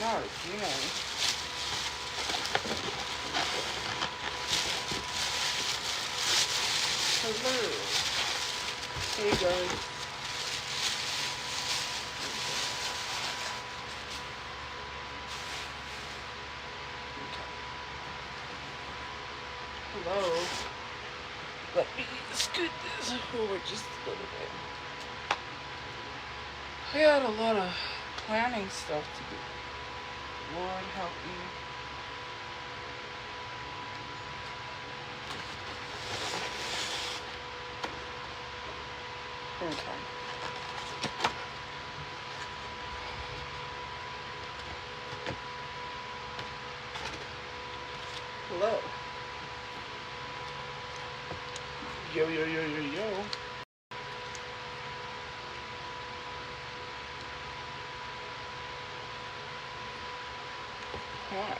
Not again. Hello. Hey guys. Hello. Let me scoot this forward just a little bit. I got a lot of planning stuff to do. Lord help me. Okay. Hello. Yo, yo, yo, yo, yo. Hi.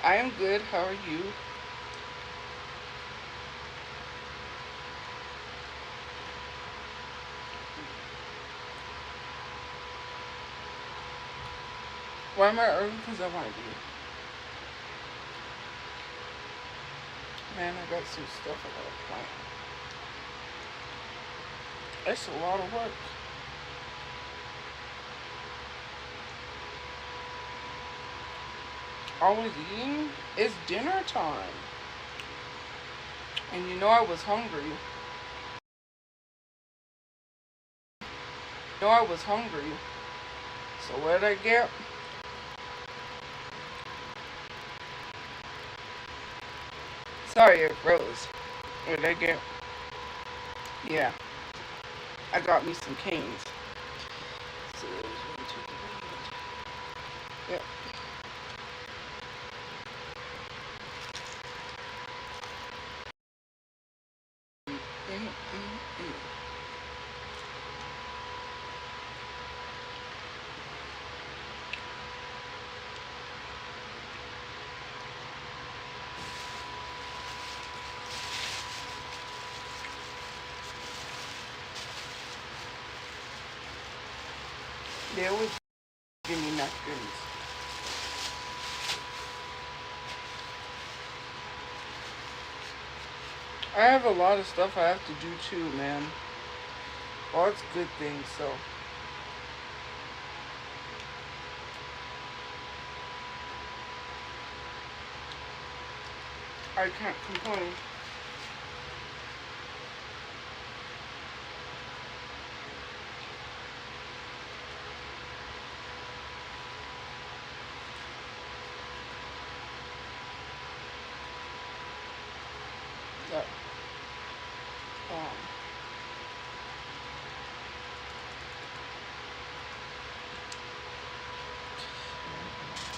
I am good. How are you? Why am I early? Because I want to do. Man, I got some stuff I gotta plan. It's a lot of work. Always eating? It's dinner time. And you know I was hungry. So what did I get? Sorry, it froze. What did I get? Yeah. I got me some canes. So, yep. They always give me napkins. I have a lot of stuff I have to do too, man. Well, it's good things, so. I can't complain. So,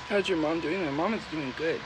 how's your mom doing? My mom is doing good.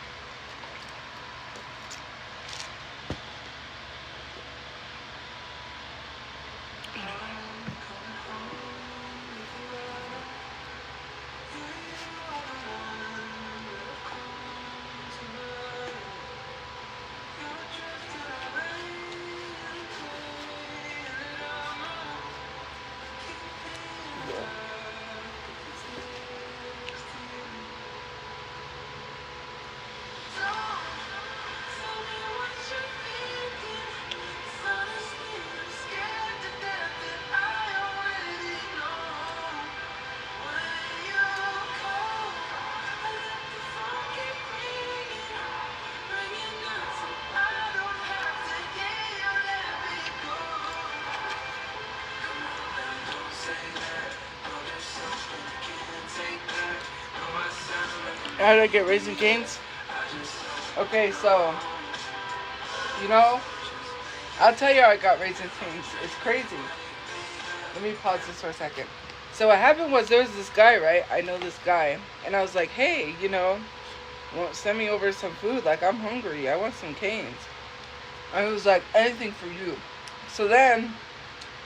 How did I get Raising Cane's? Okay, so, you know, I'll tell you how I got Raising Cane's. It's crazy. Let me pause this for a second. So what happened was there was this guy, right? I know this guy. And I was like, hey, you know, send me over some food. Like, I'm hungry. I want some canes. And he was like, anything for you. So then,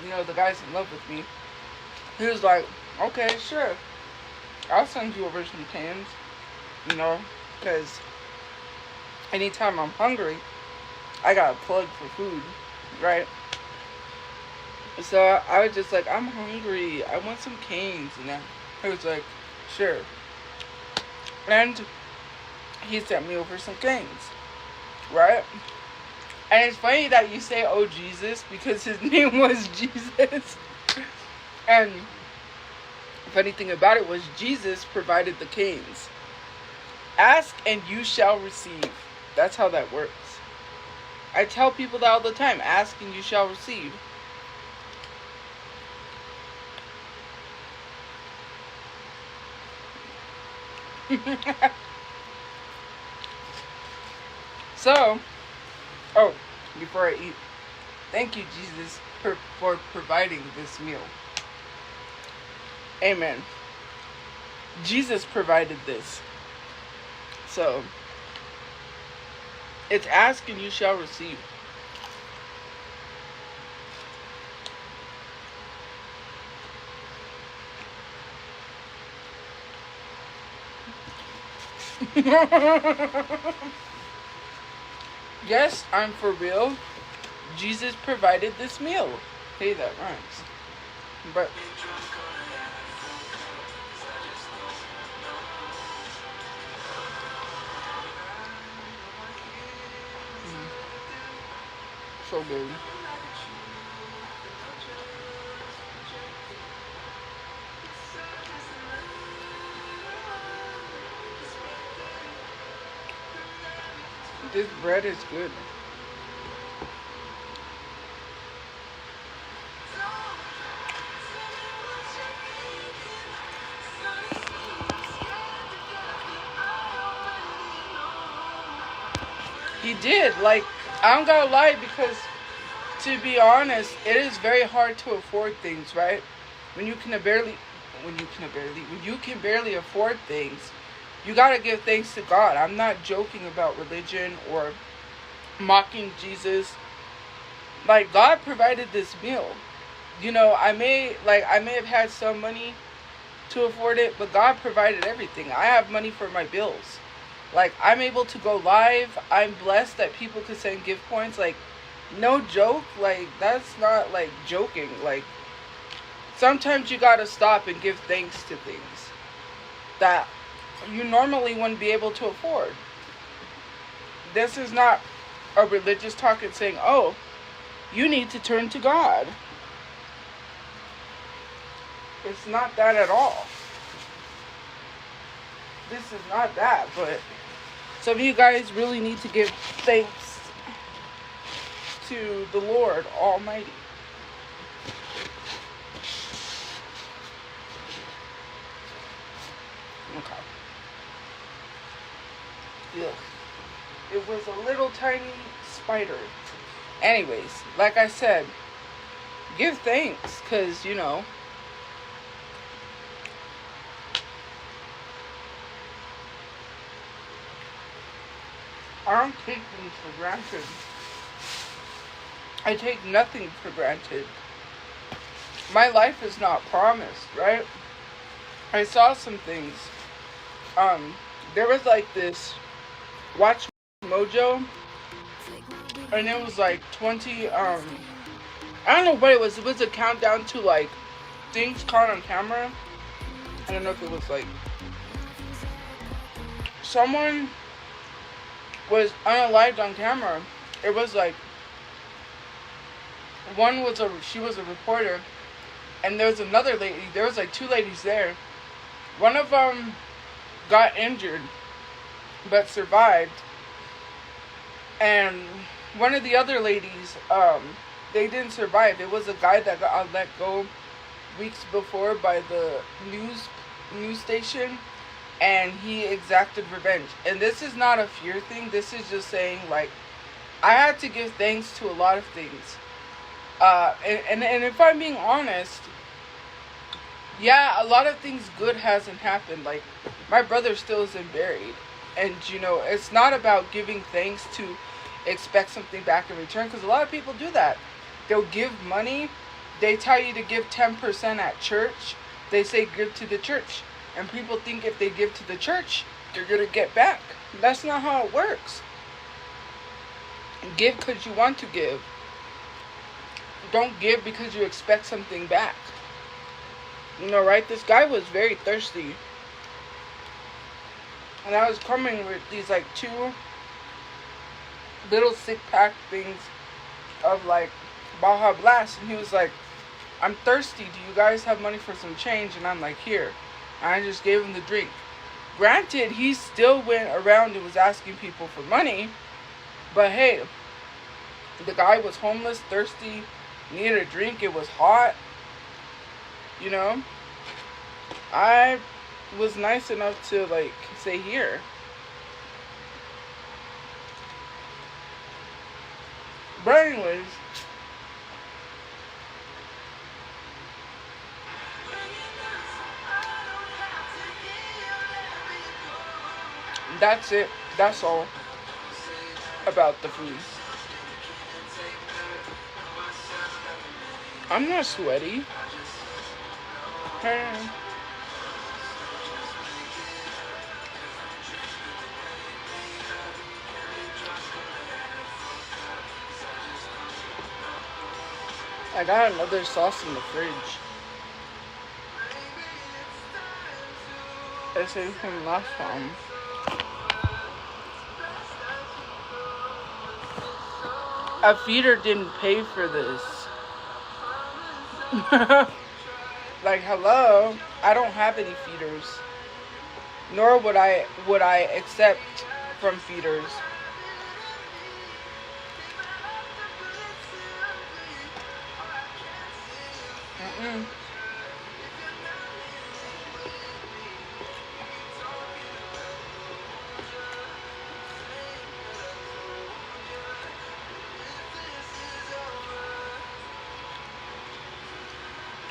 you know, the guy's in love with me. He was like, okay, sure. I'll send you over some canes. You know, because anytime I'm hungry, I got a plug for food, right? So I was just like, I'm hungry. I want some canes. And then He was like, sure. And he sent me over some things, right? And it's funny that you say, oh, Jesus, because his name was Jesus. And the funny thing about it was Jesus provided the canes. Ask and you shall receive. That's how that works. I tell people that all the time. Ask and you shall receive. So, oh, before I eat, thank you, Jesus, for providing this meal. Amen. Jesus provided this. So, it's ask and you shall receive. Yes, I'm for real. Jesus provided this meal. Hey, that rhymes. But so good. This bread is good. He did. Like, I don't gotta lie, because to be honest, it is very hard to afford things, right? When you can barely afford things, you gotta give thanks to God. I'm not joking about religion or mocking Jesus. Like, God provided this meal. You know, I may have had some money to afford it, but God provided everything. I have money for my bills. Like, I'm able to go live. I'm blessed that people could send gift points. Like, no joke. Like, that's not, like, joking. Like, sometimes you gotta stop and give thanks to things that you normally wouldn't be able to afford. This is not a religious talk and saying, oh, you need to turn to God. It's not that at all. This is not that, but some of you guys really need to give thanks to the Lord Almighty. Okay. Ugh. It was a little tiny spider. Anyways, like I said, give thanks, because, you know, I don't take things for granted. I take nothing for granted. My life is not promised, right? I saw some things. There was like this Watch Mojo, and it was like 20, I don't know what it was. It was a countdown to like things caught on camera. I don't know if it was like someone was unalived on camera. It was like she was a reporter, and there was another lady. There was like two ladies there. One of them got injured but survived, and one of the other ladies, they didn't survive. It was a guy that got let go weeks before by the news station, and he exacted revenge. And this is not a fear thing. This is just saying, like, I had to give thanks to a lot of things. And if I'm being honest, yeah, a lot of things good hasn't happened. Like, my brother still isn't buried. And, you know, it's not about giving thanks to expect something back in return. Because a lot of people do that. They'll give money. They tell you to give 10% at church. They say give to the church. And people think if they give to the church, they're going to get back. That's not how it works. Give because you want to give. Don't give because you expect something back. You know, right? This guy was very thirsty. And I was coming with these like two little six pack things of like Baja Blast. And he was like, I'm thirsty. Do you guys have money for some change? And I'm like, here. And I just gave him the drink. Granted, he still went around and was asking people for money. But hey, the guy was homeless, thirsty, needed a drink. It was hot. You know? I was nice enough to like say here. But anyways, that's it. That's all about the food. I'm not sweaty. Hey. I got another sauce in the fridge. I saved from last time. A feeder didn't pay for this. Like, hello, I don't have any feeders. Nor would I accept from feeders. Mm-mm.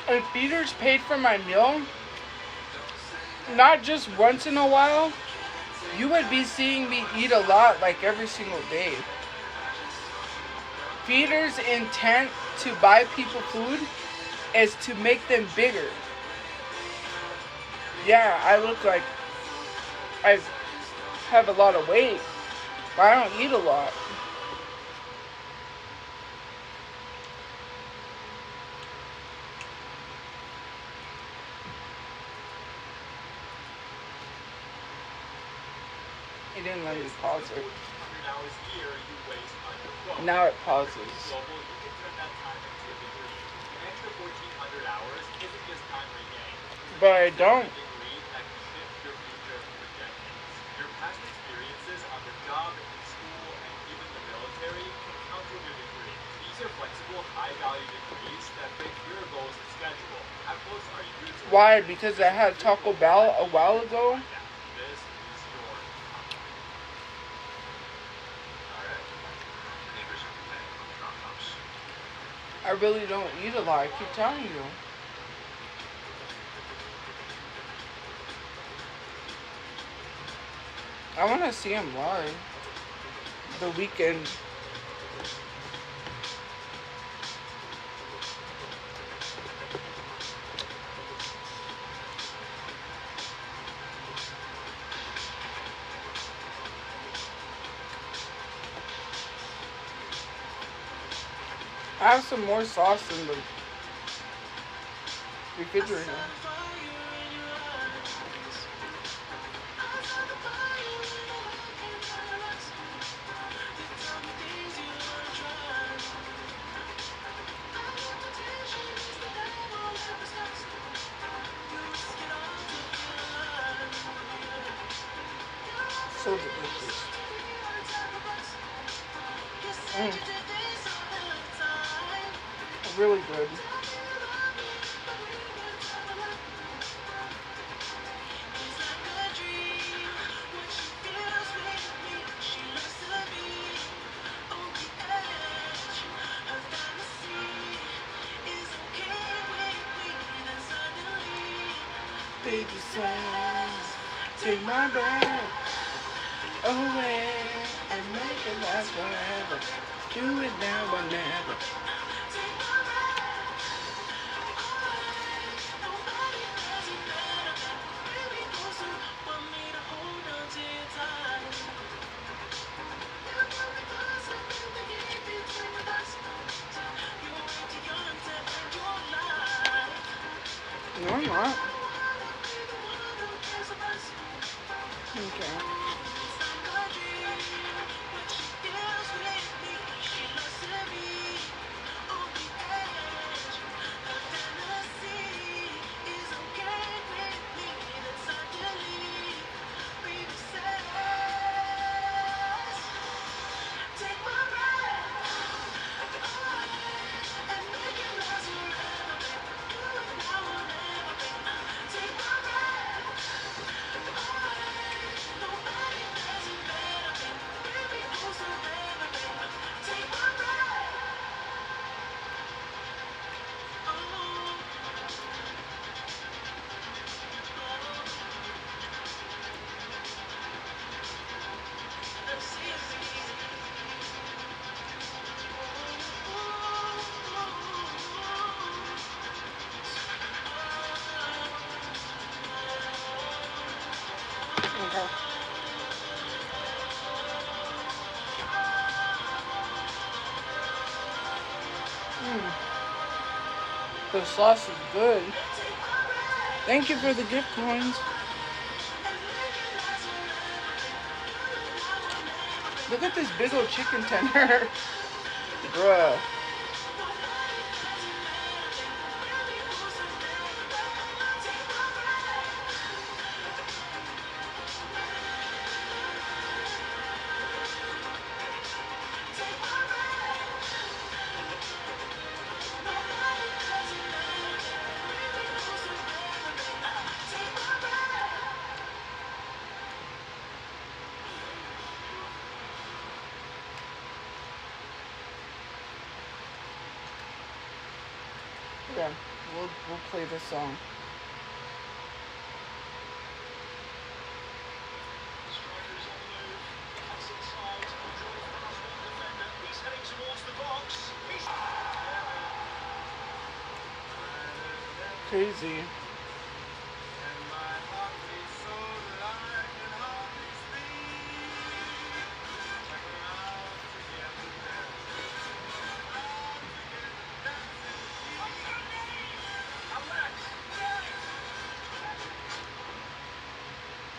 If feeders paid for my meal, not just once in a while, you would be seeing me eat a lot like every single day. Feeders' intent to buy people food is to make them bigger. Yeah, I look like I have a lot of weight, but I don't eat a lot. He didn't let me pause it. Now it pauses. But I don't. Your past experiences on the job, in school, and even the military can count to a degree. These are flexible, high-value degrees that fit your goals and schedule. How close are you to... Why? Because I had Taco Bell a while ago? This is your... Alright. Neighbors are depending on the drop-offs. I really don't eat a lot, I keep telling you. I want to see him live. The weekend. I have some more sauce in the refrigerator. So delicious. Really good. Baby says, take my breath away and make it last forever. Do it now or never. No, I'm not. Okay. Okay. The sauce is good. Thank you for the gift coins. Look at this big old chicken tender. Bruh. Yeah, we'll play this song. Crazy.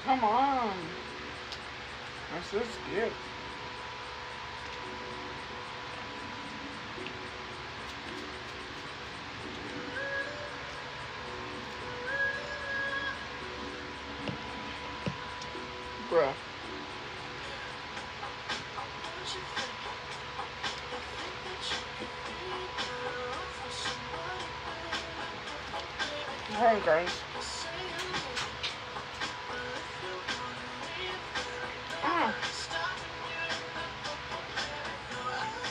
Come on. That's so good. Bruh. Alright, guys.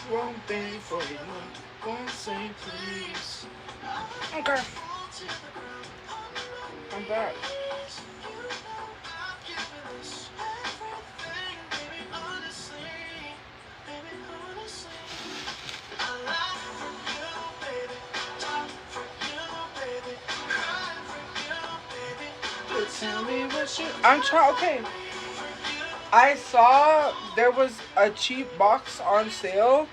One thing for you, one say please. Okay. I'm back. Tell me what you. I'm trying. Okay. I saw there was a cheap box on sale,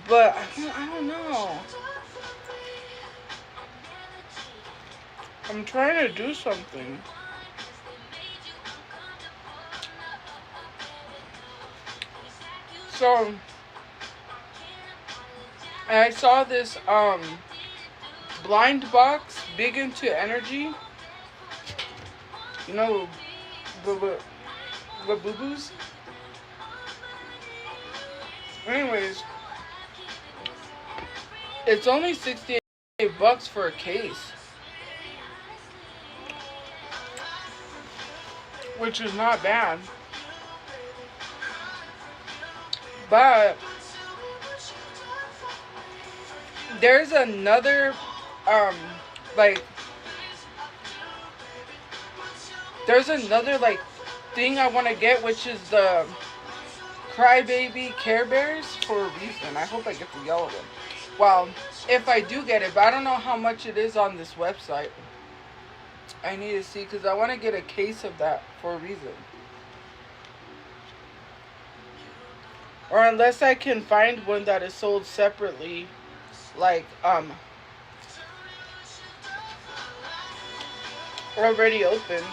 but I don't know. I'm trying to do something. So I saw this blind box, big into energy. You know, the boo-boos. Anyways, it's only $68 for a case, which is not bad. But there's another like thing I want to get, which is the Crybaby Care Bears for a reason. I hope I get the yellow one. Well, if I do get it, but I don't know how much it is on this website. I need to see because I want to get a case of that for a reason. Or unless I can find one that is sold separately, like already opened.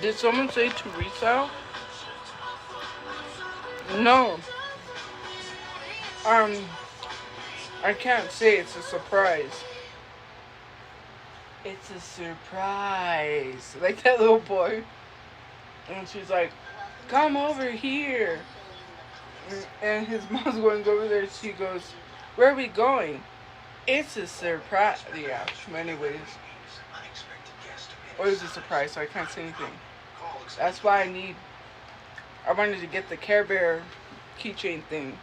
Did someone say Teresa? No. I can't say it's a surprise. It's a surprise. Like that little boy. And she's like, come over here. And his mom's going over there. She goes, where are we going? It's a surprise. Yeah, anyways. Or it's a surprise, so I can't say anything. That's why I wanted to get the Care Bear keychain thing.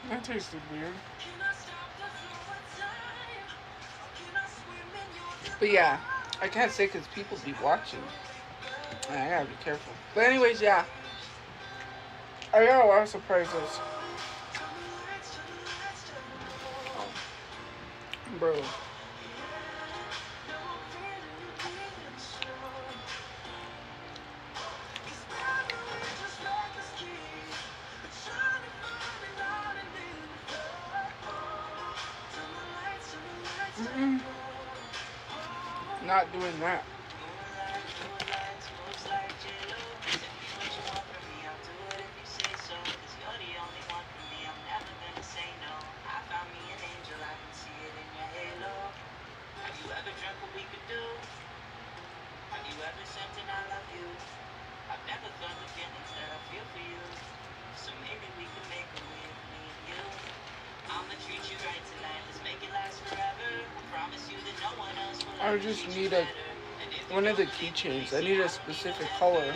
That tasted weird. But yeah, I can't say because people be watching. I gotta be careful. But anyways, yeah. I got a lot of surprises. Bro. Not doing that. I just need one of the keychains. I need a specific color.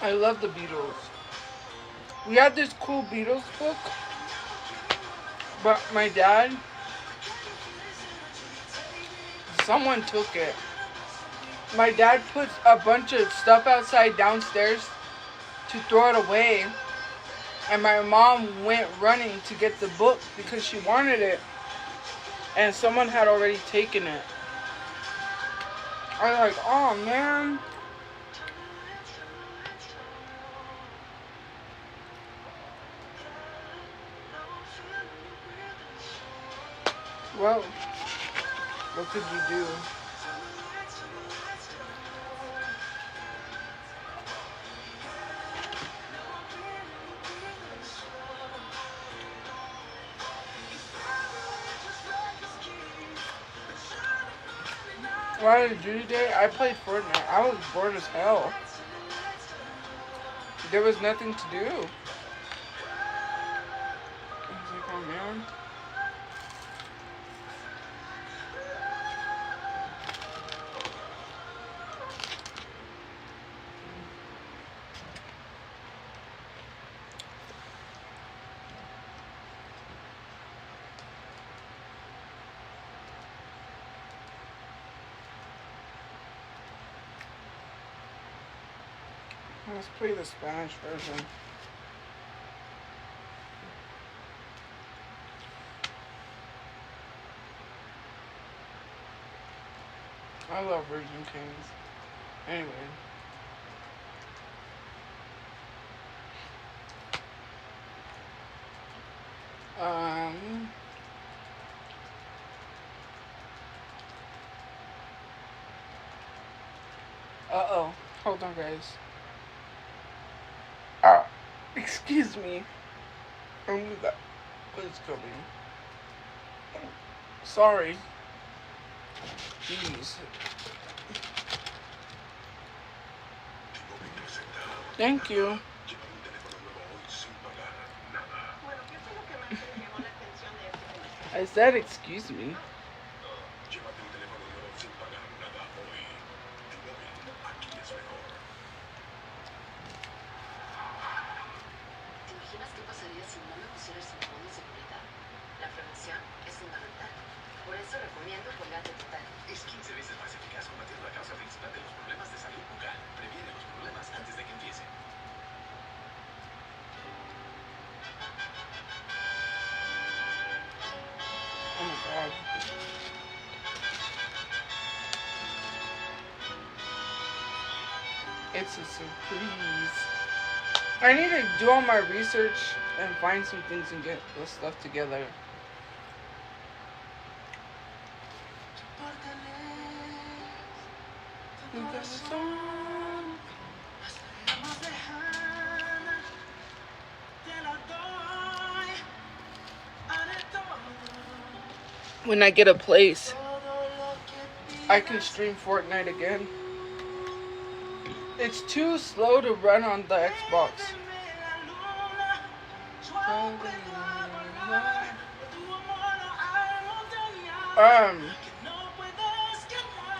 I love the Beatles. We had this cool Beatles book, but my dad, someone took it. My dad put a bunch of stuff outside downstairs to throw it away, and my mom went running to get the book because she wanted it, and someone had already taken it. I was like, oh man. Well, what could you do? What did I do today? I played Fortnite. I was bored as hell. There was nothing to do. I was like, oh man. Let's play the Spanish version. I love Virgin Kings. Anyway. Uh-oh. Hold on, guys. Ah, excuse me. I knew that was coming. Sorry. Jeez. Thank you. I said excuse me. Oh my god. It's a surprise. I need to do all my research and find some things and get this stuff together. When I get a place, I can stream Fortnite again. It's too slow to run on the Xbox.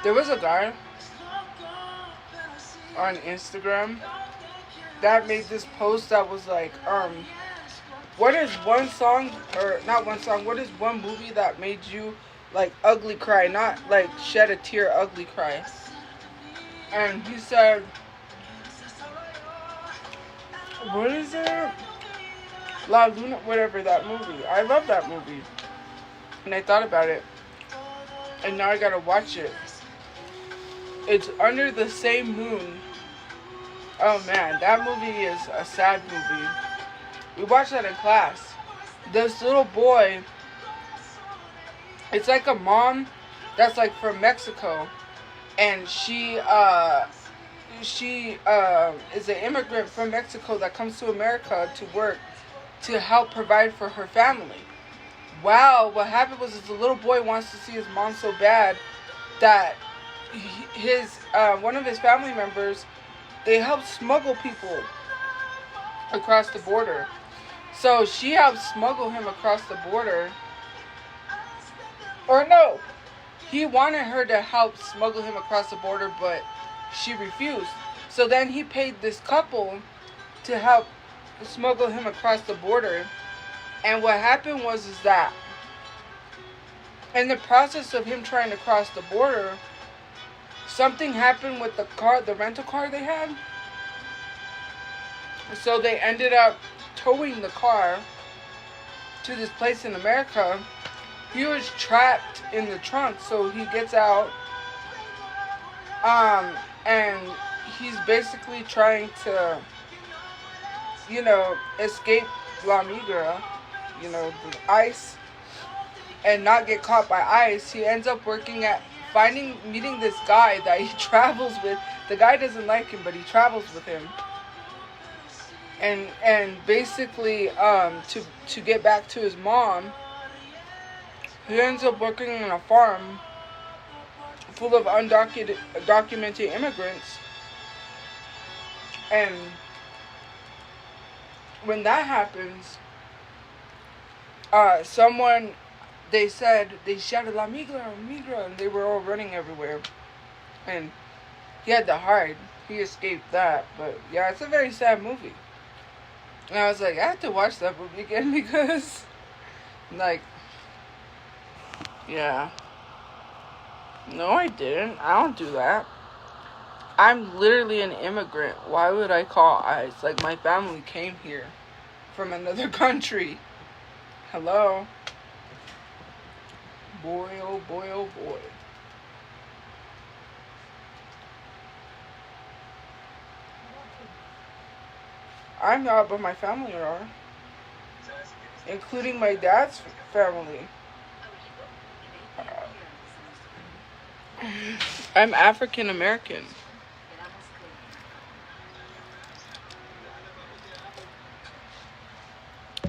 There was a guy on Instagram that made this post that was like, what is one song, or not one song, what is one movie that made you like ugly cry, not like shed a tear, ugly cry? And he said, what is it? La Luna, whatever, that movie. I love that movie. And I thought about it. And now I gotta watch it. It's Under the Same Moon. Oh man, that movie is a sad movie. We watched that in class. This little boy, it's like a mom that's like from Mexico. And she is an immigrant from Mexico that comes to America to work to help provide for her family. Wow, what happened was the little boy wants to see his mom so bad that his one of his family members, they help smuggle people across the border. So she helped smuggle him across the border. Or no, he wanted her to help smuggle him across the border, but she refused. So then he paid this couple to help smuggle him across the border. And what happened was that in the process of him trying to cross the border, something happened with the car, the rental car they had. So they ended up towing the car to this place in America. He was trapped in the trunk, so he gets out, and he's basically trying to, escape La Migra, the ICE, and not get caught by ICE. He ends up meeting this guy that he travels with. The guy doesn't like him, but he travels with him. And basically, to get back to his mom, he ends up working on a farm full of undocumented immigrants. And when that happens, they said, they shouted, La Migra, Migra, and they were all running everywhere. And he had to hide. He escaped that. But yeah, it's a very sad movie. And I was like, I have to watch that movie again because, yeah. No, I didn't. I don't do that. I'm literally an immigrant. Why would I call ICE? Like, my family came here from another country. Hello? Boy, oh boy, oh boy. I'm not, but my family are. Including my dad's family. I'm African American.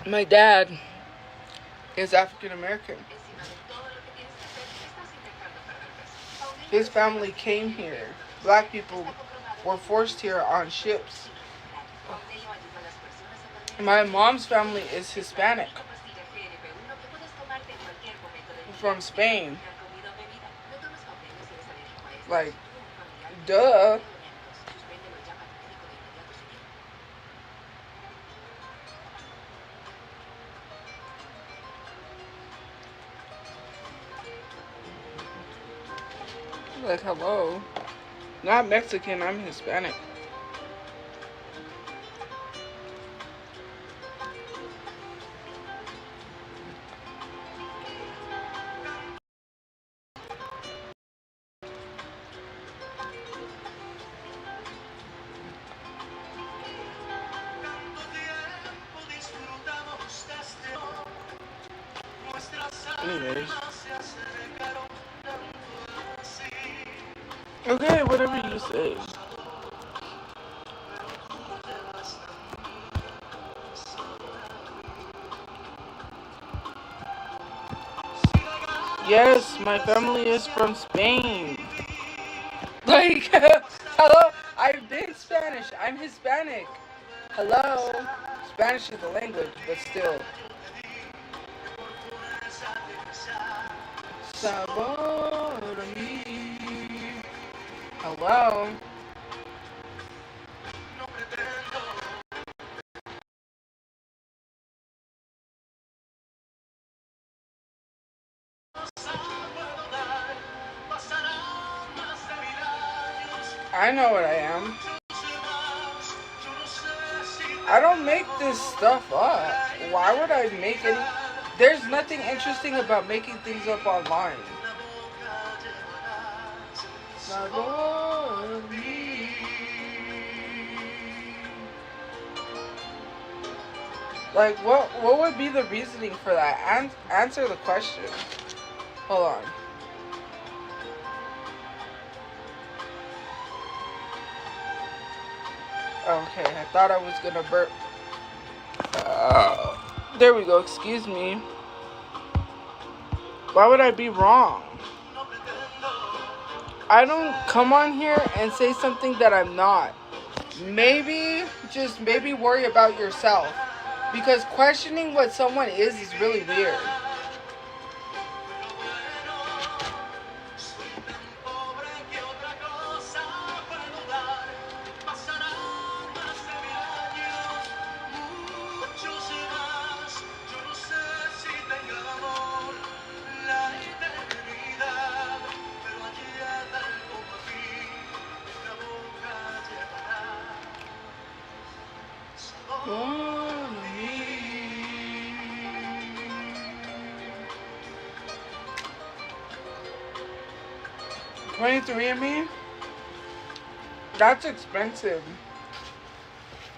My dad is African American. His family came here. Black people were forced here on ships. My mom's family is Hispanic. From Spain. Like, duh. Like, hello. Not Mexican, I'm Hispanic. Anyways. Okay, whatever you say. Yes, my family is from Spain. Like, hello? I've been Spanish. I'm Hispanic. Hello? Spanish is the language, but still. Sabor a mí. Hello? I know what I am. I don't make this stuff up. Why would I make any... There's nothing interesting about making things up online. Like, what would be the reasoning for that? Answer the question. Hold on. Okay, I thought I was gonna burp. There we go, excuse me. Why would I be wrong? I don't come on here and say something that I'm not. Maybe, just maybe worry about yourself. Because questioning what someone is really weird. $23andMe? That's expensive.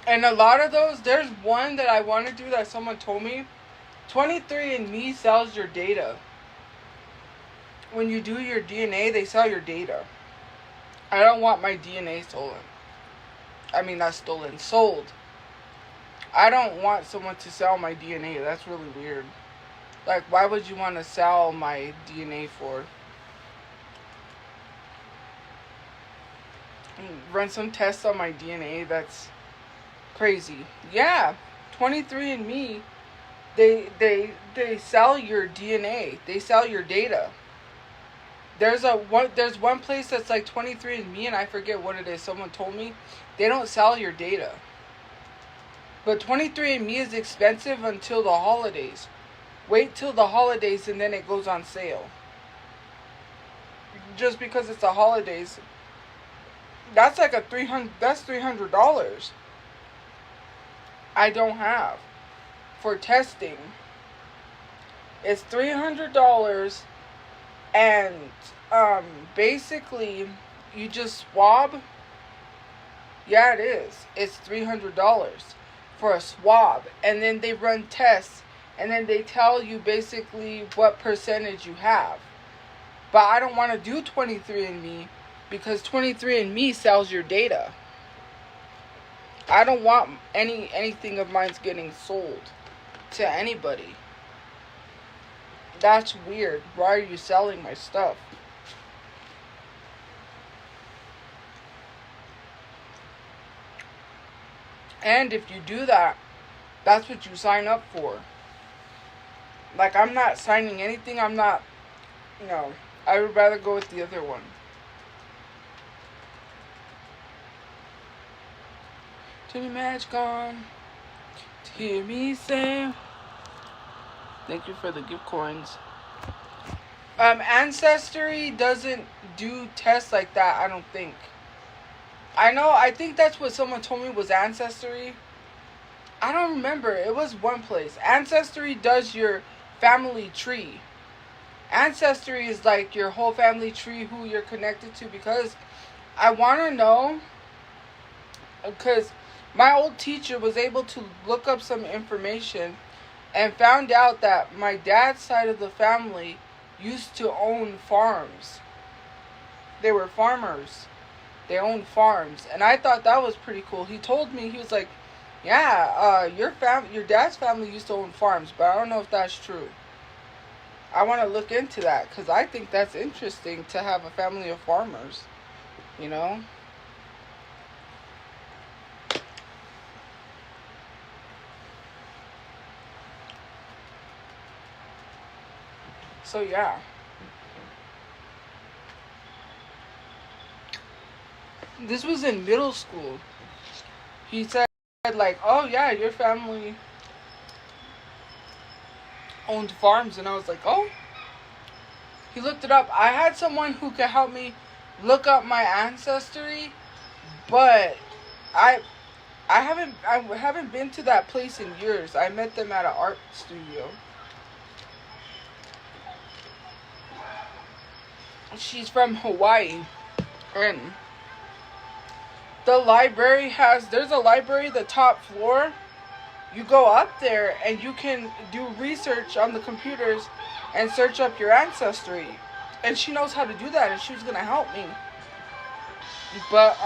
And a lot of those, there's one that I want to do that someone told me. 23andMe sells your data. When you do your DNA, they sell your data. I don't want my DNA stolen. I mean, not stolen, sold. I don't want someone to sell my DNA. That's really weird. Like, why would you want to sell my DNA for? Run some tests on my DNA. That's crazy. Yeah, 23andMe. They sell your DNA. They sell your data. There's one place that's like 23andMe, and I forget what it is. Someone told me they don't sell your data. But 23andMe is expensive until the holidays. Wait till the holidays and then it goes on sale. Just because it's the holidays. That's like $300 I don't have for testing. It's $300 and basically you just swab. Yeah, it is. It's $300 for a swab, and then they run tests, and then they tell you basically what percentage you have. But I don't want to do 23andMe because 23andMe sells your data. I don't want anything of mine's getting sold. to anybody. That's weird. Why are you selling my stuff? And if you do that, that's what you sign up for. Like, I'm not signing anything. I'm not, I would rather go with the other one. To the match gone. To hear me say. Thank you for the gift coins. Ancestry doesn't do tests like that, I don't think. I think that's what someone told me was Ancestry. I don't remember. It was one place. Ancestry does your family tree. Ancestry is like your whole family tree, who you're connected to, because I want to know, because my old teacher was able to look up some information and found out that my dad's side of the family used to own farms. They were farmers. They owned farms. And I thought that was pretty cool. He told me, he was like, yeah, your dad's family used to own farms, but I don't know if that's true. I want to look into that, because I think that's interesting to have a family of farmers, you know? So, yeah. This was in middle school. He said, like, oh, yeah, your family owned farms. And I was like, oh. He looked it up. I had someone who could help me look up my ancestry, but I haven't been to that place in years. I met them at an art studio. She's from Hawaii. And there's a library, the top floor. You go up there and you can do research on the computers and search up your ancestry. And she knows how to do that, and she was going to help me. But,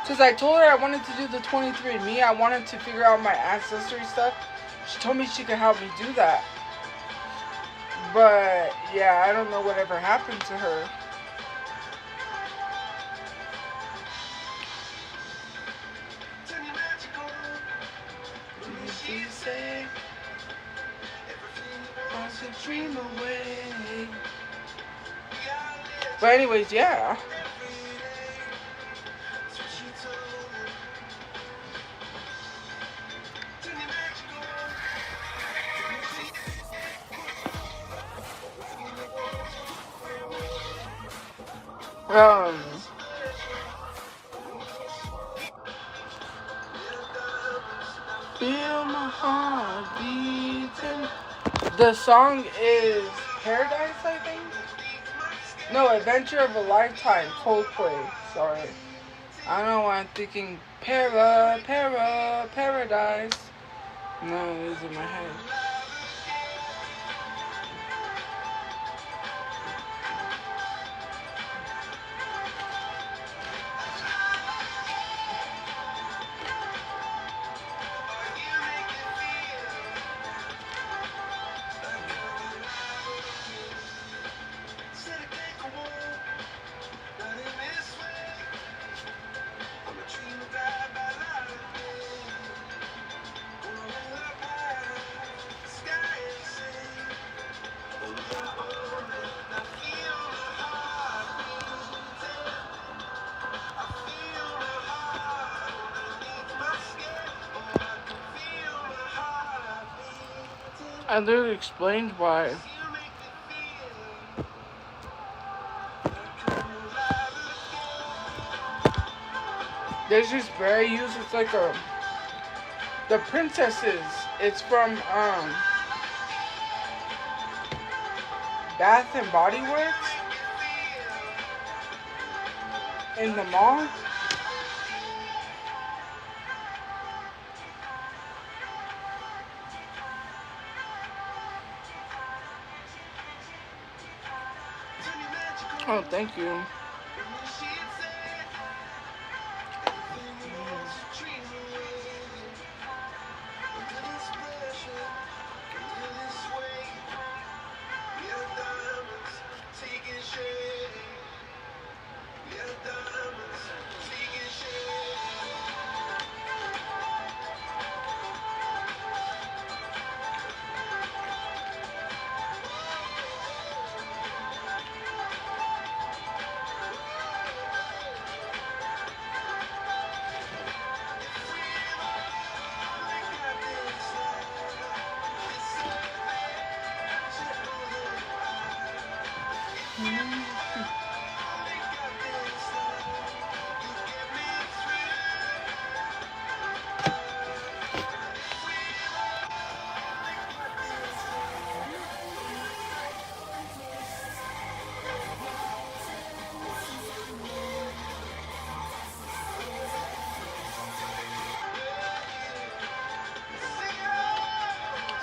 because I told her I wanted to do the 23andMe, I wanted to figure out my ancestry stuff. She told me she could help me do that. But, yeah, I don't know whatever happened to her. But anyways, yeah. Feel my heart beating. The song is Paradise, I think. No, Adventure of a Lifetime, Coldplay. Sorry. I don't know why I'm thinking Paradise. No, it is in my head. I literally explained why. There's this berry used. It's like the princesses. It's from Bath and Body Works in the mall. Oh, thank you.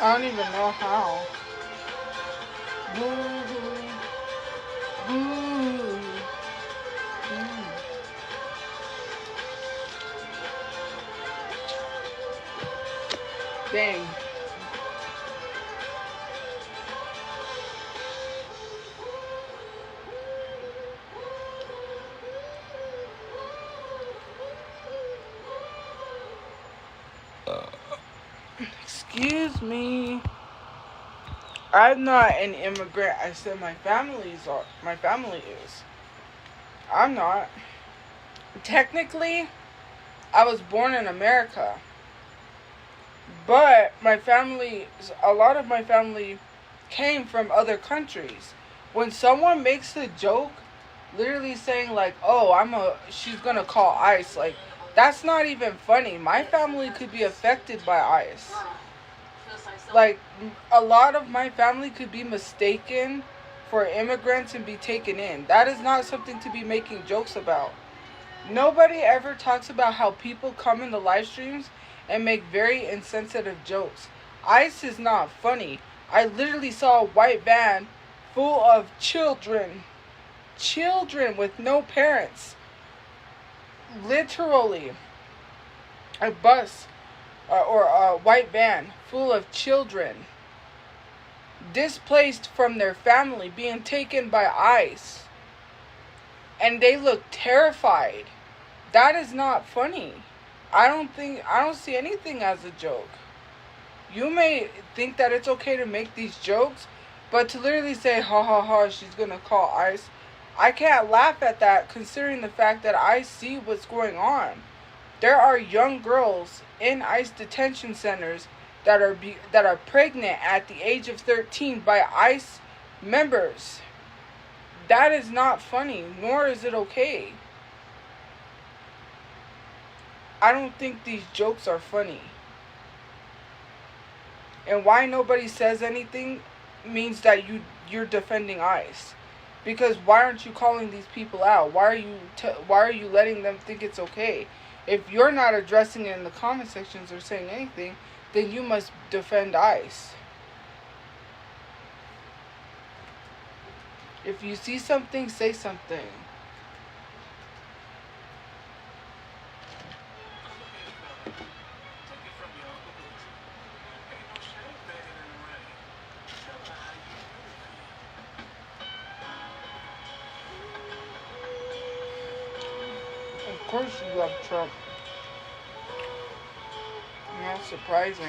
I don't even know how. Boo. Boo. Dang. Excuse me. I'm not an immigrant. I said my family is. I'm not. Technically, I was born in America. But a lot of my family came from other countries. When someone makes a joke, literally saying like, "Oh, she's gonna call ICE," like, that's not even funny. My family could be affected by ICE. Like, a lot of my family could be mistaken for immigrants and be taken in. That is not something to be making jokes about. Nobody ever talks about how people come in the live streams and make very insensitive jokes. ICE is not funny. I literally saw a white van full of children. Children with no parents. Literally. A bus or a white van full of children. Displaced from their family, being taken by ICE. And they look terrified. That is not funny. I don't see anything as a joke. You may think that it's okay to make these jokes, but to literally say, ha ha ha, she's gonna call ICE, I can't laugh at that considering the fact that I see what's going on. There are young girls in ICE detention centers that are pregnant at the age of 13 by ICE members. That is not funny, nor is it okay. I don't think these jokes are funny. And why nobody says anything means that you're defending ICE. Because why aren't you calling these people out? Why are you letting them think it's okay? If you're not addressing it in the comment sections or saying anything, then you must defend ICE. If you see something, say something. Of course you love Trump. Not surprising.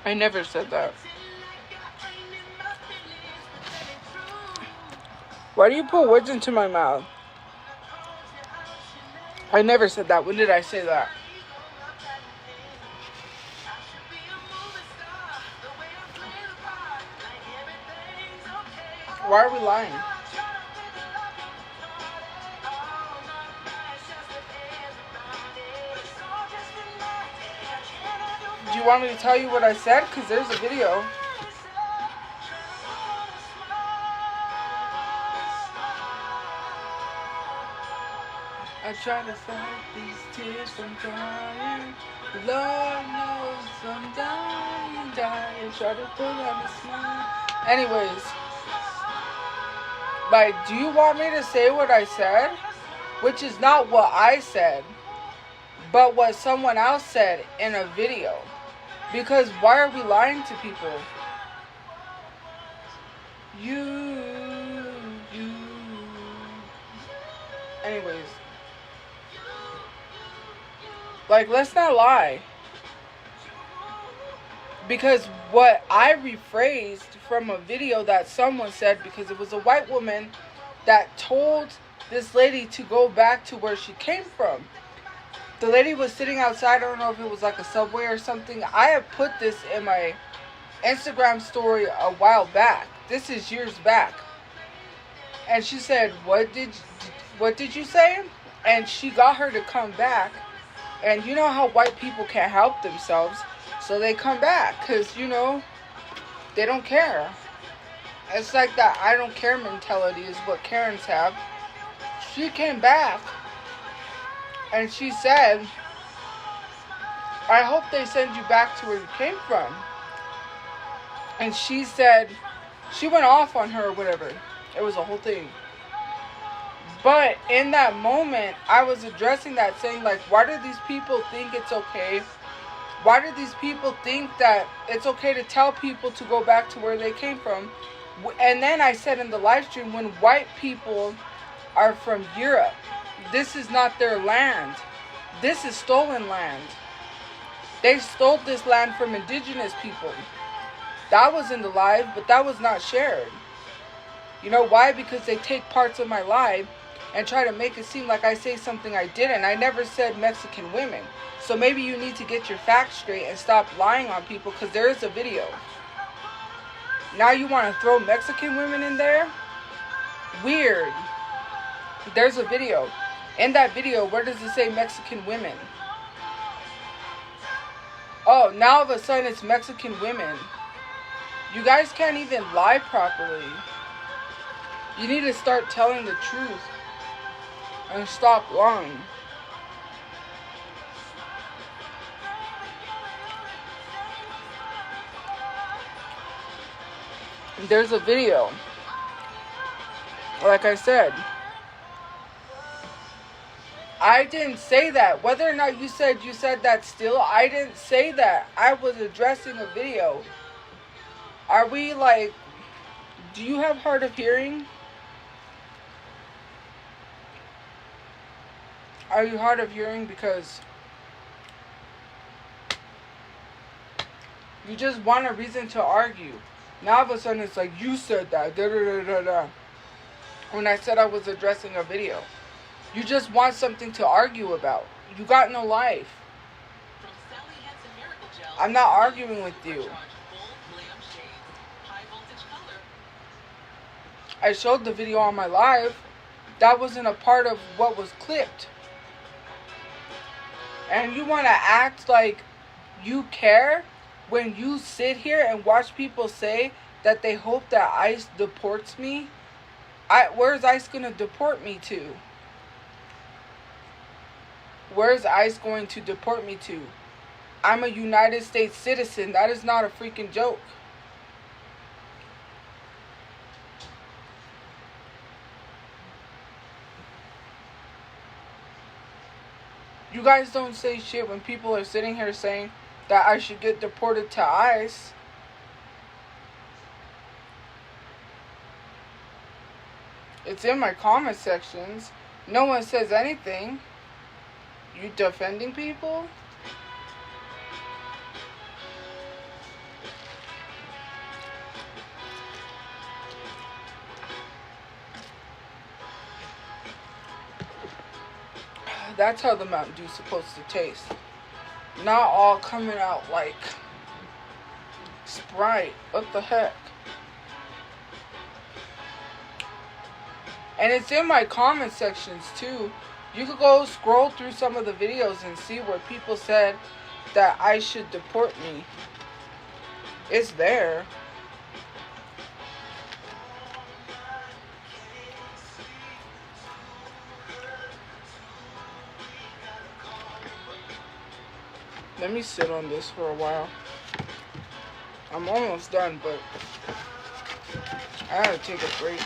I never said that. Why do you put words into my mouth? I never said that. When did I say that? Why are we lying? Do you want me to tell you what I said? Because there's a video. I try to fight these tears from drying. Lord knows I'm dying. Try to put on a smile. Anyways. Like, do you want me to say what I said? Which is not what I said, but what someone else said in a video. Because why are we lying to people? You. Anyways. Like, let's not lie. Because what I rephrased from a video that someone said, because it was a white woman that told this lady to go back to where she came from. The lady was sitting outside. I don't know if it was like a Subway or something. I have put this in my Instagram story a while back. This is years back. And she said, what did you say? And she got her to come back. And you know how white people can't help themselves. So they come back because, they don't care. It's like that I don't care mentality is what Karens have. She came back and she said, I hope they send you back to where you came from. And she said, she went off on her or whatever. It was a whole thing. But in that moment, I was addressing that, saying like, why do these people think it's okay? Why do these people think that it's okay to tell people to go back to where they came from? And then I said in the live stream, when white people are from Europe, this is not their land. This is stolen land. They stole this land from indigenous people. That was in the live, but that was not shared. You know why? Because they take parts of my live and try to make it seem like I say something I didn't. I never said Mexican women. So maybe you need to get your facts straight and stop lying on people, because there is a video. Now you want to throw Mexican women in there? Weird. There's a video. In that video, where does it say Mexican women? Oh, now all of a sudden it's Mexican women. You guys can't even lie properly. You need to start telling the truth and stop lying. There's a video. Like I said, I didn't say that. Whether or not you said that still, I didn't say that. I was addressing a video. Are we like, do you have hard of hearing? Are you hard of hearing? Because you just want a reason to argue. Now all of a sudden it's like, you said that, da da da da da. When I said I was addressing a video. You just want something to argue about. You got no life. I'm not arguing with you. I showed the video on my live. That wasn't a part of what was clipped. And you want to act like you care when you sit here and watch people say that they hope that ICE deports me? Where's ICE going to deport me to? Where's ICE going to deport me to? I'm a United States citizen. That is not a freaking joke. You guys don't say shit when people are sitting here saying that I should get deported to ICE. It's in my comment sections. No one says anything. You defending people? That's how the Mountain Dew's supposed to taste. Not all coming out like Sprite. What the heck? And it's in my comment sections too. You could go scroll through some of the videos and see where people said that I should deport me. It's there. Let me sit on this for a while. I'm almost done, but I gotta take a break.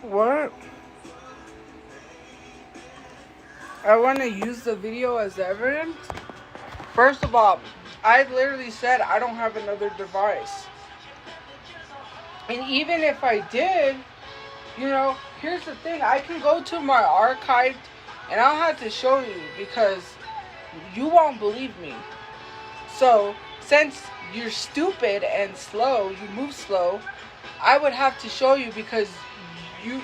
What? I want to use the video as evidence. First of all, I literally said I don't have another device. And even if I did, you know, here's the thing. I can go to my archive and I'll have to show you because you won't believe me. So, since you're stupid and slow, you move slow, I would have to show you because you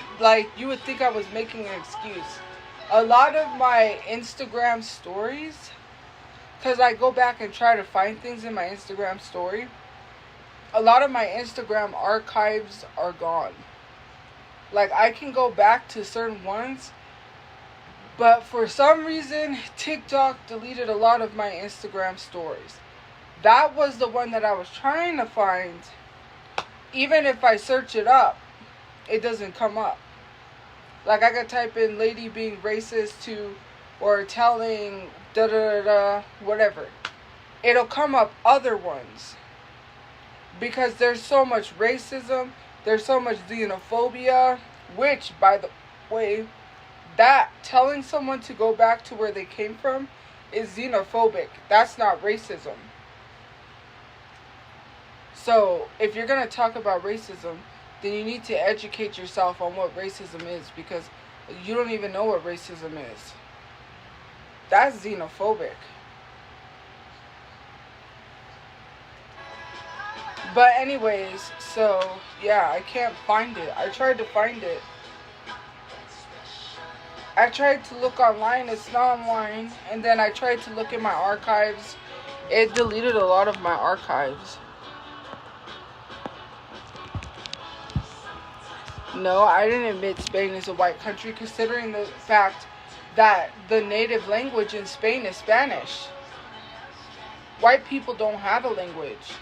would think I was making an excuse. A lot of my Instagram stories, because I go back and try to find things in my Instagram story, a lot of my Instagram archives are gone. Like, I can go back to certain ones, but for some reason, TikTok deleted a lot of my Instagram stories. That was the one that I was trying to find. Even if I search it up, it doesn't come up. Like, I could type in lady being racist to, or telling da da da da, whatever. It'll come up other ones. Because there's so much racism, there's so much xenophobia, which, by the way, that telling someone to go back to where they came from is xenophobic. That's not racism. So, if you're going to talk about racism, then you need to educate yourself on what racism is, because you don't even know what racism is. That's xenophobic. But anyways, so, yeah, I can't find it. I tried to find it. I tried to look online, it's not online. And then I tried to look in my archives. It deleted a lot of my archives. No, I didn't admit Spain is a white country, considering the fact that the native language in Spain is Spanish. White people don't have a language.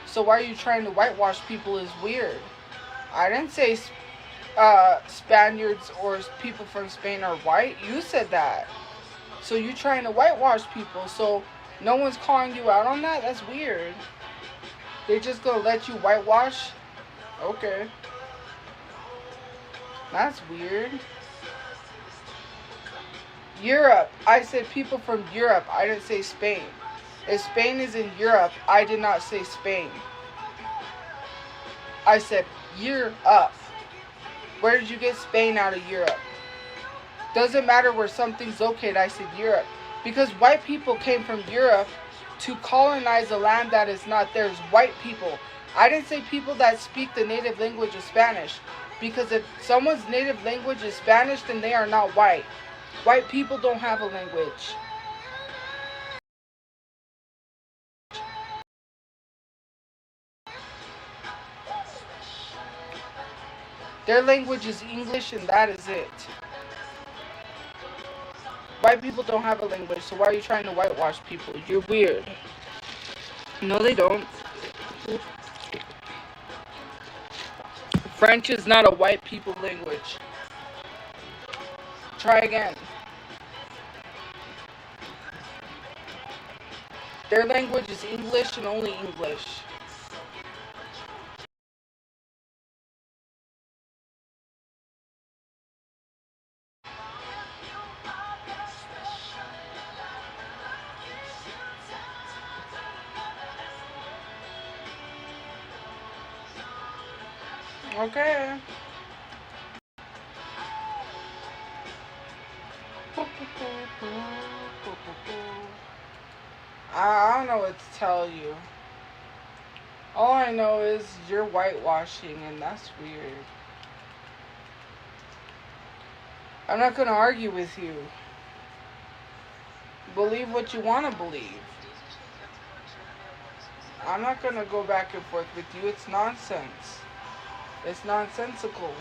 So why are you trying to whitewash people is weird. I didn't say Spaniards or people from Spain are white. You said that. So you're trying to whitewash people. So no one's calling you out on that? That's weird. They're just going to let you whitewash? Okay. That's weird. Europe. I said people from Europe. I didn't say Spain. If Spain is in Europe, I did not say Spain. I said Europe. Where did you get Spain out of Europe? Doesn't matter where something's located, I said Europe. Because white people came from Europe to colonize a land that is not theirs. White people. I didn't say people that speak the native language of Spanish. Because if someone's native language is Spanish, then they are not white. White people don't have a language. Their language is English and that is it. White people don't have a language, so why are you trying to whitewash people? You're weird. No, they don't. French is not a white people language. Try again. Their language is English and only English. Okay. I don't know what to tell you. All I know is you're whitewashing, and that's weird. I'm not going to argue with you. Believe what you want to believe. I'm not going to go back and forth with you. It's nonsense. It's nonsensical.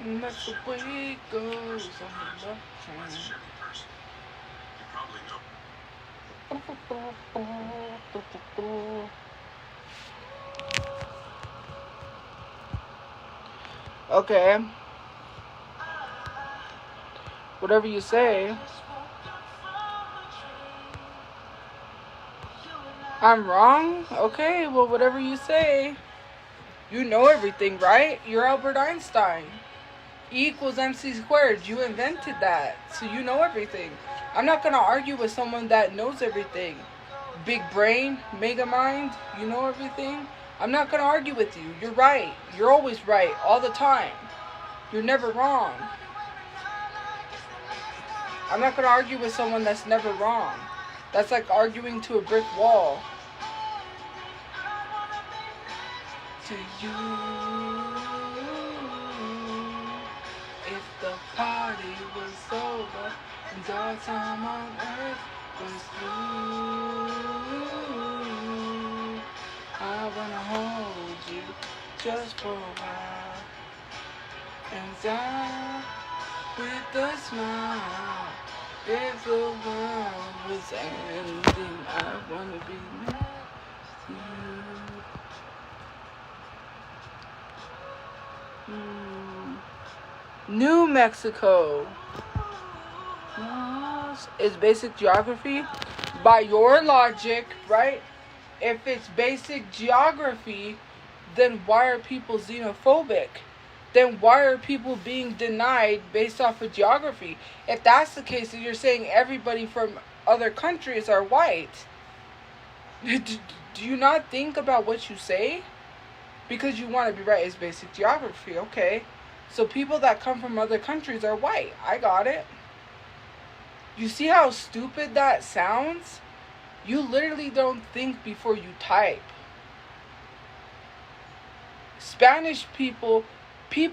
And that's the way it goes on the left train. Okay. Whatever you say. I'm wrong? Okay, well, whatever you say. You know everything, right? You're Albert Einstein. E equals MC squared. You invented that. So you know everything. I'm not going to argue with someone that knows everything. Big brain, mega mind, you know everything. I'm not going to argue with you. You're right. You're always right, all the time. You're never wrong. I'm not going to argue with someone that's never wrong. That's like arguing to a brick wall. To you, if the party was over and all time on earth was through, I wanna hold you just for a while and die with a smile. If the world was ending, I wanna be next to you. New Mexico is basic geography. By your logic, right? If it's basic geography, then why are people xenophobic? Then why are people being denied based off of geography? If that's the case, then you're saying everybody from other countries are white. Do you not think about what you say? Because you want to be right, it's basic geography, okay. So people that come from other countries are white. I got it. You see how stupid that sounds? You literally don't think before you type. Spanish people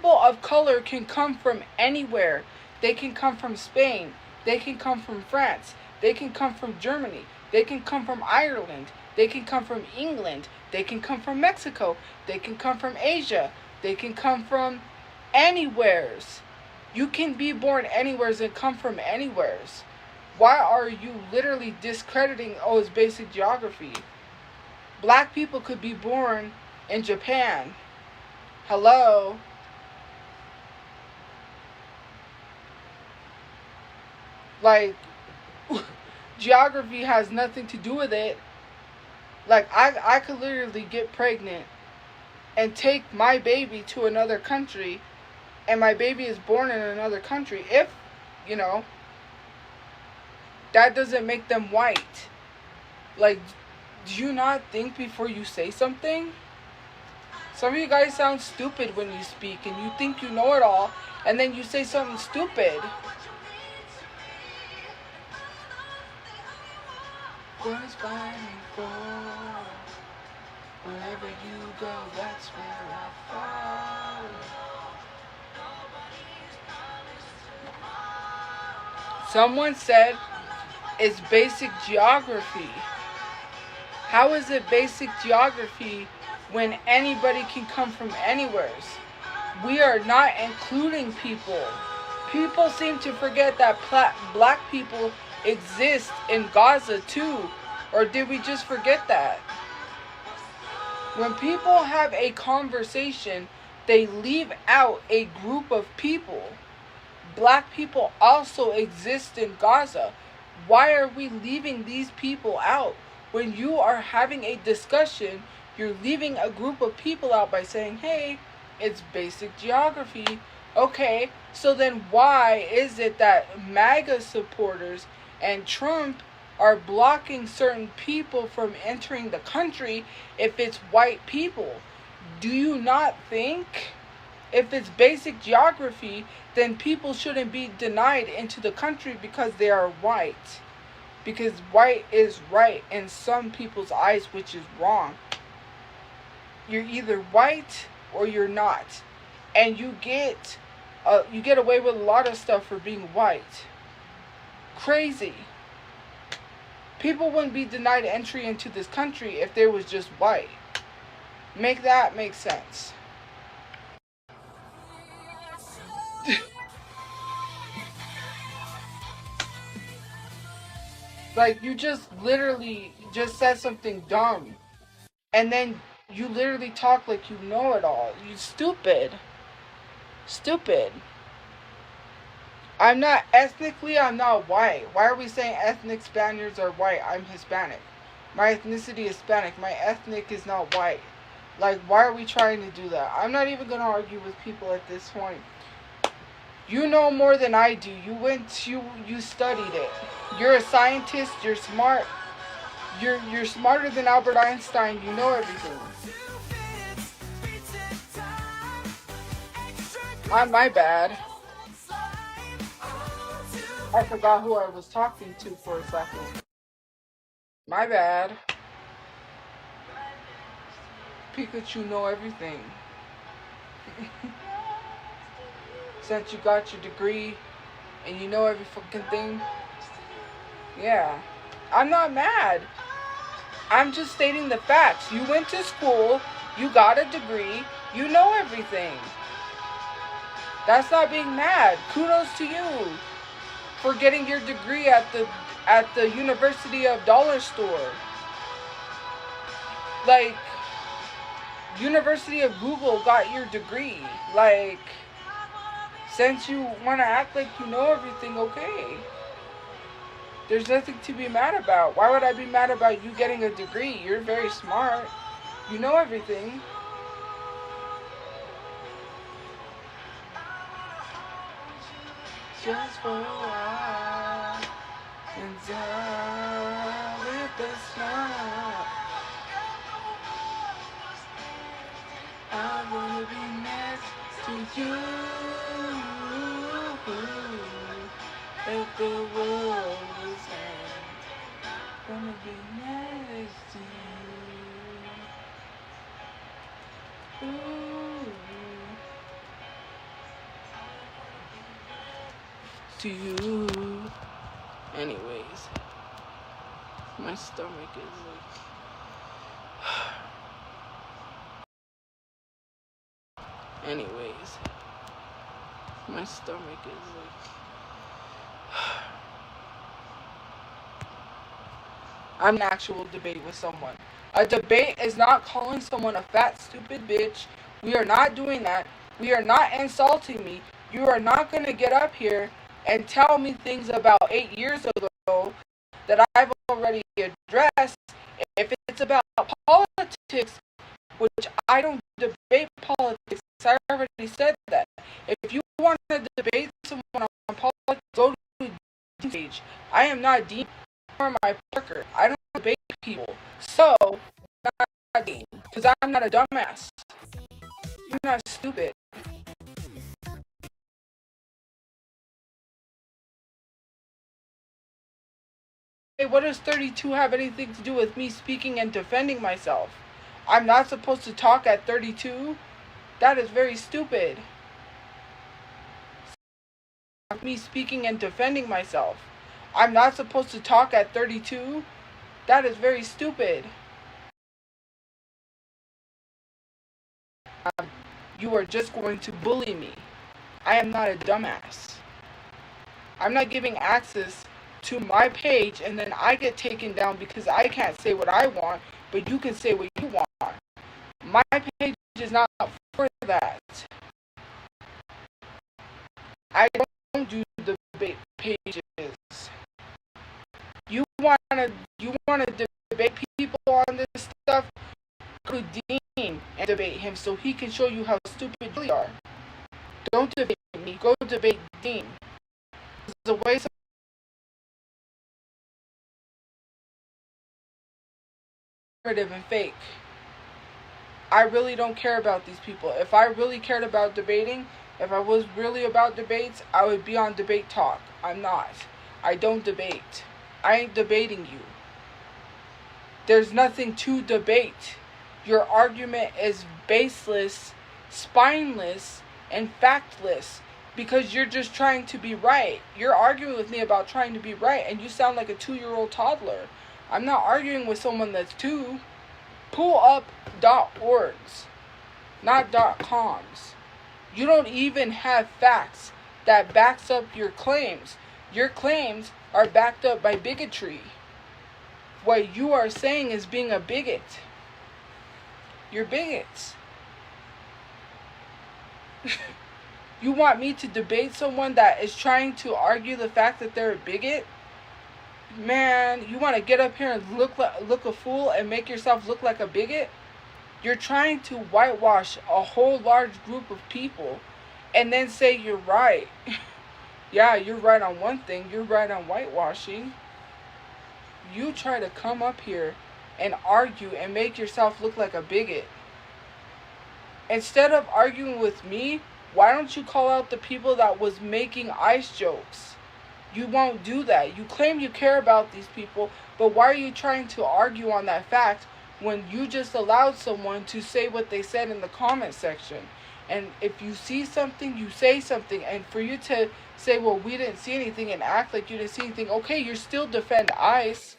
of color can come from anywhere. They can come from Spain. They can come from France. They can come from Germany. They can come from Ireland. They can come from England. They can come from Mexico. They can come from Asia. They can come from anywheres. You can be born anywheres and come from anywheres. Why are you literally discrediting, oh, it's basic geography? Black people could be born in Japan. Hello? Like, geography has nothing to do with it. Like, I could literally get pregnant and take my baby to another country, and my baby is born in another country. If, you know, that doesn't make them white. Like, do you not think before you say something? Some of you guys sound stupid when you speak, and you think you know it all, and then you say something stupid. Was fighting for, wherever you go, that's where I follow. Someone said it's basic geography. How is it basic geography when anybody can come from anywhere? We are not including people. People seem to forget that black people exist in Gaza too. Or did we just forget that? When people have a conversation, they leave out a group of people. Black people also exist in Gaza. Why are we leaving these people out? When you are having a discussion, you're leaving a group of people out by saying, hey, it's basic geography. Okay, so then why is it that MAGA supporters and Trump are blocking certain people from entering the country if it's white people? Do you not think if it's basic geography, then people shouldn't be denied into the country because they are white? Because white is right in some people's eyes, which is wrong. You're either white or you're not. And you get away with a lot of stuff for being white. Crazy. People wouldn't be denied entry into this country if they was just white. Make that make sense. Like, you just literally just said something dumb. And then you literally talk like you know it all. You stupid. Stupid. I'm not white. Why are we saying ethnic Spaniards are white? I'm Hispanic. My ethnicity is Hispanic. My ethnic is not white. Like, why are we trying to do that? I'm not even going to argue with people at this point. You know more than I do. You studied it. You're a scientist. You're smart. You're smarter than Albert Einstein. You know everything. My bad. I forgot who I was talking to for a second. My bad. Pikachu know everything. Since you got your degree and you know every fucking thing. Yeah. I'm not mad. I'm just stating the facts. You went to school, you got a degree, you know everything. That's not being mad. Kudos to you for getting your degree at the University of Dollar Store. Like, University of Google got your degree. Like, since you want to act like you know everything, okay. There's nothing to be mad about. Why would I be mad about you getting a degree? You're very smart. You know everything. Just for a while, and die with a smile. I wanna be next to you. If the world was end, gonna be next to you. Ooh. To you. Anyways, my stomach is like. Anyways, my stomach is like. I'm in an actual debate with someone. A debate is not calling someone a fat, stupid bitch. We are not doing that. We are not insulting me. You are not going to get up here and tell me things about 8 years ago that I've already addressed. If it's about politics, which I don't debate politics, I already said that. If you want to debate someone on politics, go to the stage. I am not Dean or my Parker. I don't debate people. So, not Dean, because I'm not a dumbass. I'm not stupid. Hey, what does 32 have anything to do with me speaking and defending myself? I'm not supposed to talk at 32? That is very stupid. Me speaking and defending myself. I'm not supposed to talk at 32? That is very stupid. You are just going to bully me. I am not a dumbass. I'm not giving access to my page and then I get taken down because I can't say what I want, but you can say what you want. My page is not for that. I don't do debate pages. You wanna debate people on this stuff? Go to Dean and debate him so he can show you how stupid you really are. Don't debate me. Go debate Dean. It's a waste of narrative and fake. I really don't care about these people. If I really cared about debating, if I was really about debates, I would be on Debate Talk. I'm not. I don't debate. I ain't debating you. There's nothing to debate. Your argument is baseless, spineless, and factless because you're just trying to be right. You're arguing with me about trying to be right, and you sound like a 2-year-old toddler. I'm not arguing with someone that's 2. Pull up .orgs, not .coms. You don't even have facts that backs up your claims. Your claims are backed up by bigotry. What you are saying is being a bigot. You're bigots. You want me to debate someone that is trying to argue the fact that they're a bigot? Man, you want to get up here and look a fool and make yourself look like a bigot? You're trying to whitewash a whole large group of people and then say you're right. Yeah, you're right on one thing. You're right on whitewashing. You try to come up here and argue and make yourself look like a bigot. Instead of arguing with me, why don't you call out the people that was making ICE jokes? You won't do that. You claim you care about these people, but why are you trying to argue on that fact when you just allowed someone to say what they said in the comment section? And if you see something, you say something. And for you to say, well, we didn't see anything and act like you didn't see anything, okay, you still defend ICE.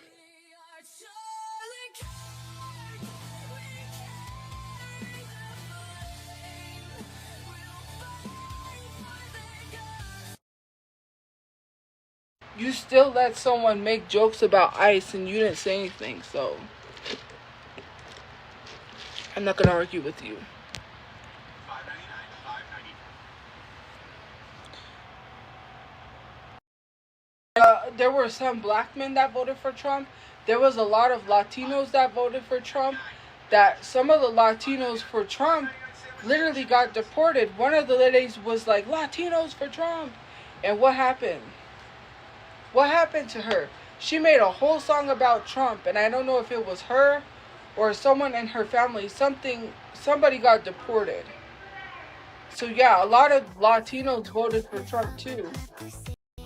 You still let someone make jokes about ICE and you didn't say anything, so I'm not going to argue with you. There were some black men that voted for Trump. There was a lot of Latinos that voted for Trump. That some of the Latinos for Trump literally got deported. One of the ladies was like, Latinos for Trump. And what happened? What happened to her? She made a whole song about Trump, and I don't know if it was her or someone in her family. Somebody got deported. So yeah, a lot of Latinos voted for Trump too.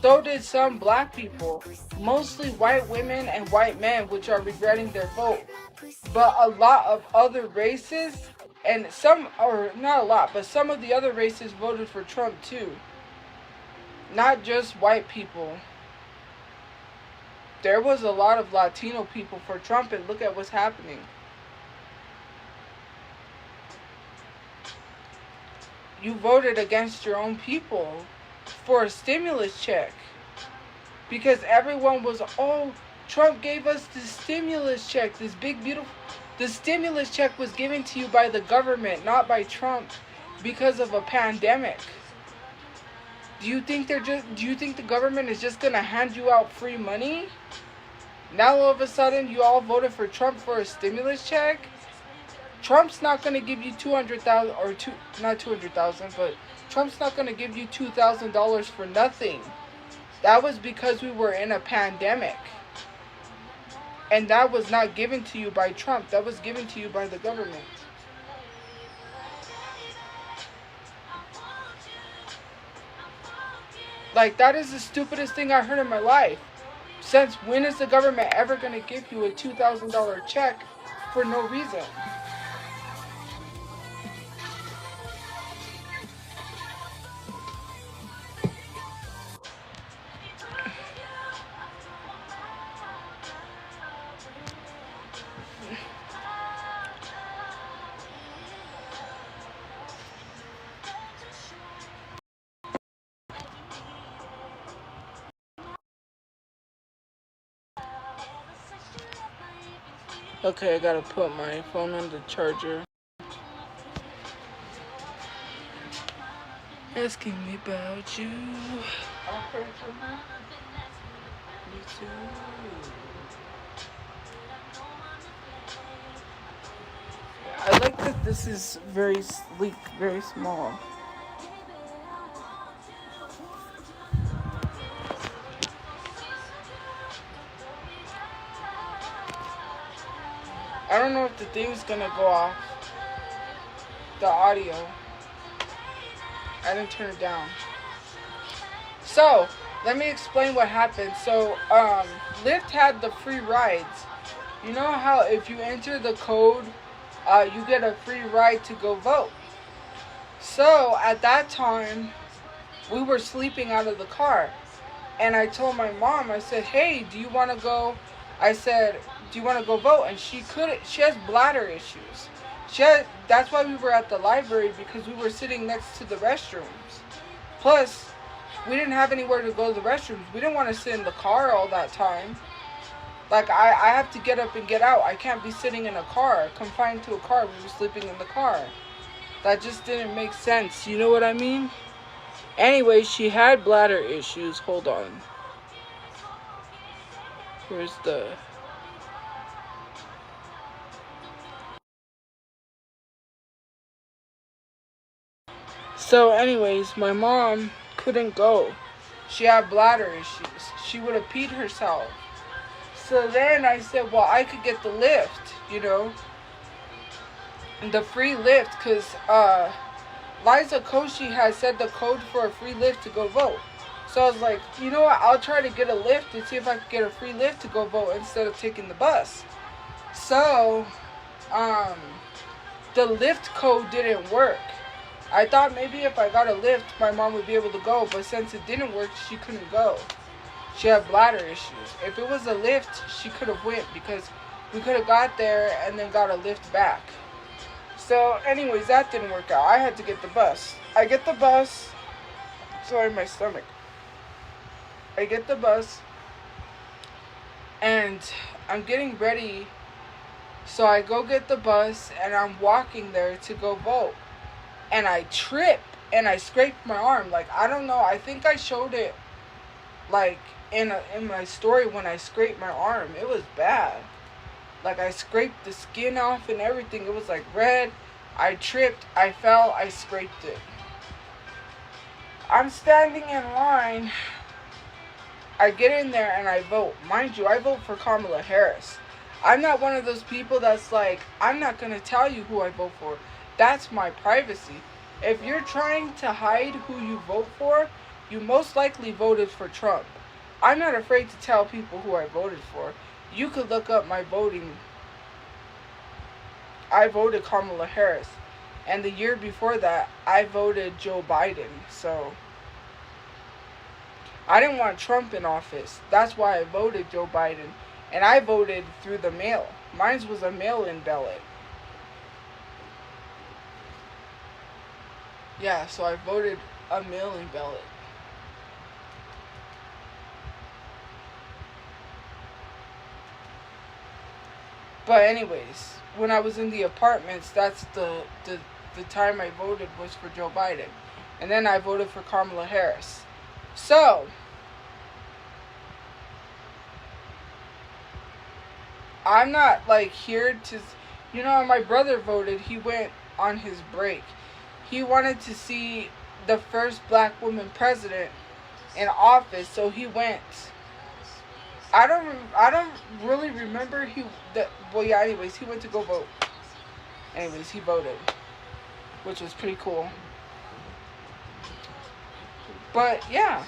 So did some black people, mostly white women and white men, which are regretting their vote. But a lot of other races, and some, or not a lot, but some of the other races voted for Trump too. Not just white people. There was a lot of Latino people for Trump, and look at what's happening. You voted against your own people for a stimulus check. Because everyone was, oh, Trump gave us the stimulus check, this big, beautiful... The stimulus check was given to you by the government, not by Trump, because of a pandemic. Do you think the government is just gonna hand you out free money? Now all of a sudden you all voted for Trump for a stimulus check? Trump's not gonna give you $200,000 or not $200,000, but Trump's not gonna give you $2,000 for nothing. That was because we were in a pandemic. And that was not given to you by Trump. That was given to you by the government. Like, that is the stupidest thing I heard in my life. Since when is the government ever going to give you a $2,000 check for no reason? Okay, I gotta put my phone on the charger. Asking me about you. I'll pray for her. Me too. I like that this is very sleek, very small. I don't know if the thing's gonna go off. The audio. I didn't turn it down. So, let me explain what happened. So, Lyft had the free rides. You know how if you enter the code, you get a free ride to go vote. So, at that time, we were sleeping out of the car. And I told my mom, I said, hey, do you want to go? I said, do you want to go vote? And she couldn't. She has bladder issues. That's why we were at the library, because we were sitting next to the restrooms. Plus, we didn't have anywhere to go to the restrooms. We didn't want to sit in the car all that time. Like, I have to get up and get out. I can't be sitting in a car, confined to a car. We were sleeping in the car. That just didn't make sense. You know what I mean? Anyway, she had bladder issues. Hold on. Where's the... So anyways, my mom couldn't go. She had bladder issues. She would have peed herself. So then I said, well, I could get the lift, you know, the free lift, because Liza Koshy has said the code for a free lift to go vote. So I was like, you know what, I'll try to get a lift and see if I can get a free lift to go vote instead of taking the bus. So, the lift code didn't work. I thought maybe if I got a lift, my mom would be able to go, but since it didn't work, she couldn't go. She had bladder issues. If it was a lift, she could have went, because we could have got there and then got a lift back. So anyways, that didn't work out. I had to get the bus. I get the bus. Sorry, my stomach. I get the bus and I'm getting ready. So I go get the bus and I'm walking there to go vote. And I trip and I scrape my arm. Like, I don't know. I think I showed it like in my story when I scraped my arm. It was bad. Like, I scraped the skin off and everything. It was like red. I tripped. I fell. I scraped it. I'm standing in line. I get in there and I vote. Mind you, I vote for Kamala Harris. I'm not one of those people that's like, I'm not going to tell you who I vote for. That's my privacy. If you're trying to hide who you vote for, you most likely voted for Trump. I'm not afraid to tell people who I voted for. You could look up my voting. I voted Kamala Harris. And the year before that, I voted Joe Biden. So, I didn't want Trump in office. That's why I voted Joe Biden. And I voted through the mail. Mine was a mail-in ballot. Yeah, so I voted a mail-in ballot. But anyways, when I was in the apartments, that's the time I voted was for Joe Biden. And then I voted for Kamala Harris. So, I'm not like here to, you know, my brother voted. He went on his break. He wanted to see the first black woman president in office, so he went. I don't really remember well, yeah, anyways, he went to go vote. Anyways, he voted, which was pretty cool. But yeah,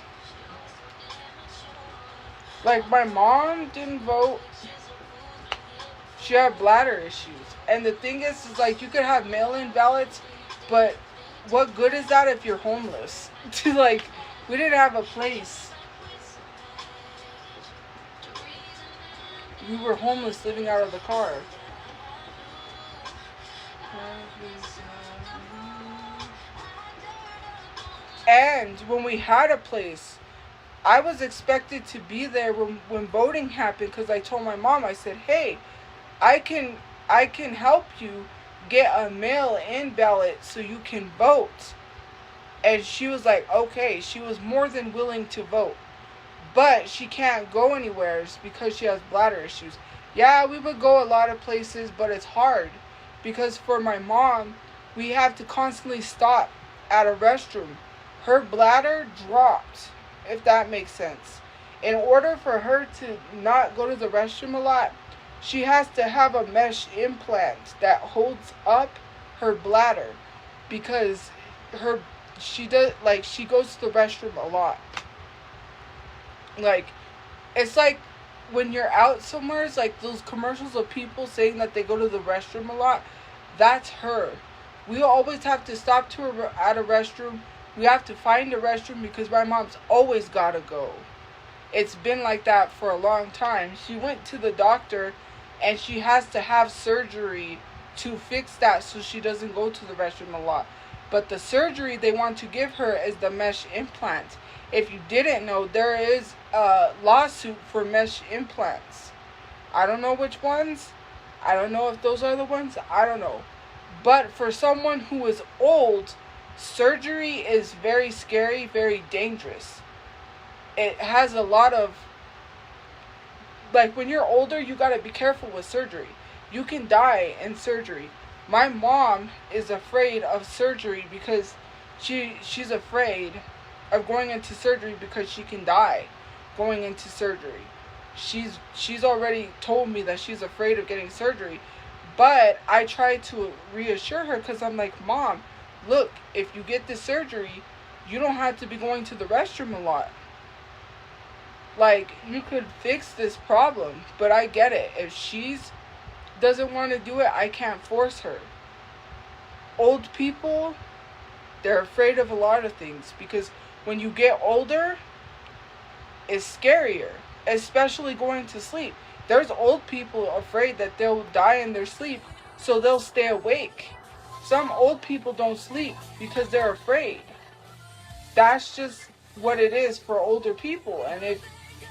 like, my mom didn't vote. She had bladder issues. And the thing is like, you could have mail-in ballots, but what good is that if you're homeless? Like, we didn't have a place. We were homeless, living out of the car. And when we had a place, I was expected to be there when voting happened, because I told my mom, I said, hey, I can help you get a mail-in ballot so you can vote. And she was like, okay. She was more than willing to vote. But she can't go anywhere because she has bladder issues. Yeah, we would go a lot of places, but it's hard. Because for my mom, we have to constantly stop at a restroom. Her bladder dropped, if that makes sense. In order for her to not go to the restroom a lot, she has to have a mesh implant that holds up her bladder, because she goes to the restroom a lot. Like, it's like when you're out somewhere, it's like those commercials of people saying that they go to the restroom a lot. That's her. We always have to stop at a restroom. We have to find a restroom because my mom's always gotta go. It's been like that for a long time. She went to the doctor and she has to have surgery to fix that so she doesn't go to the restroom a lot. But the surgery they want to give her is the mesh implant. If you didn't know, there is a lawsuit for mesh implants. I don't know which ones. I don't know if those are the ones. I don't know. But for someone who is old, surgery is very scary, very dangerous. It has a lot of like when you're older, you gotta be careful with surgery. You can die in surgery. My mom is afraid of surgery because she's afraid of going into surgery because she can die going into surgery. She's already told me that she's afraid of getting surgery. But I try to reassure her because I'm like, Mom, look, if you get this surgery, you don't have to be going to the restroom a lot. Like, you could fix this problem. But I get it. If she's doesn't want to do it, I can't force her. Old people, they're afraid of a lot of things because when you get older, it's scarier, especially going to sleep. There's old people afraid that they'll die in their sleep, so they'll stay awake. Some old people don't sleep because they're afraid. That's just what it is for older people. And if,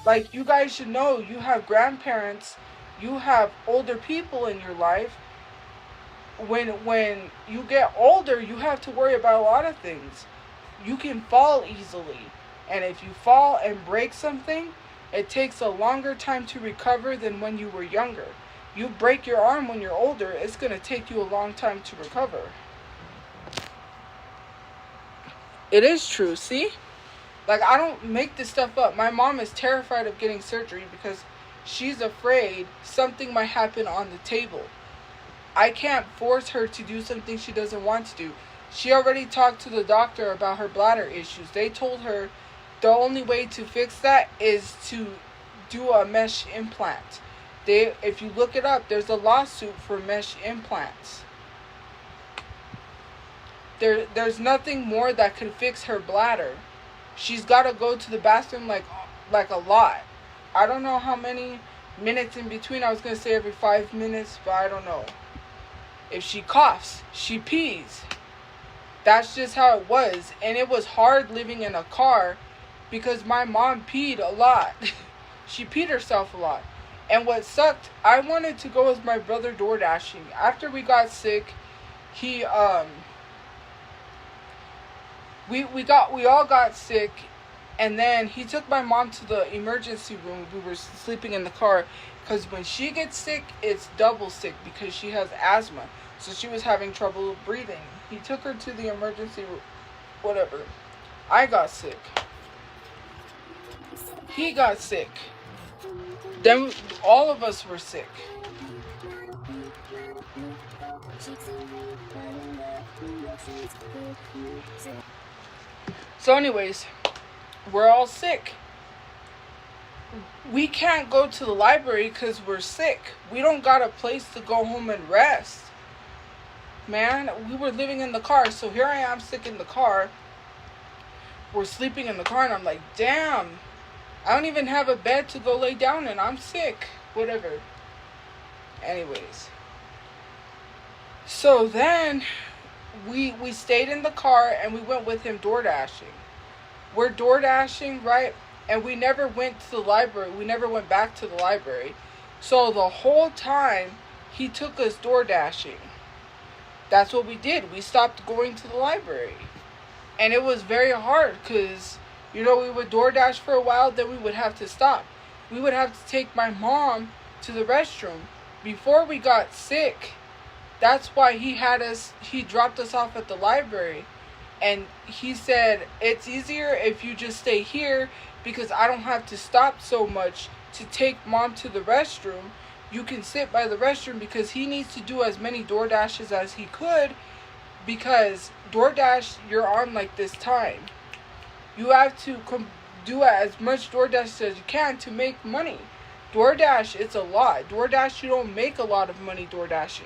like, you guys should know, you have grandparents, you have older people in your life. When you get older, you have to worry about a lot of things. You can fall easily. And if you fall and break something, it takes a longer time to recover than when you were younger. You break your arm when you're older, it's going to take you a long time to recover. It is true, see? Like, I don't make this stuff up. My mom is terrified of getting surgery because she's afraid something might happen on the table. I can't force her to do something she doesn't want to do. She already talked to the doctor about her bladder issues. They told her the only way to fix that is to do a mesh implant. If you look it up, there's a lawsuit for mesh implants. There's nothing more that can fix her bladder. She's got to go to the bathroom like a lot. I don't know how many minutes in between. I was going to say every 5 minutes, but I don't know. If she coughs, she pees. That's just how it was. And it was hard living in a car because my mom peed a lot. She peed herself a lot. And what sucked, I wanted to go with my brother door dashing. After we got sick, we all got sick, and then he took my mom to the emergency room. We were sleeping in the car because when she gets sick, it's double sick because she has asthma. So she was having trouble breathing. He took her to the emergency room, whatever. I got sick. He got sick. Then all of us were sick. So anyways, we're all sick. We can't go to the library because we're sick. We don't got a place to go home and rest. Man, we were living in the car. So here I am sick in the car. We're sleeping in the car and I'm like, damn. I don't even have a bed to go lay down in. I'm sick. Whatever. Anyways. So then we stayed in the car and we went with him door dashing. We're door dashing, right? And we never went to the library. We never went back to the library. So the whole time he took us door dashing. That's what we did. We stopped going to the library. And it was very hard because, you know, we would DoorDash for a while, then we would have to stop. We would have to take my mom to the restroom. Before we got sick, that's why he dropped us off at the library. And he said, it's easier if you just stay here because I don't have to stop so much to take mom to the restroom. You can sit by the restroom because he needs to do as many DoorDashes as he could because DoorDash, you're on like this time. You have to do as much DoorDash as you can to make money. DoorDash, it's a lot. DoorDash, you don't make a lot of money DoorDashing.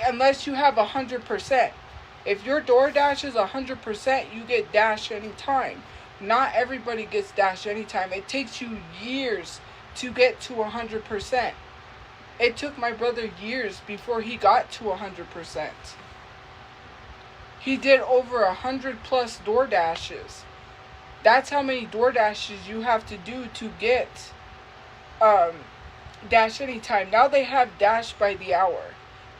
Unless you have 100%. If your DoorDash is 100%, you get Dash anytime. Not everybody gets Dash anytime. It takes you years to get to 100%. It took my brother years before he got to 100%. He did over 100 plus DoorDashes. That's how many DoorDashes you have to do to get Dash anytime. Now they have Dash by the hour.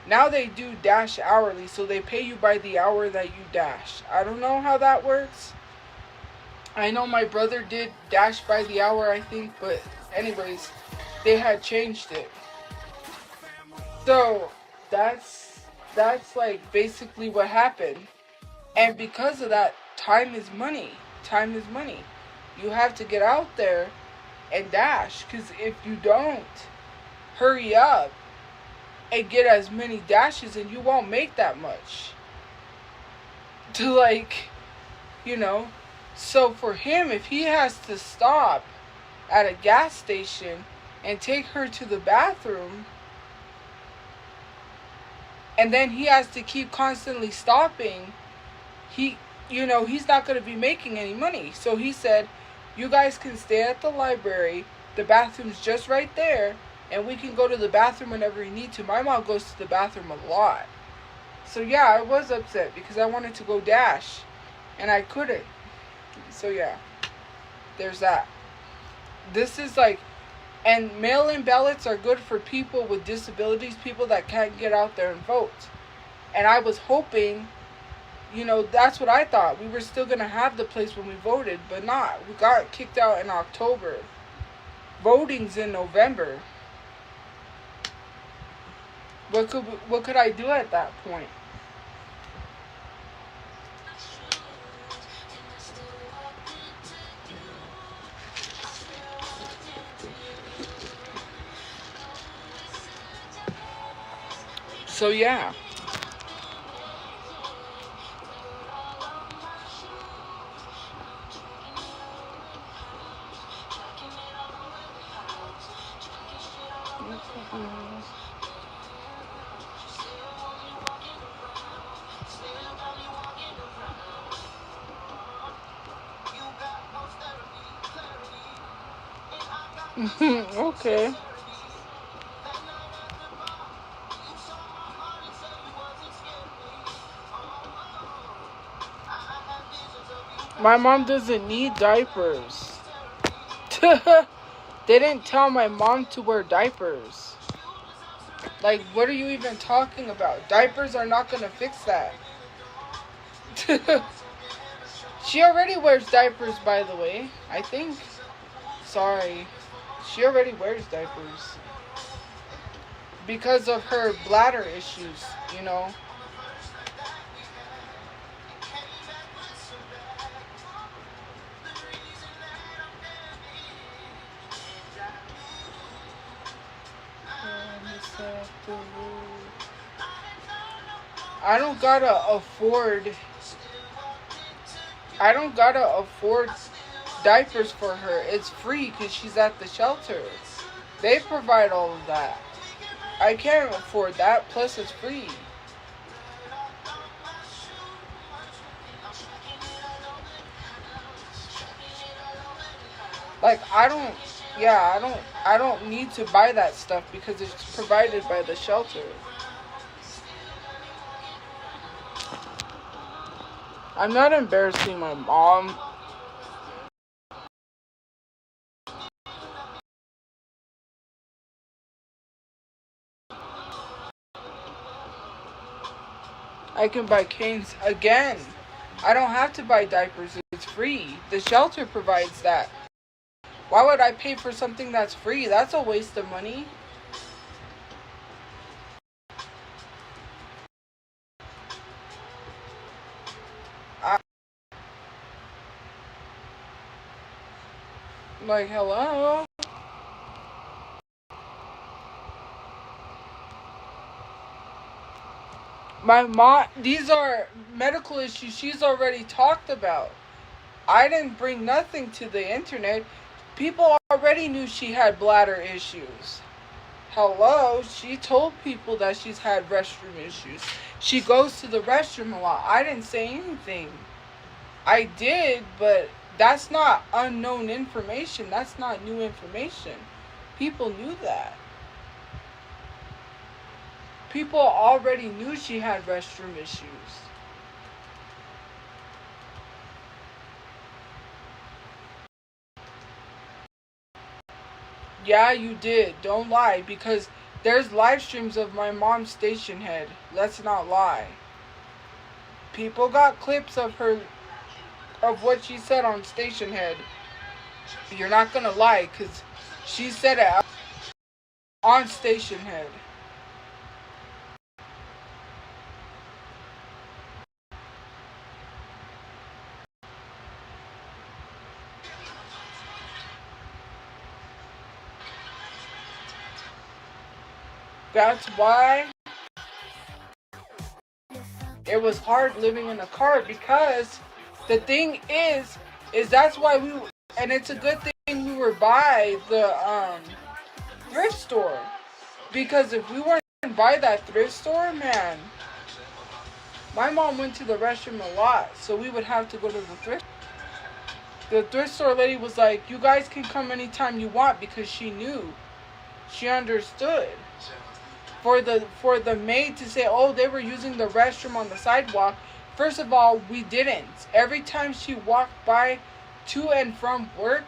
Now they do Dash hourly, so they pay you by the hour that you dash. I don't know how that works. I know my brother did Dash by the hour, I think, but anyways, they had changed it. So that's like basically what happened. And because of that, time is money. Time is money. You have to get out there and dash, because if you don't hurry up and get as many dashes, and you won't make that much to, like, you know. So for him, if he has to stop at a gas station and take her to the bathroom, and then he has to keep constantly stopping, he's not going to be making any money. So he said, you guys can stay at the library. The bathroom's just right there, and we can go to the bathroom whenever you need to. My mom goes to the bathroom a lot. So yeah, I was upset because I wanted to go dash, and I couldn't. So yeah, there's that. This is like, and mail-in ballots are good for people with disabilities, people that can't get out there and vote. And I was hoping, that's what I thought. We were still going to have the place when we voted, but not. We got kicked out in October. Voting's in November. What could I do at that point? So yeah. Okay. My mom doesn't need diapers. They didn't tell my mom to wear diapers. Like, what are you even talking about? Diapers are not going to fix that. She already wears diapers, by the way, I think. Sorry. She already wears diapers. Because of her bladder issues, I don't gotta afford diapers for her. It's free because she's at the shelter. They provide all of that. I can't afford that, plus it's free. Like, I don't need to buy that stuff because it's provided by the shelter. I'm not embarrassing my mom. I can buy canes again. I don't have to buy diapers. It's free. The shelter provides that. Why would I pay for something that's free? That's a waste of money. Like, hello? My mom, these are medical issues she's already talked about. I didn't bring nothing to the internet. People already knew she had bladder issues. Hello? She told people that she's had restroom issues. She goes to the restroom a lot. I didn't say anything. I did, but that's not unknown information. That's not new information. People knew that. People already knew she had restroom issues. Yeah, you did. Don't lie, because there's live streams of my mom's station head. Let's not lie. People got clips of her of what she said on Station Head. You're not gonna lie, because she said it on Station Head. That's why it was hard living in a car, because the thing is that's why and it's a good thing we were by the thrift store, because if we weren't by that thrift store, man, my mom went to the restroom a lot, so we would have to go to the thrift. The thrift store lady was like, you guys can come anytime you want, because she knew, she understood. For the maid to say, oh, they were using the restroom on the sidewalk. First of all, we didn't. Every time she walked by to and from work,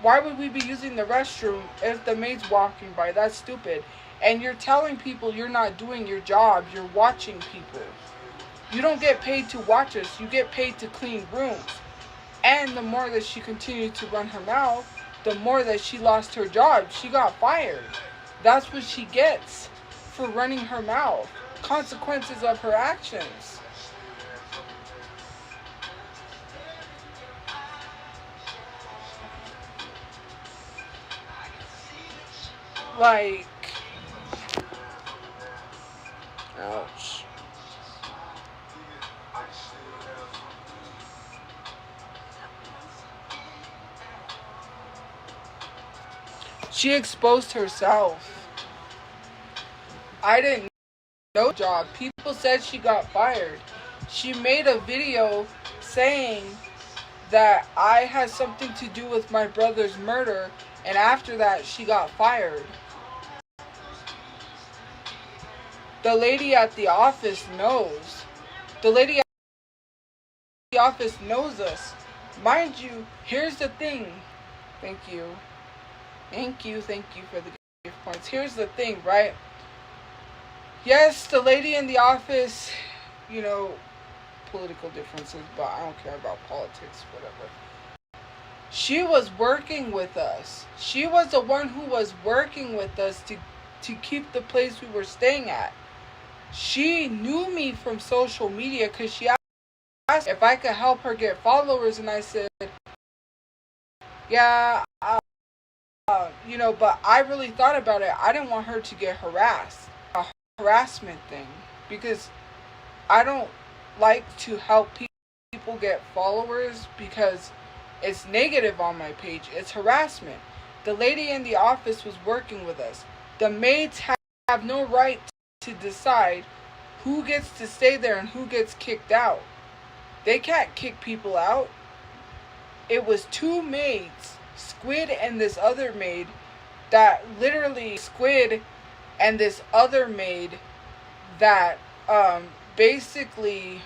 why would we be using the restroom if the maid's walking by? That's stupid. And you're telling people you're not doing your job. You're watching people. You don't get paid to watch us. You get paid to clean rooms. And the more that she continued to run her mouth, the more that she lost her job. She got fired. That's what she gets for running her mouth. Consequences of her actions. Like, ouch. She exposed herself. I didn't know job. People said she got fired. She made a video saying that I had something to do with my brother's murder, and after that she got fired. The lady at the office knows. The lady at the office knows us. Mind you, here's the thing. Thank you for the gift points. Here's the thing, right? Yes, the lady in the office, political differences, but I don't care about politics, whatever. She was working with us. She was the one who was working with us to keep the place we were staying at. She knew me from social media because she asked if I could help her get followers, and I said, yeah, but I really thought about it. I didn't want her to get harassed. A harassment thing. Because I don't like to help people get followers because it's negative on my page. It's harassment. The lady in the office was working with us. The maids have no right to decide who gets to stay there and who gets kicked out. They can't kick people out. It was two maids, Squid and this other maid, that literally Squid and this other maid that basically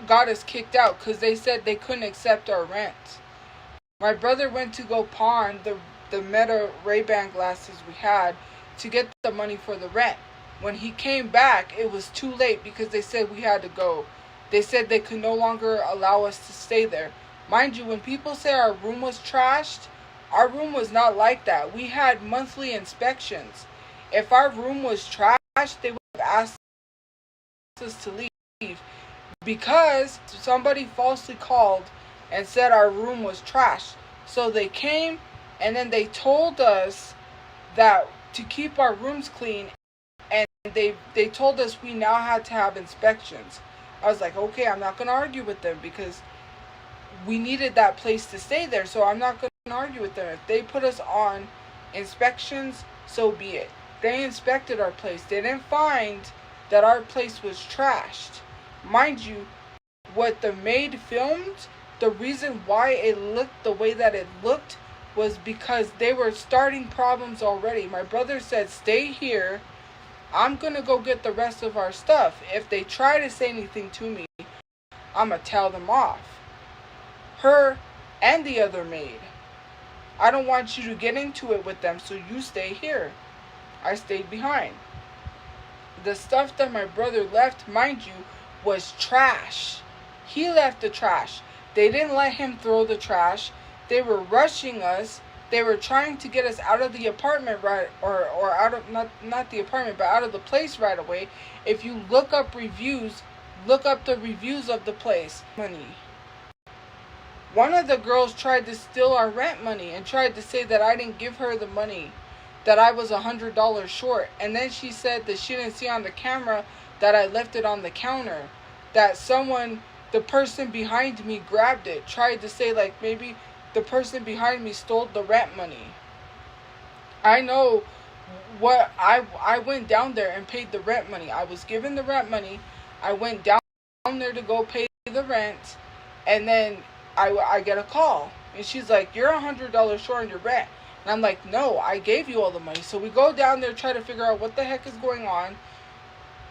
got us kicked out because they said they couldn't accept our rent. My brother went to go pawn the Meta Ray-Ban glasses we had to get the money for the rent. When he came back, it was too late because they said we had to go. They said they could no longer allow us to stay there. Mind you, when people say our room was trashed, our room was not like that. We had monthly inspections. If our room was trashed, they would have asked us to leave because somebody falsely called and said our room was trashed. So they came and then they told us that to keep our rooms clean, and they told us we now had to have inspections. I was like, okay, I'm not going to argue with them because we needed that place to stay there, so I'm not going to argue with them. If they put us on inspections, so be it. They inspected our place. They didn't find that our place was trashed. Mind you, what the maid filmed, the reason why it looked the way that it looked was because they were starting problems already. My brother said, stay here. I'm going to go get the rest of our stuff. If they try to say anything to me, I'm going to tell them off. Her and the other maid. I don't want you to get into it with them, so you stay here. I stayed behind. The stuff that my brother left, mind you, was trash. He left the trash. They didn't let him throw the trash. They were rushing us. They were trying to get us out of the apartment or out of, not the apartment, but out of the place right away. If you look up reviews, look up the reviews of the place. Money. One of the girls tried to steal our rent money and tried to say that I didn't give her the money, that I was $100 short. And then she said that she didn't see on the camera that I left it on the counter. That someone, the person behind me grabbed it, tried to say like maybe the person behind me stole the rent money. I know what I went down there and paid the rent money. I was given the rent money. I went down there to go pay the rent, and then I get a call, and she's like, "You're $100 short on your rent." And I'm like, "No, I gave you all the money." So we go down there, try to figure out what the heck is going on.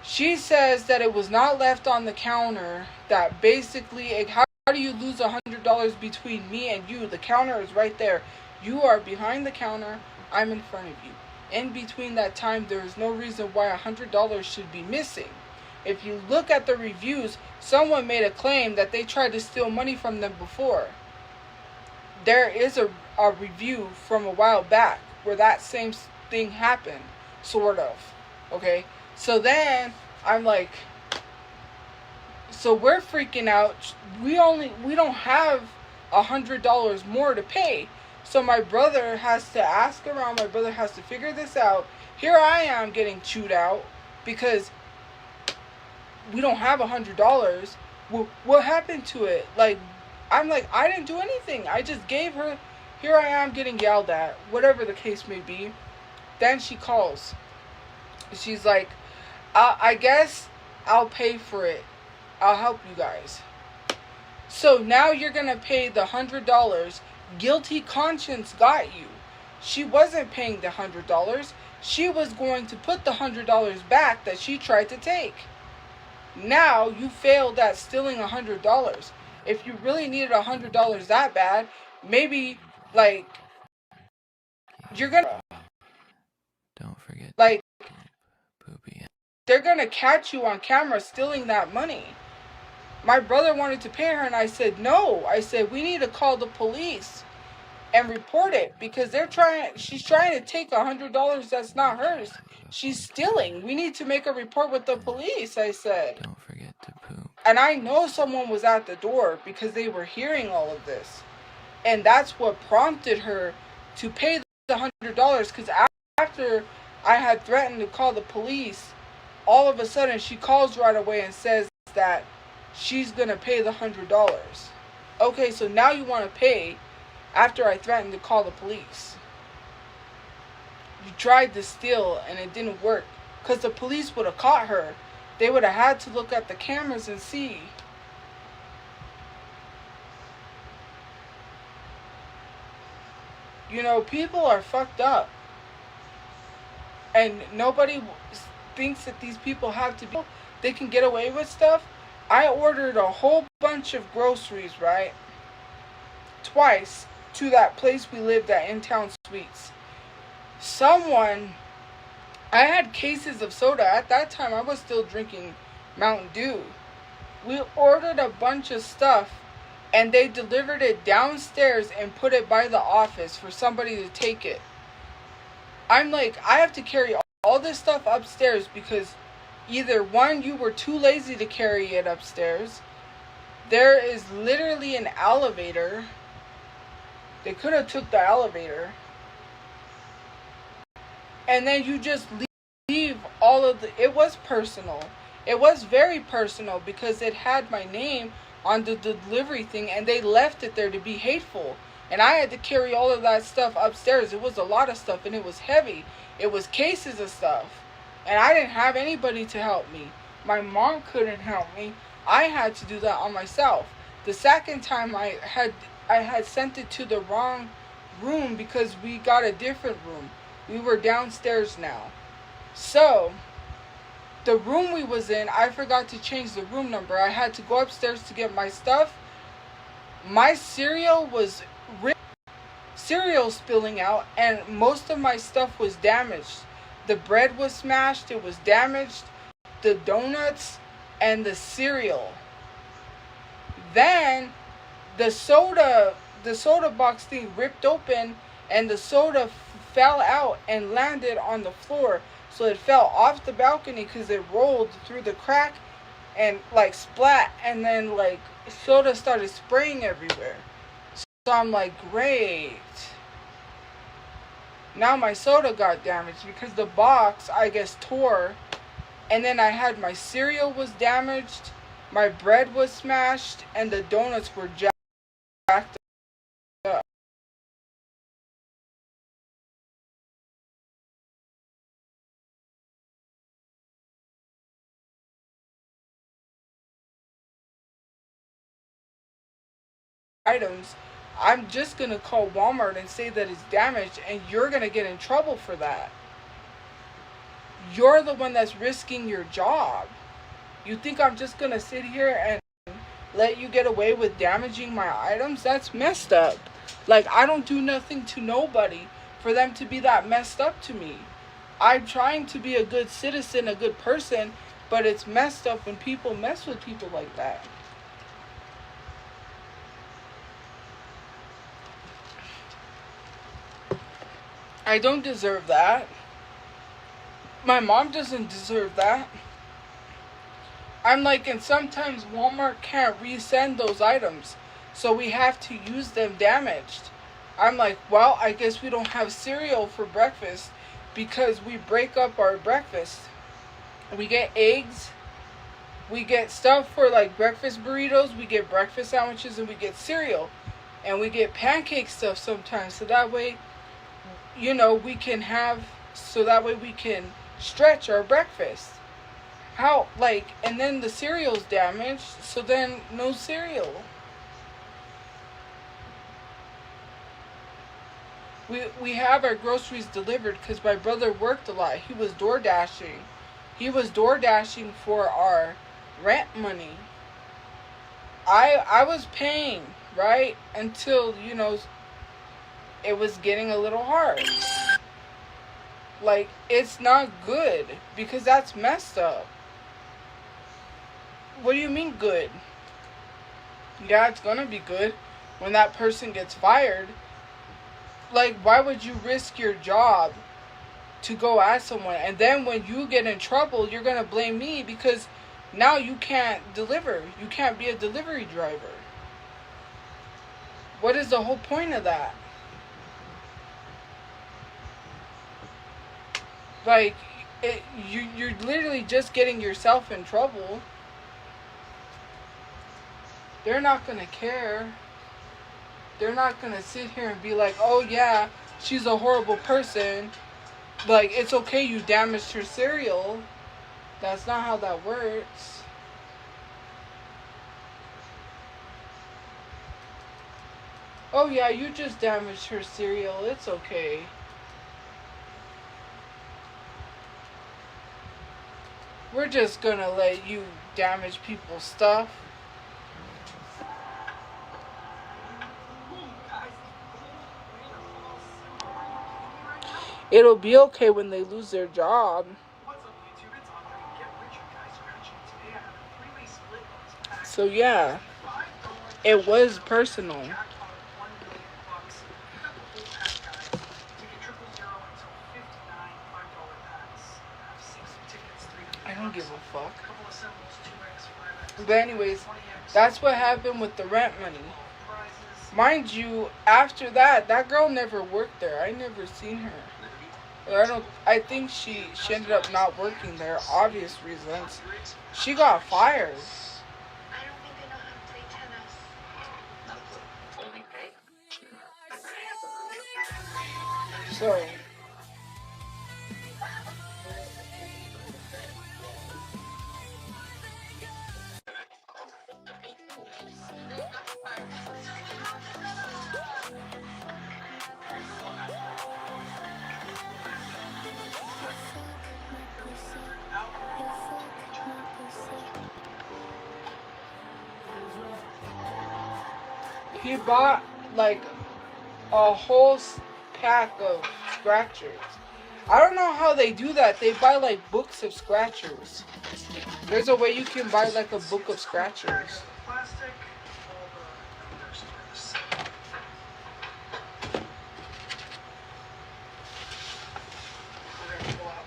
She says that it was not left on the counter. That basically, how do you lose $100 between me and you? The counter is right there. You are behind the counter. I'm in front of you. In between that time, there is no reason why $100 should be missing. If you look at the reviews, someone made a claim that they tried to steal money from them before. There is a review from a while back where that same thing happened, sort of. Okay? So then, I'm like, so we're freaking out. We don't have $100 more to pay. So my brother has to ask around. My brother has to figure this out. Here I am getting chewed out because we don't have $100. What happened to it? Like, I'm like, I didn't do anything. I just gave her. Here I am getting yelled at. Whatever the case may be. Then she calls. She's like, I guess I'll pay for it. I'll help you guys. So now you're going to pay the $100. Guilty conscience got you. She wasn't paying the $100. She was going to put the $100 back that she tried to take. Now you failed at stealing $100. If you really needed $100 that bad, maybe like you're gonna don't forget like poopy. They're gonna catch you on camera stealing that money. My brother wanted to pay her, and I said no. I said we need to call the police and report it because she's trying to take $100 that's not hers. She's stealing. We need to make a report with the police, I said. Don't forget to poop. And I know someone was at the door because they were hearing all of this. And that's what prompted her to pay the $100 because after I had threatened to call the police, all of a sudden she calls right away and says that she's going to pay the $100. Okay, so now you want to pay after I threatened to call the police. You tried to steal and it didn't work because the police would have caught her. They would have had to look at the cameras and see. You know, people are fucked up. And nobody thinks that these people have to be, they can get away with stuff. I ordered a whole bunch of groceries, right? Twice to that place we lived at in Town Suites. I had cases of soda. At that time, I was still drinking Mountain Dew. We ordered a bunch of stuff, and they delivered it downstairs and put it by the office for somebody to take it. I'm like, I have to carry all this stuff upstairs because either one, you were too lazy to carry it upstairs. There is literally an elevator. They could have took the elevator. And then you just leave all of the... It was personal. It was very personal because it had my name on the delivery thing and they left it there to be hateful. And I had to carry all of that stuff upstairs. It was a lot of stuff and it was heavy. It was cases of stuff. And I didn't have anybody to help me. My mom couldn't help me. I had to do that on myself. The second time I had sent it to the wrong room because we got a different room. We were downstairs now. So, the room we was in, I forgot to change the room number. I had to go upstairs to get my stuff. My cereal was cereal spilling out and most of my stuff was damaged. The bread was smashed. It was damaged. The donuts, and the cereal. Then the soda box thing ripped open, and the soda fell out and landed on the floor. So it fell off the balcony because it rolled through the crack and like splat, and then like soda started spraying everywhere. So I'm like, great. Now my soda got damaged because the box, I guess, tore. And then I had my cereal was damaged, my bread was smashed, and the donuts were jacked up. Items, I'm just going to call Walmart and say that it's damaged, and you're going to get in trouble for that. You're the one that's risking your job. You think I'm just going to sit here and let you get away with damaging my items? That's messed up. Like, I don't do nothing to nobody for them to be that messed up to me. I'm trying to be a good citizen, a good person, but it's messed up when people mess with people like that. I don't deserve that. My mom doesn't deserve that. I'm like, and sometimes Walmart can't resend those items, so we have to use them damaged. I'm like, well, I guess we don't have cereal for breakfast because we break up our breakfast. We get eggs, we get stuff for like breakfast burritos, we get breakfast sandwiches, and we get cereal. And we get pancake stuff sometimes, so that way, you know, we can have, so that way we can stretch our breakfast. How, like, and then the cereal's damaged, so then no cereal. We have our groceries delivered because my brother worked a lot. He was door dashing. He was door dashing for our rent money. I was paying, right? Until, you know, it was getting a little hard. Like, it's not good because that's messed up. What do you mean good? Yeah, it's gonna be good when that person gets fired. Like, why would you risk your job to go at someone? And then when you get in trouble, you're gonna blame me because now you can't deliver. You can't be a delivery driver. What is the whole point of that? Like, you're literally just getting yourself in trouble. They're not going to care. They're not going to sit here and be like, oh yeah, she's a horrible person. Like, it's okay you damaged her cereal. That's not how that works. Oh yeah, you just damaged her cereal. It's okay. We're just gonna let you damage people's stuff. It'll be okay when they lose their job. So yeah, it was personal. I don't give a fuck. But anyways, that's what happened with the rent money. Mind you, after that, that girl never worked there. I never seen her. I think she ended up not working there, obvious reasons. She got fired. So he bought like a whole pack of scratchers. I don't know how they do that. They buy like books of scratchers. There's a way you can buy like a book of scratchers. Plastic. We're gonna pull out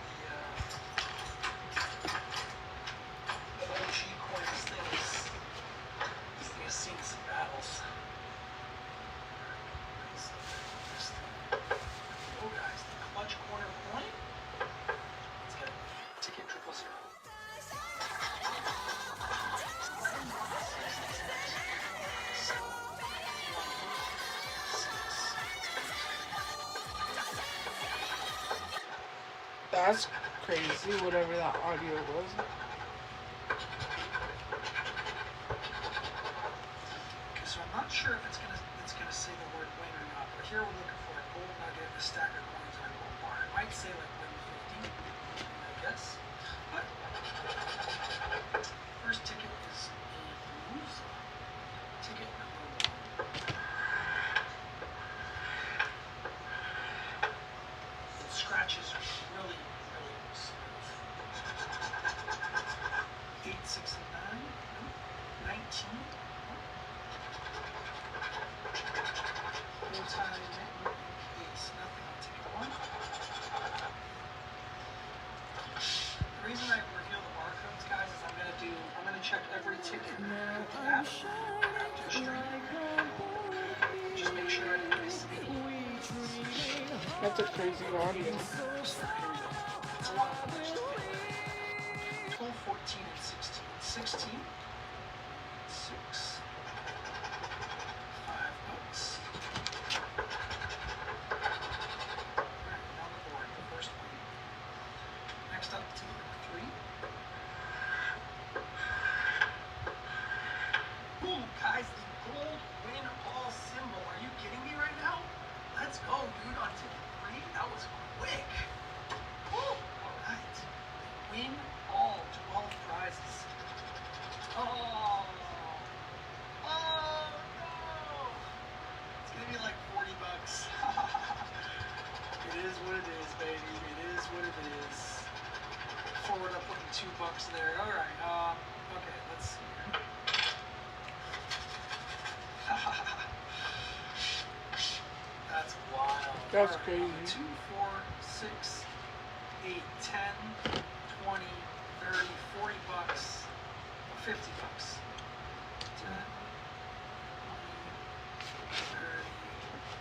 the OG corner things. This thing has seen some battles. Oh guys, the clutch corner point. Let's get it. Ticket 000. That's crazy, whatever that audio was. Okay, so I'm not sure if it's gonna say the word win or not, but here we're looking for a gold nugget, a stack of coins, or a gold bar. It might say like win 50, I guess. But first ticket is a blues. Ticket number 1. It scratches really, really smooth. 8, 6, and 9. 19. No time, case, nothing on ticket 1. The reason I reveal the barcodes, guys, is I'm gonna check every ticket with the app after streaming. Just make sure I didn't miss any. That's a crazy audio. It's a lot of numbers to fit. 12, 14, and 16. 16. 6. 5 bucks. Alright, on the board, the first one. Next up, ticket number 3. Ooh, guys, the gold win all symbol. Are you kidding me right now? Let's go, dude, on ticket 3. That was quick. Woo! Alright. Win all 12 prizes. Oh. Oh, no. It's going to be like 40 bucks. It is what it is, baby. It is what it is. Forward up putting $2 there. Alright, okay, let's see here. That's wild. That's Alright, crazy. 2, 4, 6, 8, 10, 20, 30, 40 bucks, 50 bucks. 10, 20,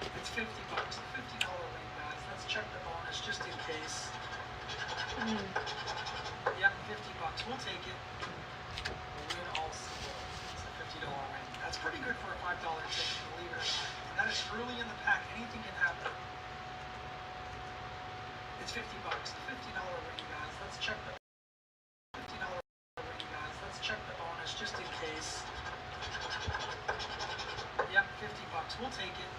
30. It's 50 bucks. A $50 win, guys. Let's check the bonus just in case. Yep, 50 bucks. We'll take it. Win all symbol. It's a $50 win. That's pretty good for a $5 ticket, believe it or not. And that is early in the pack. Anything can happen. It's 50 bucks. The $50 win, guys. Let's check the $50 win, guys. Let's check the bonus just in case. Yep, 50 bucks. We'll take it.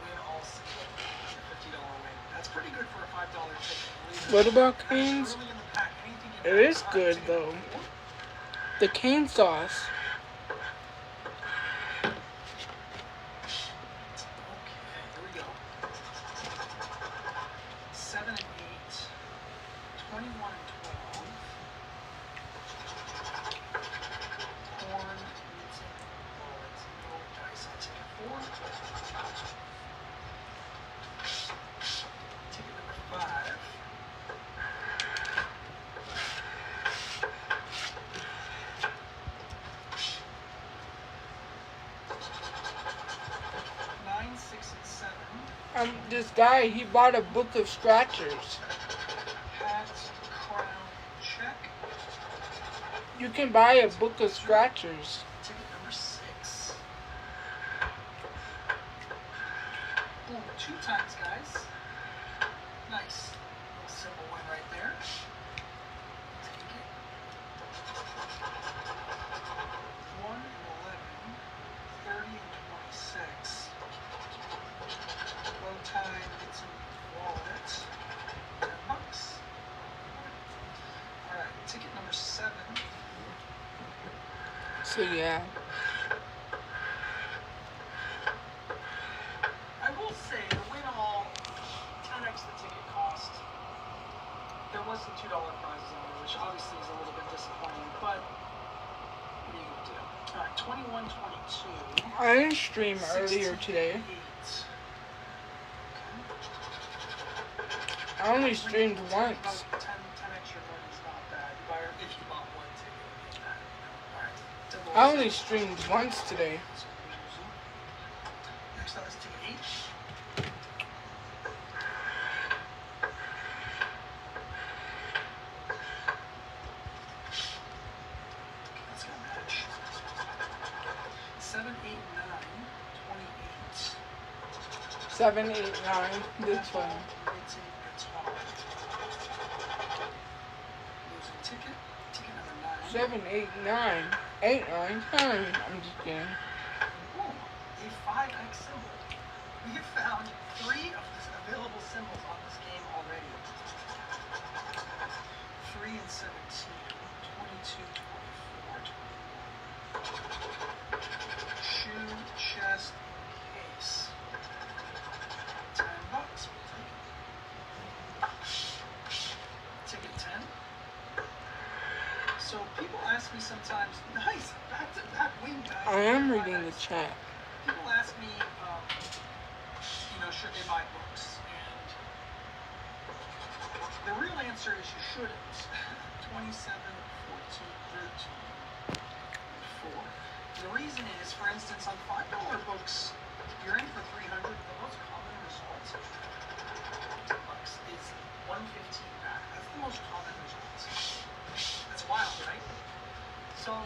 Win all symbol. It's a $50 win. That's pretty good for a $5 ticket. What about canes? It is good though. The cane sauce. Okay, here we go. 7 and 8. 21 and 12. Corn, meeting, wallet, no dice. I'll take a 4. Ticket number 5. This guy, he bought a book of scratchers. Hat, crown, check. You can buy a book of scratchers. Ticket number 6. Ooh, 2 times, guys. Nice. Little simple win right there. Take it. 1 and 11. 30 and 26. Low time, get some wallet. $10. Alright, ticket number 7. So yeah. I will say, the win all 10x the ticket cost. there was some $2 prizes on there, which obviously is a little bit disappointing, but what are you going to do? All right, 21-22. I didn't stream earlier today. I only streamed once. 10 extra money is not bad. If you bought one ticket, it'd be bad. All right. I only streamed once today. Next up is ticket 8. Let's go match. 7, 8, 9, 28. 7, 8, 9. This one. Losing ticket. Ticket number 9. 7, 8, 9. 8, 9, 10. I'm just kidding. Ooh, a 5x symbol. We have found 3 of the available symbols on this game already. 3 and 17. 22, 24, 21. Shoe, chest, case. $10. We'll take it. Ticket 10. So people ask me sometimes, nice, back-to-back win, guys. I am reading the chat. People ask me, should they buy books? And the real answer is you shouldn't. 27, 14, 13, 4. The reason is, for instance, on $5 books, you're in for 300. The most common result is 115 back. That's the most common result. That's wild, right? So,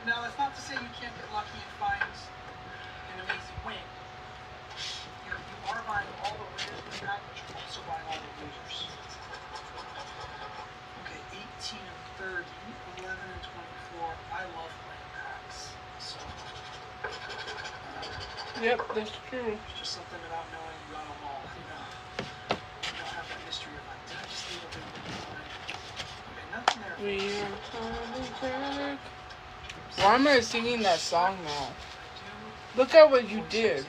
now that's not to say you can't get lucky and find an amazing win. You are buying all the winners in the pack, but you're also buying all the losers. Okay, 18 and 30, 11 and 24. I love playing packs. So, Yep, that's true. there's just something about knowing you got them all. You don't have that mystery of like, did I just leave a big one behind? Okay, nothing there. We are coming back. Why am I singing that song now? Look at what you did.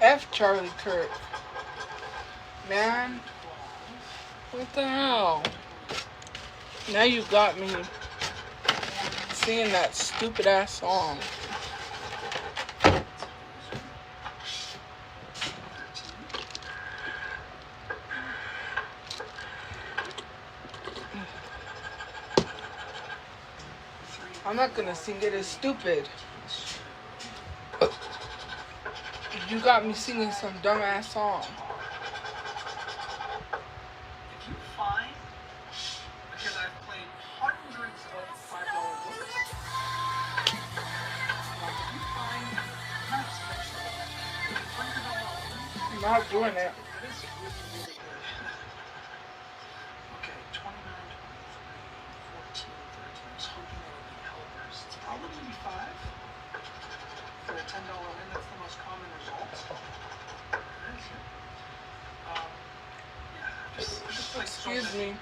F Charlie Kirk. Man, what the hell? Now you got me singing that stupid ass song. I'm not gonna sing it, it's stupid. You got me singing some dumbass song. If you find, because I've played hundreds of $5 books, if you find, $100 I'm not doing it. that is really, really good. Okay, 29, 23, 14, 13. I was hoping there would be helpers. It's probably going to be 5 for a $10 win. That's the most common result. Excuse me.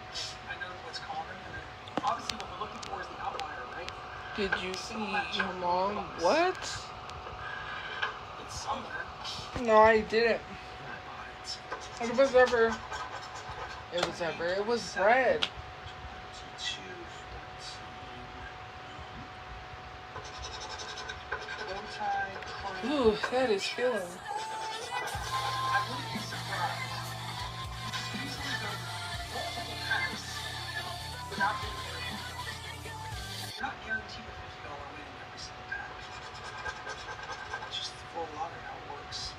I know what's common, and then obviously what we're looking for is the outlier, right? Did you eat your mom? What? It's somewhere. No, I didn't. I bought it. It was ever. It was bread. 22, 14. Bow tie, crown. Ooh, that is filling. I wouldn't be surprised. You can easily go multiple packs without getting anything. You're not guaranteed a $50 win in every single pack. It's just for a lot of how it works.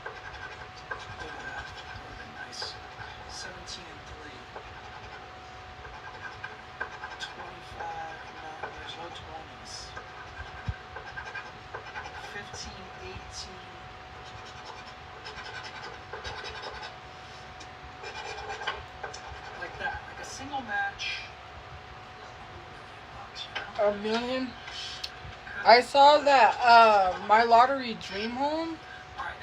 Look at that. That would have been nice. 17 and 3. 25. No, there's no 20s. 15, 18. Like that. Like a single match. $1 million? I saw that My Lottery Dream Home,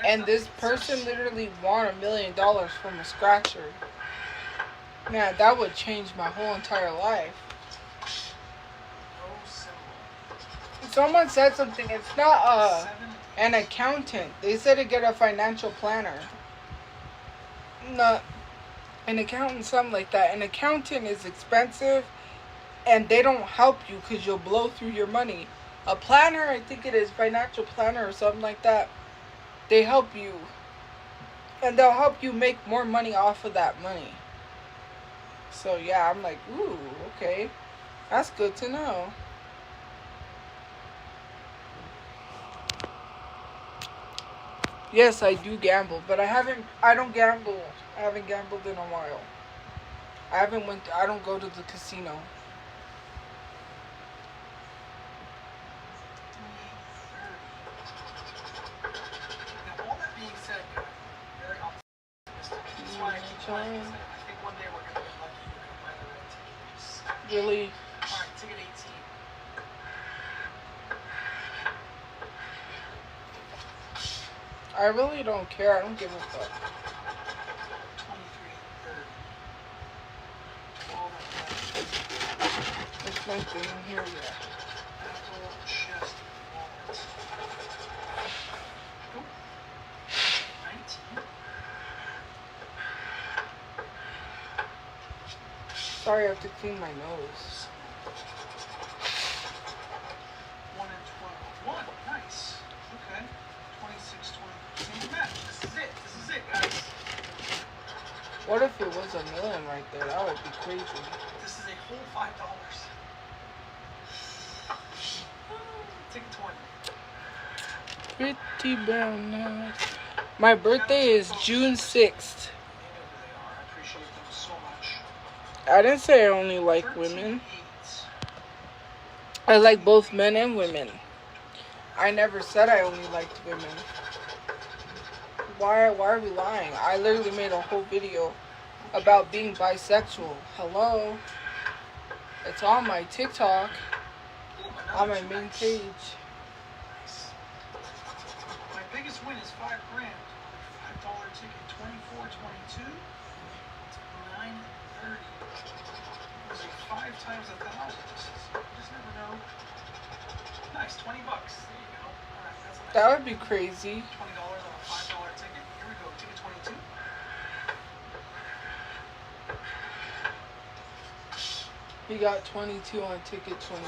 and this person literally won $1 million from a scratcher. Man, that would change my whole entire life. No symbol. Someone said something. It's not 7, An accountant. They said to get a financial planner. No, an accountant, something like that. An accountant is expensive, and they don't help you because you'll blow through your money. A planner, I think it is financial planner or something like that. They help you, and they'll help you make more money off of that money. So yeah, I'm like, ooh, okay, that's good to know. Yes, I do gamble, but I don't gamble. I haven't gambled in a while. I don't go to the casino. Now, all that being said, I'm very optimistic. That's why I keep playing. I think one day we're going to get lucky. We're going to buy the right tickets. Really? All right, ticket 18. I really don't care. I don't give a fuck. 23 and 30. 12 and 11. There's nothing in here yet. Apple, chest, wallet. Oh. 19. Sorry, I have to clean my nose. 1 and 12. 1. Nice. Okay. 26, 20. Same match. This is it. This is it, guys. What if it was a million right there? That would be crazy. This is a whole $5. Take 20. Pretty brown eyes. My birthday is June 6th. They are. I appreciate them so much. I didn't say I only like women. 13-8. I like both men and women. I never said I only liked women. Why are we lying? I literally made a whole video about being bisexual. Hello? It's on my TikTok, on my main page. My biggest win is $5 grand. $5 ticket, 24, 22. It's 9, 30. It was like 5 times 1,000. You just never know. Nice, $20. There you go. All right, that's a nice. That would be crazy. $20 on a $5 ticket. Here we go. Ticket 22. He got 22 on ticket 22. I was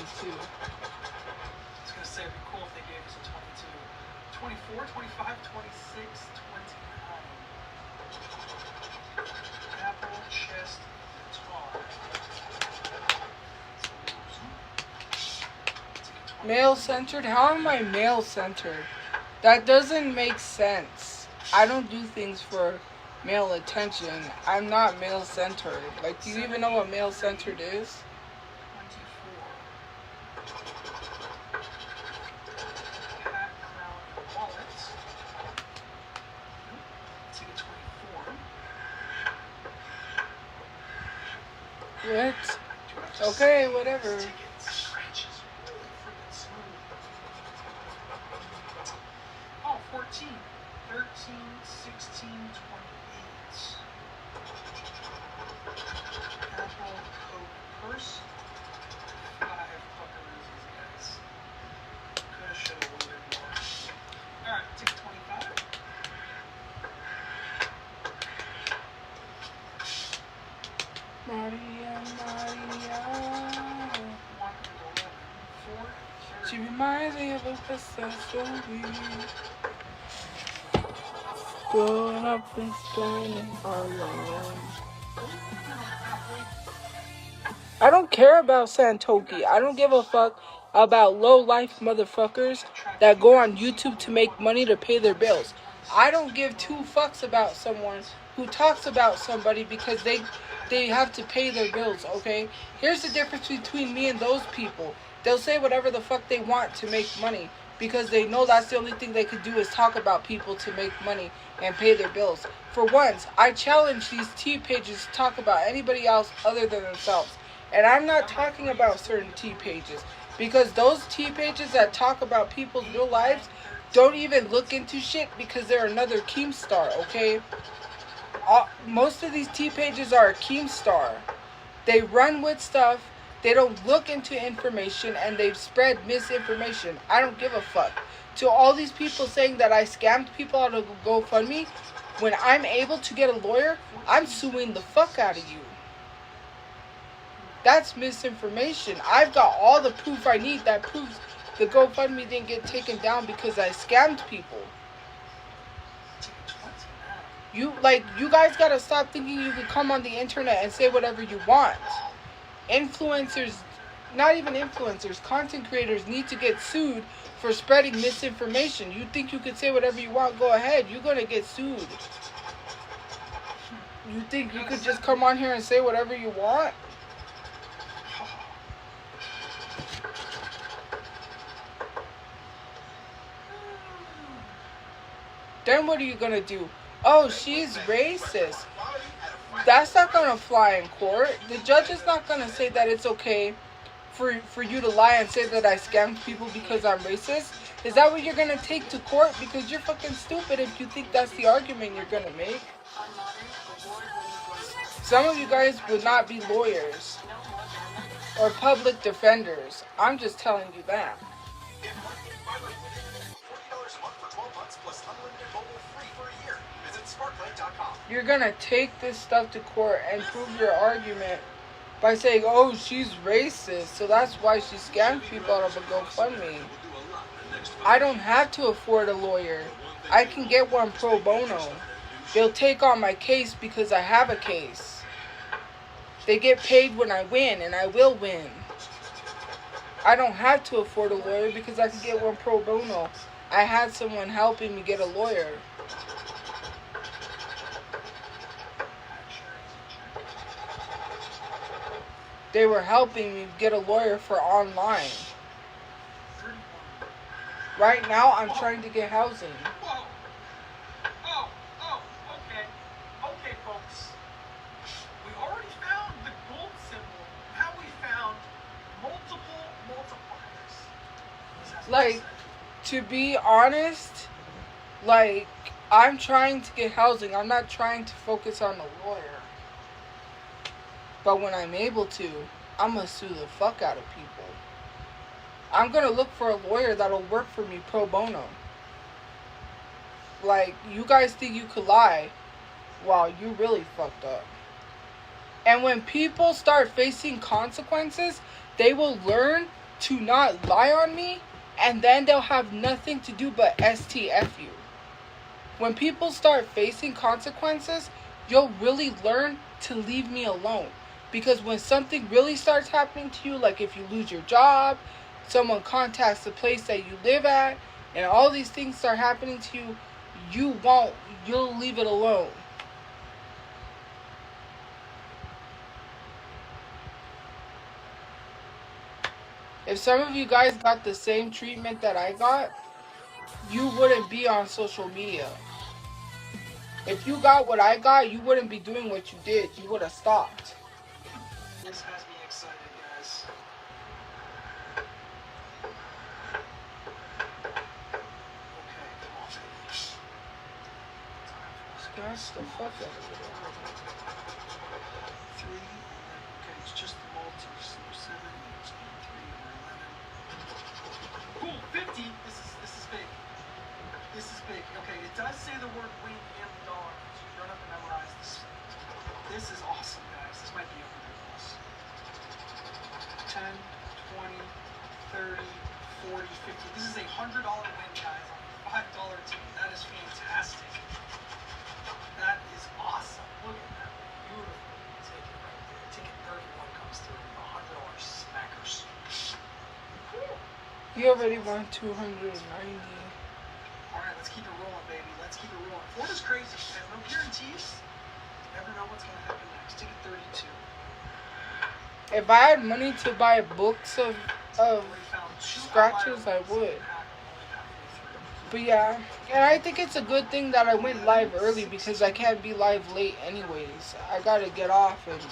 going to say it'd be cool if they gave us a 22. 24, 25, 26, 29. Apple, chest, guitar. Male-centered? How am I male-centered? That doesn't make sense. I don't do things for male attention. I'm not male-centered. Like, do you even know what male-centered is? 24. Hat, crown, wallet. Ticket 24. What? Okay, whatever. Scratches really freaking smooth. Oh, 14, 13, 16, 28. Apple, coat, purse. 5 buckaroos, guys. Coulda, shoulda, woulda, more. Alright, ticket 25. Maria, Maria. 1 and 11. 4 and 30. She reminds me of a accessory. Growing up and stone alone. I don't care about Santoki. I don't give a fuck about low-life motherfuckers that go on YouTube to make money to pay their bills. I don't give 2 fucks about someone who talks about somebody because they have to pay their bills, okay? Here's the difference between me and those people. They'll say whatever the fuck they want to make money because they know that's the only thing they could do is talk about people to make money and pay their bills. For once, I challenge these T pages to talk about anybody else other than themselves. And I'm not talking about certain T pages because those T pages that talk about people's real lives don't even look into shit because they're another Keemstar, okay? Most of these T pages are a Keemstar. They run with stuff They don't look into information, and they've spread misinformation. I don't give a fuck. To all these people saying that I scammed people out of GoFundMe, when I'm able to get a lawyer, I'm suing the fuck out of you. That's misinformation. I've got all the proof I need that proves the GoFundMe didn't get taken down because I scammed people. You guys gotta stop thinking you can come on the internet and say whatever you want. Influencers, not even influencers, content creators need to get sued for spreading misinformation. You think you can say whatever you want, go ahead. You're gonna get sued. You think you could just come on here and say whatever you want? Then what are you gonna do? Oh, she's racist. That's not gonna fly in court. The judge is not gonna say that it's okay for you to lie and say that I scammed people because I'm racist. Is that what you're gonna take to court? Because you're fucking stupid if you think that's the argument you're gonna make. Some of you guys would not be lawyers or public defenders. I'm just telling you that. You're gonna take this stuff to court and prove your argument by saying, oh, she's racist, so that's why she scammed people out of a GoFundMe. I don't have to afford a lawyer. I can get one pro bono. They'll take on my case because I have a case. They get paid when I win, and I will win. I don't have to afford a lawyer because I can get one pro bono. I had someone helping me get a lawyer. They were helping me get a lawyer for online. Right now, I'm trying to get housing. Okay, folks. We already found the gold symbol. Now we found multiple multipliers. Like, to be honest, like, I'm trying to get housing. I'm not trying to focus on a lawyer. But when I'm able to, I'm going to sue the fuck out of people. I'm going to look for a lawyer that'll work for me pro bono. Like, you guys think you could lie. Wow, you really fucked up. And when people start facing consequences, they will learn to not lie on me, and then they'll have nothing to do but STF you. When people start facing consequences, you'll really learn to leave me alone. Because when something really starts happening to you, like if you lose your job, someone contacts the place that you live at, and all these things start happening to you, you'll leave it alone. If some of you guys got the same treatment that I got, you wouldn't be on social media. If you got what I got, you wouldn't be doing what you did. You would have stopped. This has me excited, guys. Okay, come on, baby. Scratch the fuck out of it. 3, okay, it's just the multis. So 7, 3, 11. Cool, 50. This is big. This is big. Okay, it does say the word win in the dollar, so you don't have to memorize this. This is awesome, guys. This might be 10, 20, 30, 40, 50. This is a $100 win, guys, on a $5 team. That is fantastic. That is awesome. Look at that. Beautiful. Take it right there. Ticket 31 comes through. $100 smackers. You already won 290. Alright, let's keep it rolling, baby. Let's keep it rolling. Florida's crazy. There's no guarantees. You never know what's going to happen next. Ticket 32. If I had money to buy books of scratches, I would. But yeah, and I think it's a good thing that I went live early because I can't be live late anyways. I gotta get off and...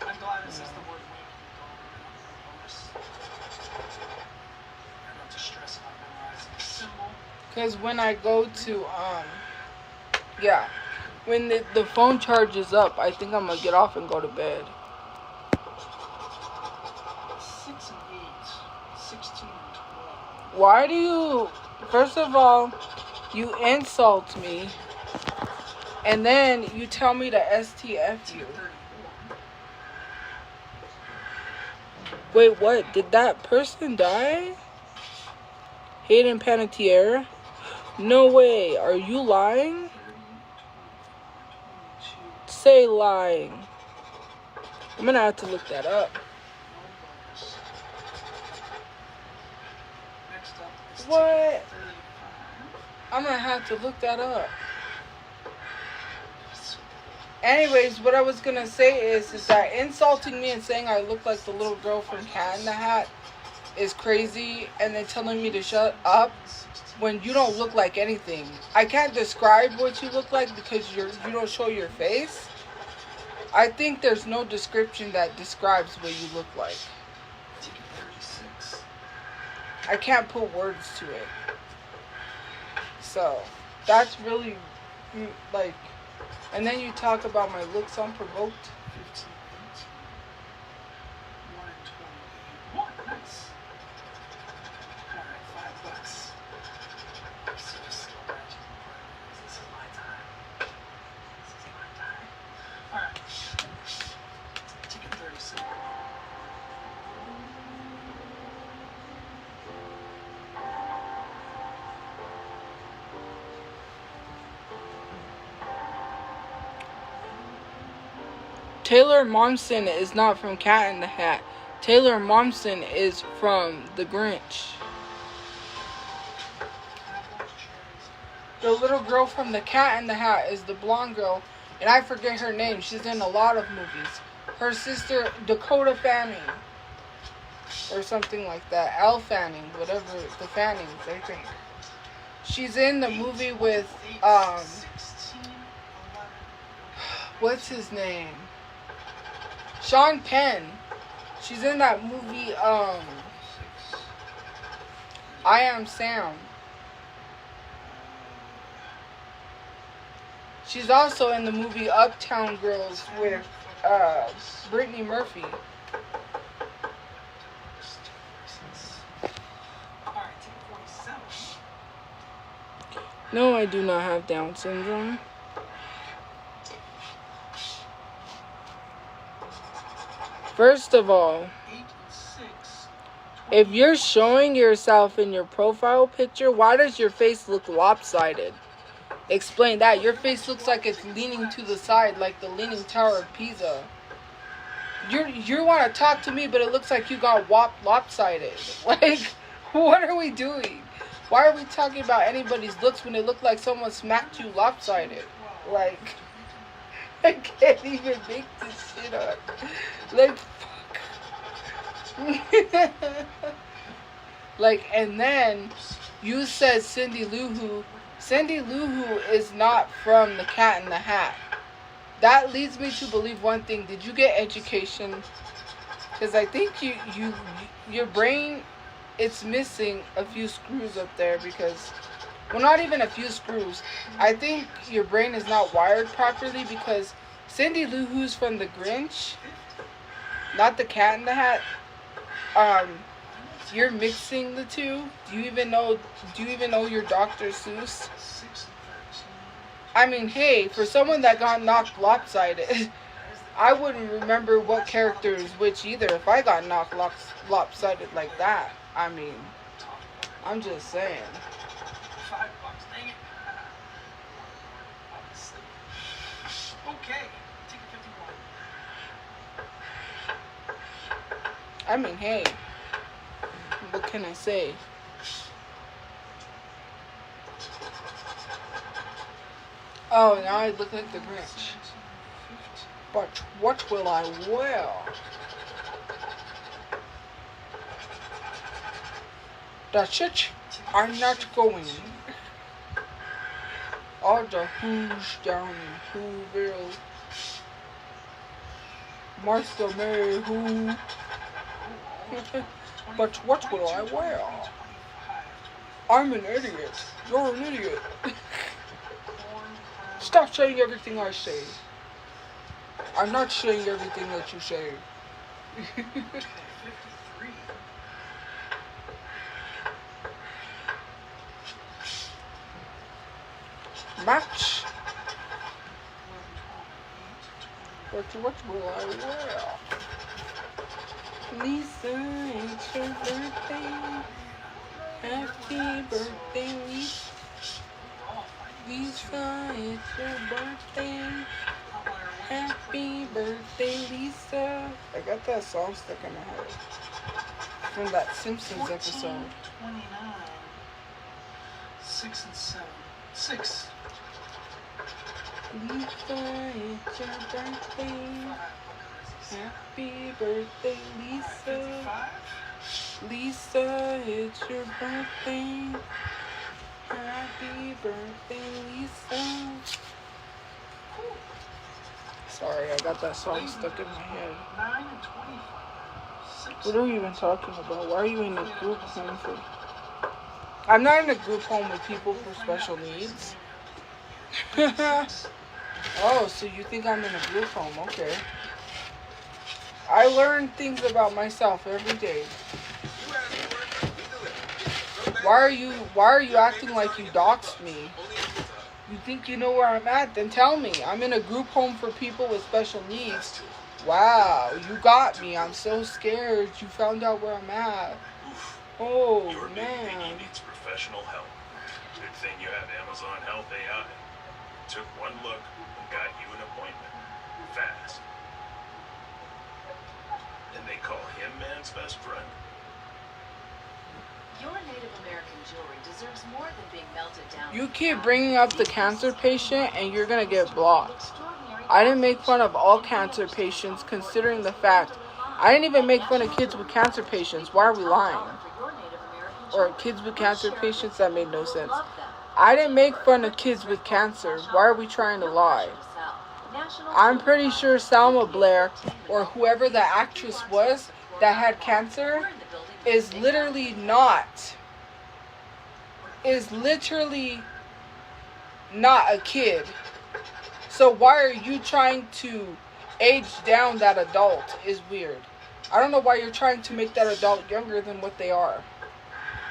I'm glad it says the word win. I don't have to stress about memorizing the symbol. Because when I go to, yeah, when the phone charges up, I think I'm gonna get off and go to bed. 6 and 8, 16 and 12. Why do you, first of all, you insult me, and then you tell me to STF you. 34. Wait, what? Did that person die? Hayden Panettiere? No way. Are you lying? 30, 22. Say lying. I'm gonna have to look that up. No bonus. Next up is What? ticket 35. I'm gonna have to look that up. Anyways, what I was gonna say is that insulting me and saying I look like the little girl from Cat in the Hat is crazy, and then telling me to shut up when you don't look like anything. I can't describe what you look like because you don't show your face. I think there's no description that describes what you look like. Ticket 36. I can't put words to it. So, that's really, like, and then you talk about my looks unprovoked. 15, 18. 1 and 28. 1, nice. Alright, $5. So just slow magic. This is my time. This is my time. Alright. Ticket 37. Taylor Momsen is not from Cat in the Hat. Taylor Momsen is from The Grinch. Apples, cherries. The little girl from The Cat in the Hat is the blonde girl, and I forget her name. She's in a lot of movies. Her sister, Dakota Fanning, or something like that. Elle Fanning, whatever, the Fannings, I think. She's in the movie with, 16, 11. what's his name? Sean Penn. She's in that movie, I Am Sam. She's also in the movie Uptown Girls with Brittany Murphy. Alright, ticket 47. No, I do not have Down syndrome. First of all, 8 and 6. if you're showing yourself in your profile picture, why does your face look lopsided? Explain that. Your face looks like it's leaning to the side, like the Leaning Tower of Pisa. You want to talk to me, but it looks like you got lopsided. Like, what are we doing? Why are we talking about anybody's looks when it looked like someone smacked you lopsided? Like, I can't even make this shit up. Like, fuck. Like, and then you said Cindy Lou Who. Cindy Lou Who is not from The Cat in the Hat. That leads me to believe one thing. Did you get education? Because I think your brain, it's missing a few screws up there because, well, not even a few screws. I think your brain is not wired properly because Cindy Lou Who's from The Grinch, not The Cat in the Hat. You're mixing the two. Do you even know your Dr. Seuss? 6 and 13. I mean, hey, for someone that got knocked lopsided, I wouldn't remember what character is which either if I got knocked lopsided like that. I mean, I'm just saying. $5, dang it. Okay, ticket 51. I mean, hey, what can I say? Oh, now I look like the Grinch. But what will I wear? The church, I'm not going. All the who's down in Whoville. Martha Mary Who. But what will I wear? I'm an idiot. You're an idiot. Stop saying everything I say. I'm not saying everything that you say. 53. 3. Match. 11, 12, 8, 20. What boy? Well. Lisa, it's your birthday. Happy birthday, Lisa. Lisa, it's your birthday. Happy birthday, Lisa. I got that song stuck in my head from that Simpsons episode. 29. 6 and 7. 6. Lisa, it's your birthday. 5. Happy birthday, Lisa. 55. Lisa, it's your birthday. Happy birthday, Lisa. Sorry, I got that song stuck in my head. 9 and 25. 6. What are you even talking about? Why are you in a group home for? I'm not in a group home with people for special needs. Oh, so you think I'm in a group home? Okay. I learn things about myself every day. Why are you acting like you doxed me? You think you know where I'm at? Then tell me. I'm in a group home for people with special needs. Wow, you got me. I'm so scared. You found out where I'm at. Oh, Your big man. piggy needs professional help. Good thing you have Amazon Health AI. Took one look and got you an appointment. Fast. And they call him man's best friend. Your Native American jewelry deserves more than being melted down. You keep bringing up the cancer patient and you're gonna get blocked. I didn't make fun of all cancer patients considering the fact I didn't even make fun of kids with cancer patients. Why are we lying? Or kids with cancer patients? That made no sense. I didn't make fun of kids with cancer. Why are we trying to lie? I'm pretty sure Salma Blair or whoever the actress was that had cancer is literally not a kid. So why are you trying to age down that adult is weird. I don't know why you're trying to make that adult younger than what they are.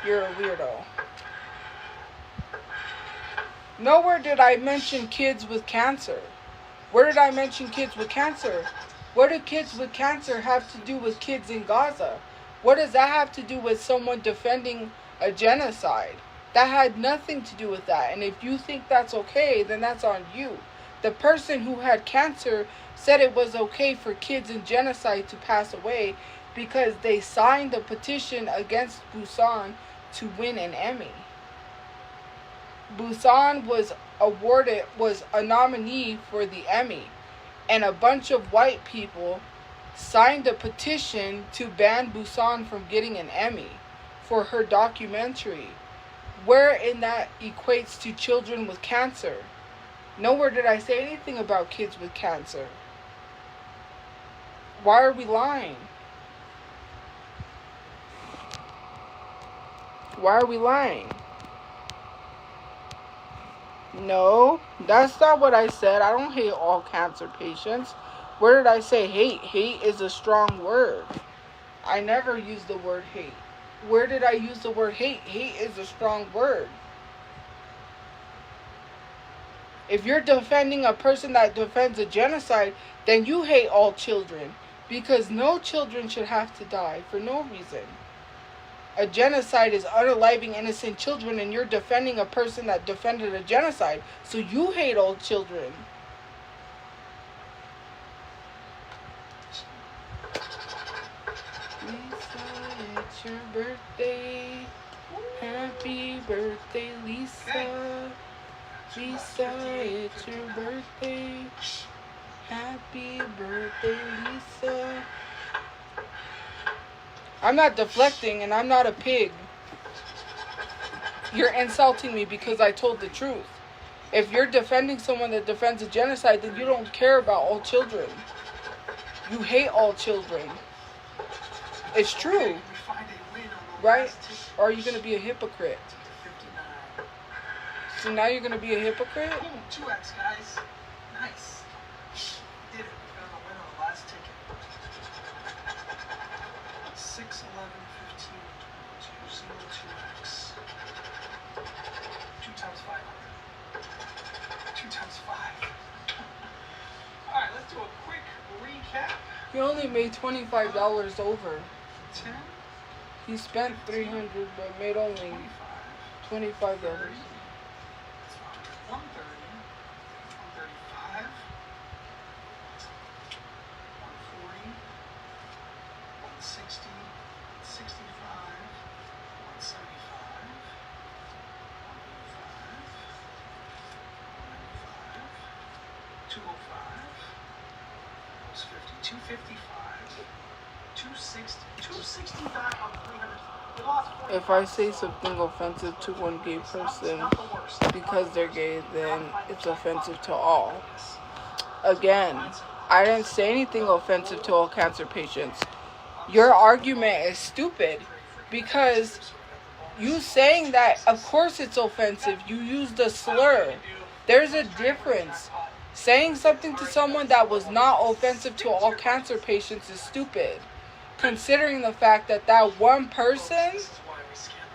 You're a weirdo. Nowhere did I mention kids with cancer. Where did I mention kids with cancer? What do kids with cancer have to do with kids in Gaza? What does that have to do with someone defending a genocide? That had nothing to do with that. And if you think that's okay, then that's on you. The person who had cancer said it was okay for kids in genocide to pass away because they signed a petition against Busan to win an Emmy. Busan was a nominee for the Emmy, and a bunch of white people signed a petition to ban Busan from getting an Emmy for her documentary. Wherein that equates to children with cancer. Nowhere did I say anything about kids with cancer. Why are we lying? Why are we lying? No, that's not what I said. I don't hate all cancer patients. Where did I say hate? Hate is a strong word. I never used the word hate. Where did I use the word hate? Hate is a strong word. If you're defending a person that defends a genocide, then you hate all children. Because no children should have to die for no reason. A genocide is unaliving innocent children, and you're defending a person that defended a genocide. So you hate all children. Lisa, it's your birthday. Happy birthday, Lisa. Lisa, it's your birthday. Happy birthday, Lisa. I'm not deflecting and I'm not a pig. You're insulting me because I told the truth. If you're defending someone that defends a genocide, then you don't care about all children. You hate all children. It's true. Right? Or are you going to be a hypocrite? So now you're going to be a hypocrite? 2x, guys. Nice. Did it. We found the winner on the last ticket. 6, 11, 15, 22, single 2x. 2 times 500. 2 times 5. Alright, let's do a quick recap. He only made $25 over. 10, He spent $300 but made only 25, $25. 130, 135, 140, 160, 165, 175, 185, 195, 205, was 50, 255, 260, 260 back on 300. We lost 45. If I say something offensive to one gay person because they're gay, then it's offensive to all. Again, I didn't say anything offensive to all cancer patients. Your argument is stupid because you saying that, of course it's offensive. You used a slur. There's a difference. Saying something to someone that was not offensive to all cancer patients is stupid, considering the fact that that one person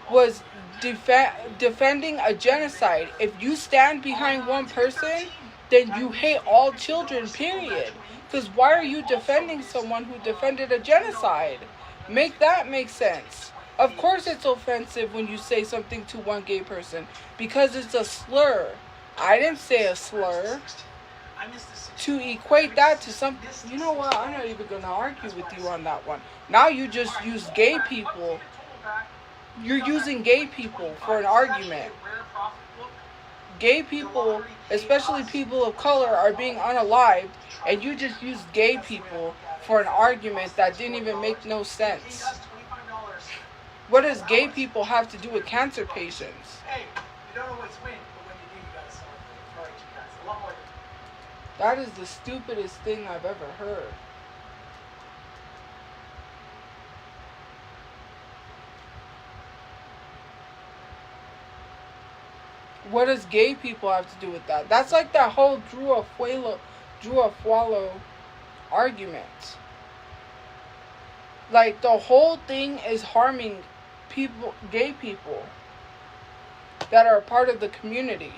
was defending a genocide. If you stand behind one person, then you hate all children, period. Because why are you defending someone who defended a genocide? Make that make sense. Of course it's offensive when you say something to one gay person, because it's a slur. I didn't say a slur. To equate that to something, you know what, I'm not even going to argue with you on that one. Now you just use gay people. You're using gay people for an argument. Gay people, especially people of color, are being unalived, and you just use gay people for an argument that didn't even make no sense. What does gay people have to do with cancer patients? Hey, you don't always win, but when you do, you gotta celebrate. All right, you guys. A lot more. That is the stupidest thing I've ever heard. What does gay people have to do with that? That's like that whole Drew Afualo argument. Like, the whole thing is harming people, gay people that are a part of the community.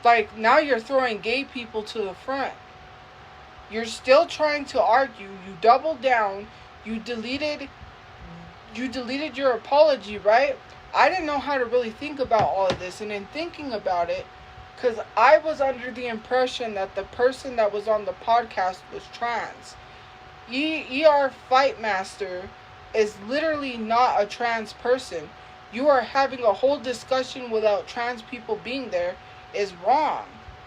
Like, now you're throwing gay people to the front. You're still trying to argue. You doubled down. You deleted your apology, right? I didn't know how to really think about all of this. And in thinking about it, because I was under the impression that the person that was on the podcast was trans. ER Fightmaster is literally not a trans person. You are having a whole discussion without trans people being there is wrong.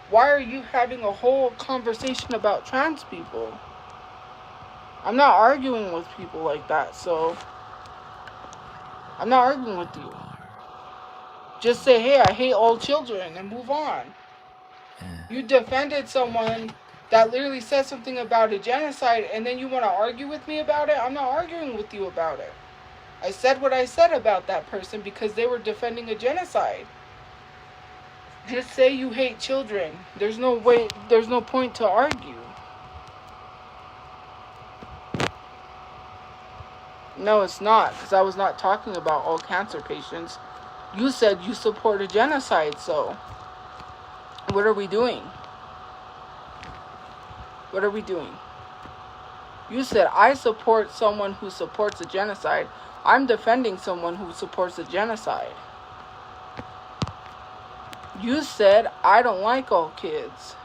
Why are you having a whole conversation about trans people? I'm not arguing with people like that, so I'm not arguing with you. Just say, hey, I hate all children, and move on. You defended someone that literally said something about a genocide, and then you want to argue with me about it? I'm not arguing with you about it. I said what I said about that person because they were defending a genocide. Just say you hate children. There's no point to argue. No, it's not, because I was not talking about all cancer patients. You said you support a genocide, so what are we doing? What are we doing? You said I support someone who supports a genocide. I'm defending someone who supports a genocide. You said I don't like all kids.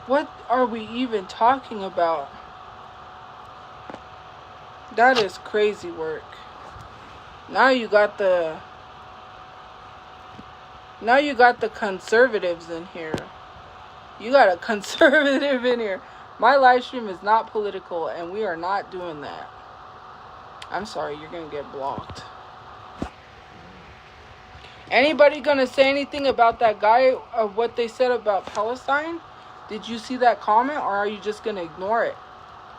What are we even talking about? That is crazy work. Now you got the conservatives in here. You got a conservative in here. My live stream is not political, and we are not doing that. I'm sorry, you're gonna get blocked. Anybody gonna say anything about that guy of what they said about Palestine? Did you see that comment, or are you just gonna ignore it?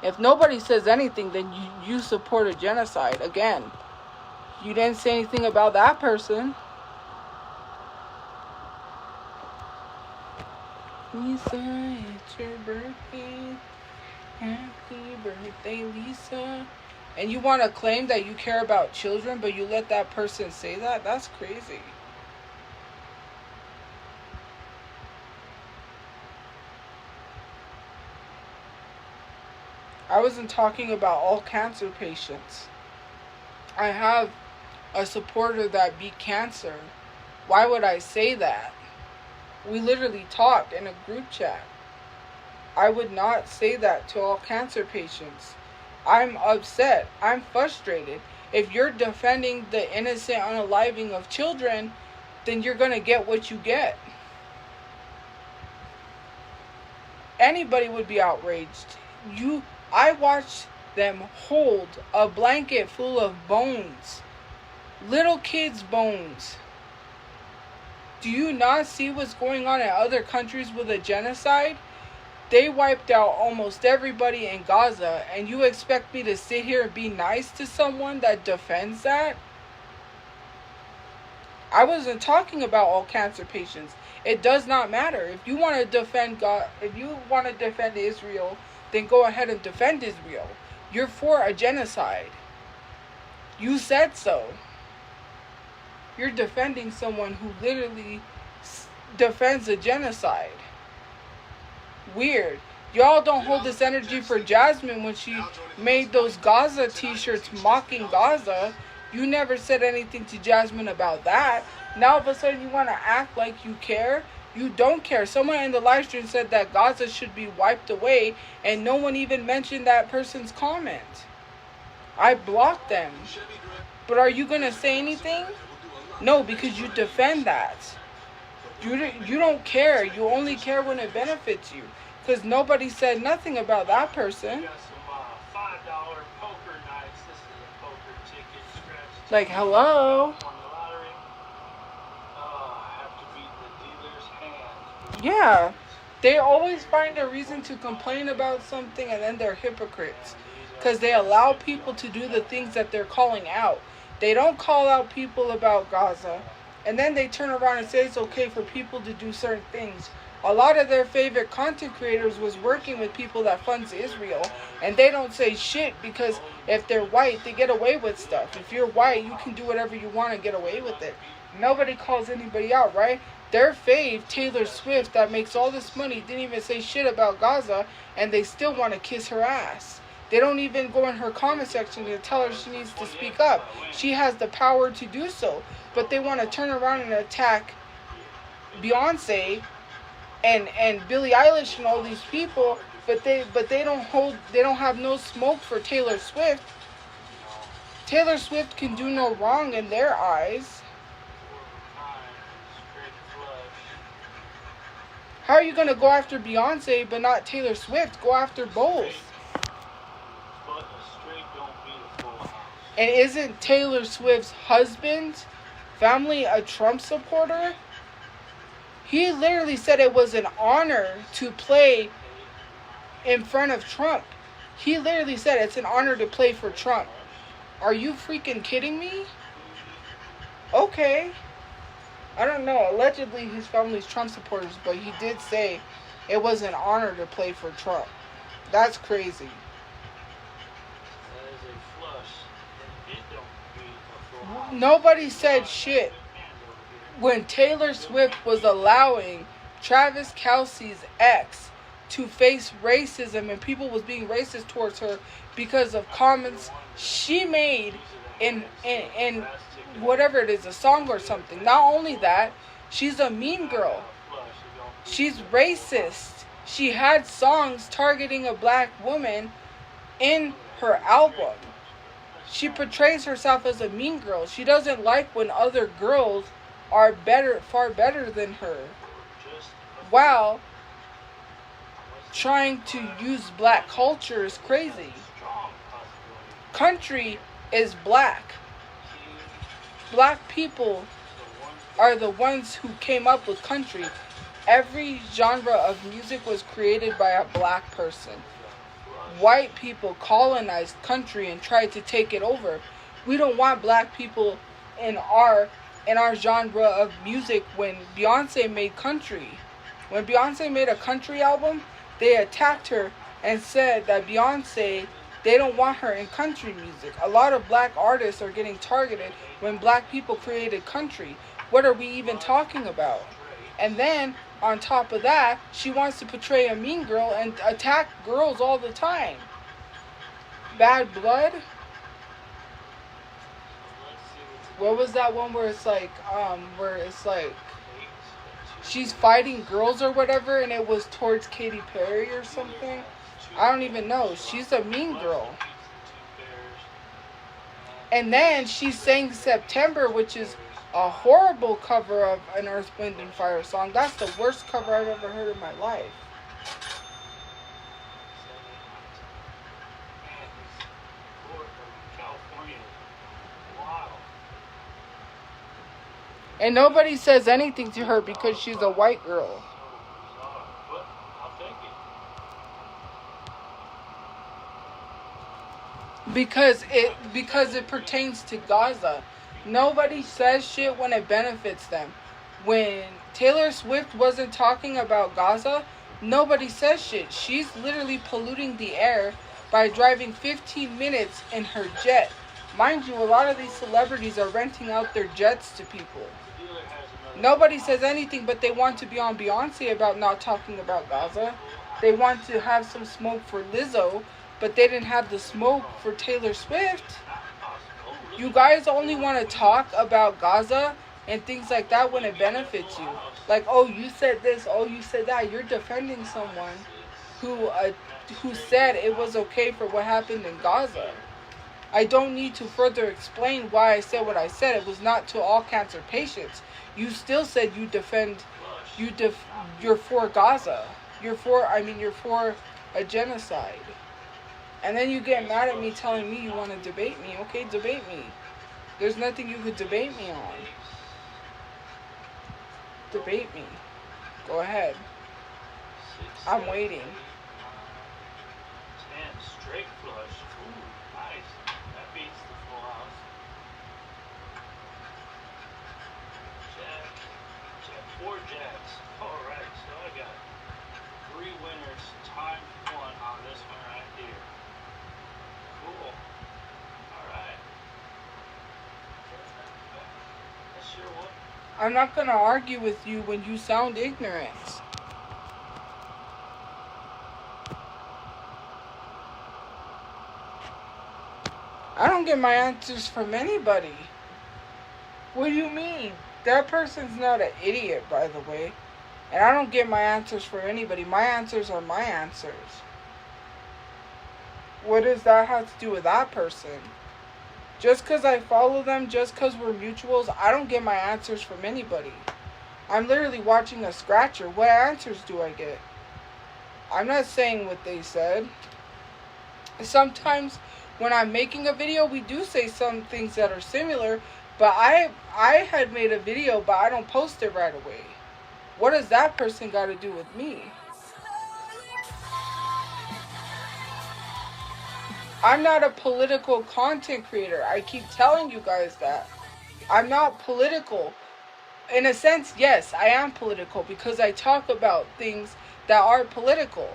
If nobody says anything, then you support a genocide. Again, you didn't say anything about that person. Lisa, it's your birthday. Happy birthday, Lisa. And you want to claim that you care about children, but you let that person say that? That's crazy. I wasn't talking about all cancer patients. I have a supporter that beat cancer. Why would I say that? We literally talked in a group chat. I would not say that to all cancer patients. I'm upset. I'm frustrated. If you're defending the innocent unaliving of children, then you're going to get what you get. Anybody would be outraged. I watched them hold a blanket full of bones. Little kids' bones. Do you not see what's going on in other countries with a genocide? They wiped out almost everybody in Gaza, and you expect me to sit here and be nice to someone that defends that? I wasn't talking about all cancer patients. It does not matter. If you want to defend God, if you want to defend Israel, then go ahead and defend Israel. You're for a genocide. You said so. You're defending someone who literally defends a genocide. Weird. Y'all don't hold this energy for Jasmine when she made those Gaza t-shirts mocking Gaza. You never said anything to Jasmine about that. Now all of a sudden you want to act like you care. You don't care. Someone in the live stream said that Gaza should be wiped away, and no one even mentioned that person's comment. I blocked them. But are you going to say anything? No, because you defend that. You don't care. You only care when it benefits you. Because nobody said nothing about that person. We got some $5 poker nights. This is a poker ticket scratch. Like, hello? On the lottery. Have to beat the dealer's hand. Yeah. They always find a reason to complain about something, and then they're hypocrites. Because they allow people to do the things that they're calling out. They don't call out people about Gaza. And then they turn around and say it's okay for people to do certain things. A lot of their favorite content creators was working with people that funds Israel. And they don't say shit because if they're white, they get away with stuff. If you're white, you can do whatever you want and get away with it. Nobody calls anybody out, right? Their fave, Taylor Swift, that makes all this money, didn't even say shit about Gaza. And they still want to kiss her ass. They don't even go in her comment section to tell her she needs to speak up. She has the power to do so. But they want to turn around and attack Beyonce and Billie Eilish and all these people, but they don't have no smoke for Taylor Swift. Taylor Swift can do no wrong in their eyes. How are you going to go after Beyonce but not Taylor Swift? Go after both. And isn't Taylor Swift's husband's family a Trump supporter? He literally said it was an honor to play in front of Trump. He literally said it's an honor to play for Trump. Are you freaking kidding me? Okay. I don't know. Allegedly his family's Trump supporters, but he did say it was an honor to play for Trump. That's crazy. Nobody said shit when Taylor Swift was allowing Travis Kelce's ex to face racism and people was being racist towards her because of comments she made in whatever it is, a song or something. Not only that, she's a mean girl. She's racist. She had songs targeting a black woman in her album. She portrays herself as a mean girl. She doesn't like when other girls are far better than her, while trying to use black culture is crazy. Country is black. Black people are the ones who came up with country. Every genre of music was created by a black person. White people colonized country and tried to take it over. We don't want black people in our genre of music when Beyonce made country. When Beyonce made a country album, they attacked her and said that Beyonce, they don't want her in country music. A lot of black artists are getting targeted when black people created country. What are we even talking about? And then, on top of that, she wants to portray a mean girl and attack girls all the time. Bad Blood? What was that one where it's like, she's fighting girls or whatever, and it was towards Katy Perry or something? I don't even know. She's a mean girl. And then she sang September, which is a horrible cover of an Earth, Wind, and Fire song. That's the worst cover I've ever heard in my life. And nobody says anything to her because she's a white girl. Because it pertains to Gaza. Nobody says shit when it benefits them. When Taylor Swift wasn't talking about Gaza, nobody says shit. She's literally polluting the air by driving 15 minutes in her jet. Mind you, a lot of these celebrities are renting out their jets to people. Nobody says anything, but they want to be on Beyonce about not talking about Gaza. They want to have some smoke for Lizzo, but they didn't have the smoke for Taylor Swift. You guys only want to talk about Gaza and things like that when it benefits you. Like, oh, you said this, oh, you said that. You're defending someone who said it was okay for what happened in Gaza. I don't need to further explain why I said what I said. It was not to all cancer patients. You still said you're for Gaza. You're for a genocide. And then you get mad at me telling me you want to debate me. Okay, debate me. There's nothing you could debate me on. Debate me. Go ahead. I'm waiting. 10 straight flush. Ooh, nice. That beats the full house. Jack. 4 jacks. Alright, so I got 3 winners times 1 on this one right here. Cool. Alright. That's your one. I'm not going to argue with you when you sound ignorant. I don't get my answers from anybody. What do you mean? That person's not an idiot, by the way. And I don't get my answers from anybody. My answers are my answers. What does that have to do with that person? Just because I follow them, just because we're mutuals, I don't get my answers from anybody. I'm literally watching a scratcher. What answers do I get? I'm not saying what they said. Sometimes when I'm making a video, we do say some things that are similar, but I had made a video, but I don't post it right away. What does that person got to do with me? I'm not a political content creator. I keep telling you guys that. I'm not political. In a sense, yes, I am political because I talk about things that are political.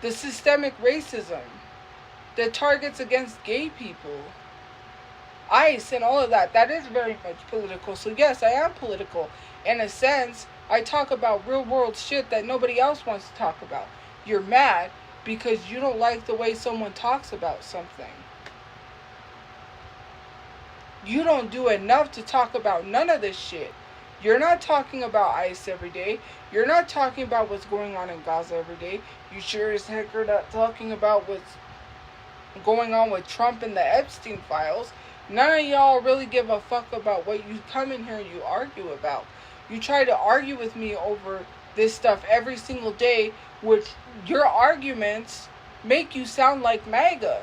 The systemic racism, the targets against gay people, ICE and all of that. That is very much political. So yes, I am political. In a sense, I talk about real world shit that nobody else wants to talk about. You're mad because you don't like the way someone talks about something. You don't do enough to talk about none of this shit. You're not talking about ICE every day. You're not talking about what's going on in Gaza every day. You sure as heck are not talking about what's going on with Trump and the Epstein files. None of y'all really give a fuck about what you come in here and you argue about. You try to argue with me over this stuff every single day, which your arguments make you sound like MAGA.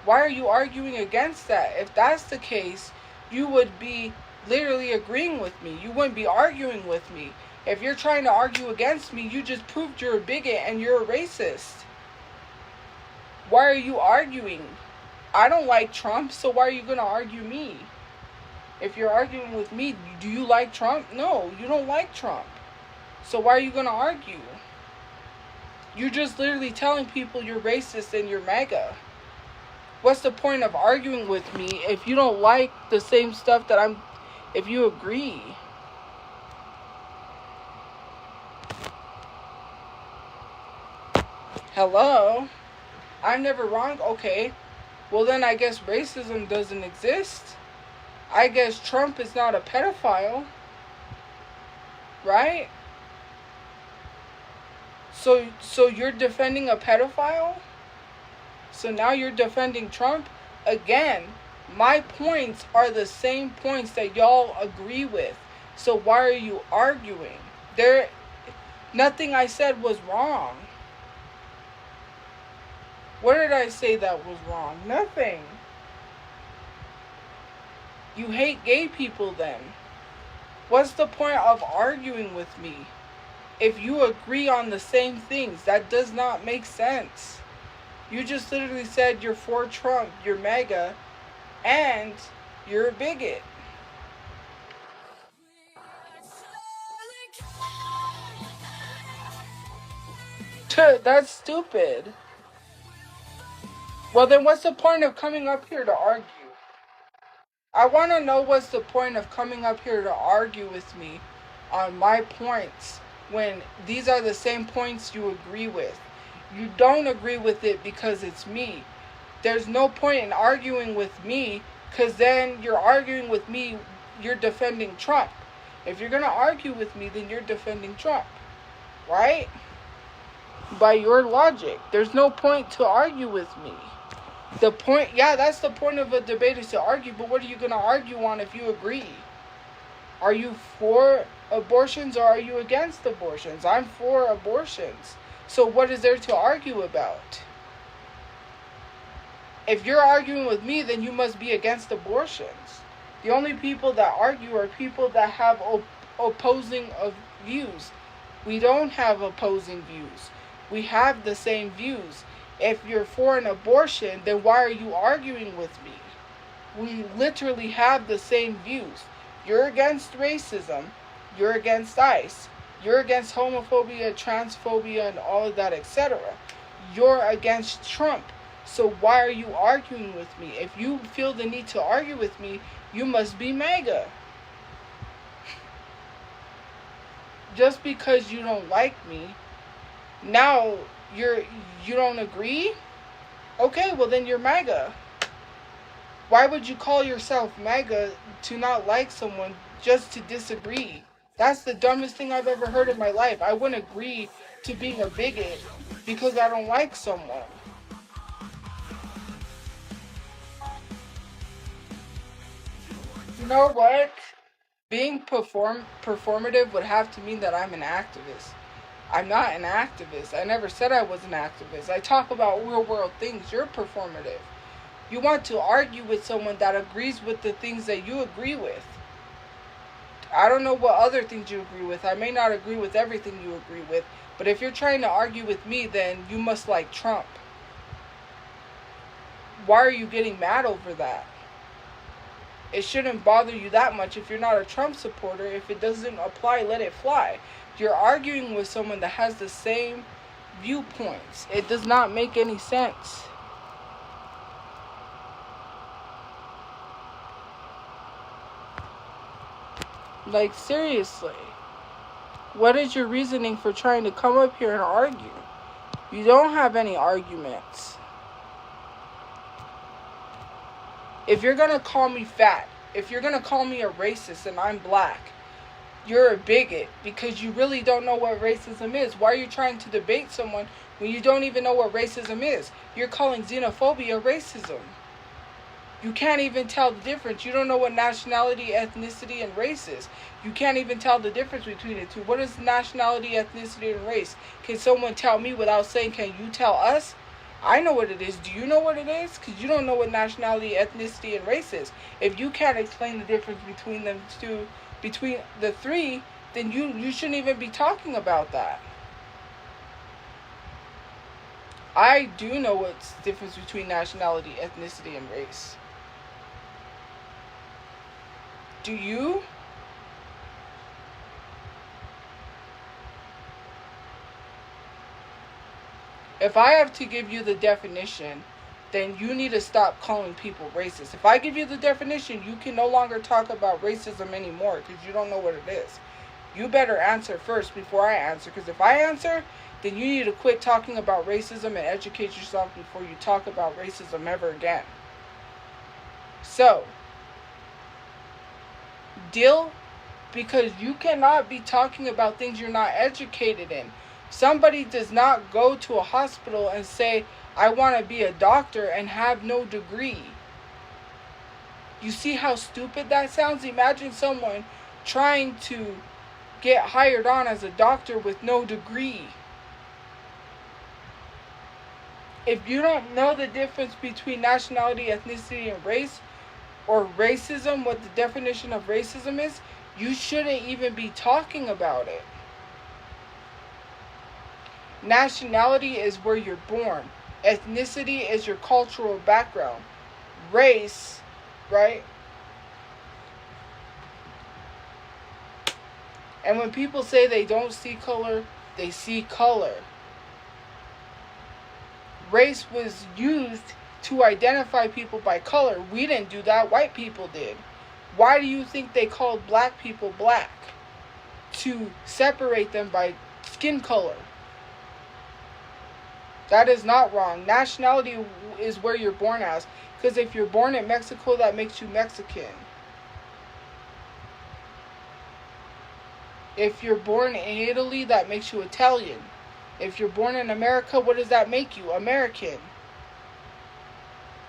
Why are you arguing against that? If that's the case, you would be literally agreeing with me. You wouldn't be arguing with me. If you're trying to argue against me, you just proved you're a bigot and you're a racist. Why are you arguing? I don't like Trump, so why are you going to argue me? If you're arguing with me, do you like Trump? No, you don't like Trump. So why are you going to argue? You're just literally telling people you're racist and you're MAGA. What's the point of arguing with me if you don't like the same stuff that if you agree? Hello? I'm never wrong? Okay. Well then I guess racism doesn't exist. I guess Trump is not a pedophile. Right? So you're defending a pedophile? So now you're defending Trump? Again, my points are the same points that y'all agree with. So why are you arguing? Nothing I said was wrong. What did I say that was wrong? Nothing. You hate gay people then. What's the point of arguing with me? If you agree on the same things, that does not make sense. You just literally said you're for Trump, you're MAGA, and you're a bigot. That's stupid. Well, then what's the point of coming up here to argue? I want to know what's the point of coming up here to argue with me on my points when these are the same points you agree with. You don't agree with it because it's me. There's no point in arguing with me because then you're arguing with me, you're defending Trump. If you're going to argue with me, then you're defending Trump. Right? By your logic. There's no point to argue with me. The point, yeah, that's the point of a debate is to argue, but what are you going to argue on if you agree? Are you for abortions or are you against abortions? I'm for abortions. So what is there to argue about? If you're arguing with me, then you must be against abortions. The only people that argue are people that have opposing views. We don't have opposing views. We have the same views. If you're for an abortion, then why are you arguing with me? We literally have the same views. You're against racism. You're against ICE. You're against homophobia, transphobia, and all of that, etc. You're against Trump. So why are you arguing with me? If you feel the need to argue with me, you must be MAGA. Just because you don't like me, now you don't agree? Okay, well then you're MAGA. Why would you call yourself MAGA to not like someone just to disagree? That's the dumbest thing I've ever heard in my life. I wouldn't agree to being a bigot because I don't like someone. You know what? Being performative would have to mean that I'm an activist. I'm not an activist. I never said I was an activist. I talk about real world things. You're performative. You want to argue with someone that agrees with the things that you agree with. I don't know what other things you agree with. I may not agree with everything you agree with. But if you're trying to argue with me, then you must like Trump. Why are you getting mad over that? It shouldn't bother you that much if you're not a Trump supporter. If it doesn't apply, let it fly. You're arguing with someone that has the same viewpoints. It does not make any sense. Like, seriously. What is your reasoning for trying to come up here and argue? You don't have any arguments. If you're going to call me fat, if you're going to call me a racist and I'm black, you're a bigot because you really don't know what racism is. Why are you trying to debate someone when you don't even know what racism is? You're calling xenophobia racism. You can't even tell the difference. You don't know what nationality, ethnicity, and race is. You can't even tell the difference between the two. What is nationality, ethnicity, and race? Can someone tell me without saying, can you tell us? I know what it is. Do you know what it is? Because you don't know what nationality, ethnicity, and race is. If you can't explain the difference between them two, between the three, then you shouldn't even be talking about that. I do know what's the difference between nationality, ethnicity, and race. Do you? If I have to give you the definition, then you need to stop calling people racist. If I give you the definition, you can no longer talk about racism anymore because you don't know what it is. You better answer first before I answer, because if I answer, then you need to quit talking about racism and educate yourself before you talk about racism ever again. So, deal, because you cannot be talking about things you're not educated in. Somebody does not go to a hospital and say, I want to be a doctor and have no degree. You see how stupid that sounds? Imagine someone trying to get hired on as a doctor with no degree. If you don't know the difference between nationality, ethnicity, and race, or racism, what the definition of racism is, you shouldn't even be talking about it. Nationality is where you're born. Ethnicity is your cultural background. Race, right? And when people say they don't see color, they see color. Race was used to identify people by color. We didn't do that. White people did. Why do you think they called black people black? To separate them by skin color. That is not wrong. Nationality is where you're born as. Because if you're born in Mexico, that makes you Mexican. If you're born in Italy, that makes you Italian. If you're born in America, what does that make you? American.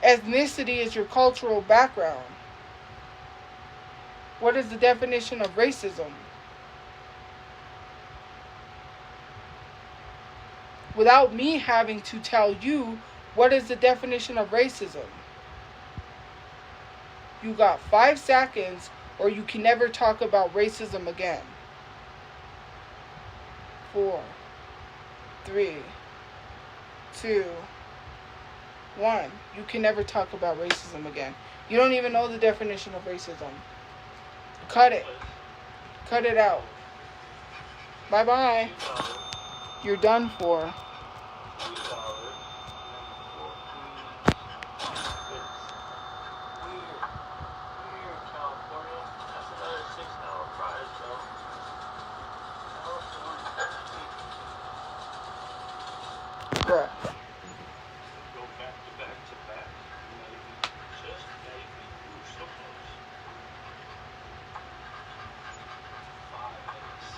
Ethnicity is your cultural background. What is the definition of racism? Without me having to tell you what is the definition of racism. You got 5 seconds or you can never talk about racism again. 4, 3, 2, 1. You can never talk about racism again. You don't even know the definition of racism. Cut it. Cut it out. Bye-bye. You're done for. Bruh. Go back to back to back. Maybe, just maybe, ooh, so close. 5 eggs.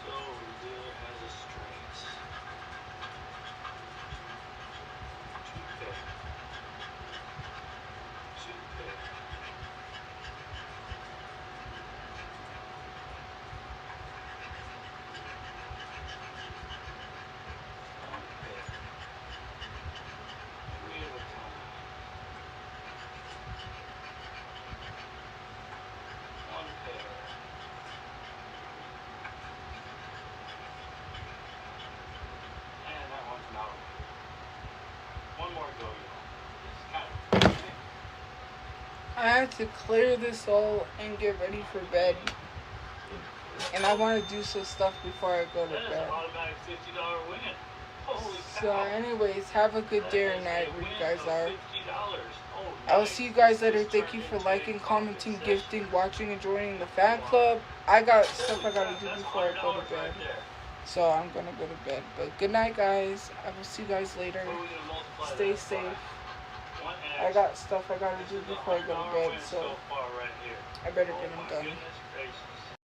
So dealer has a straight. 2 pair. 2 pair. I have to clear this all and get ready for bed. And I want to do some stuff before I go to That is bed. an automatic $50 win. Holy So cow. anyways, have a good day or night where you guys are. $50. Oh, I will nice. see you guys later. This Thank you turned for into liking, a commenting, profit gifting, session. watching, and joining the fan club. I got stuff I gotta do That's before I go to $100 bed. right there. So I'm gonna go to bed. But good night, guys. I will see you guys later. What are we gonna multiply Stay that safe. by? 1 I X. got stuff I gotta This do is a before I go to $100 bed. win So far right here. I better Oh get them my done. goodness gracious.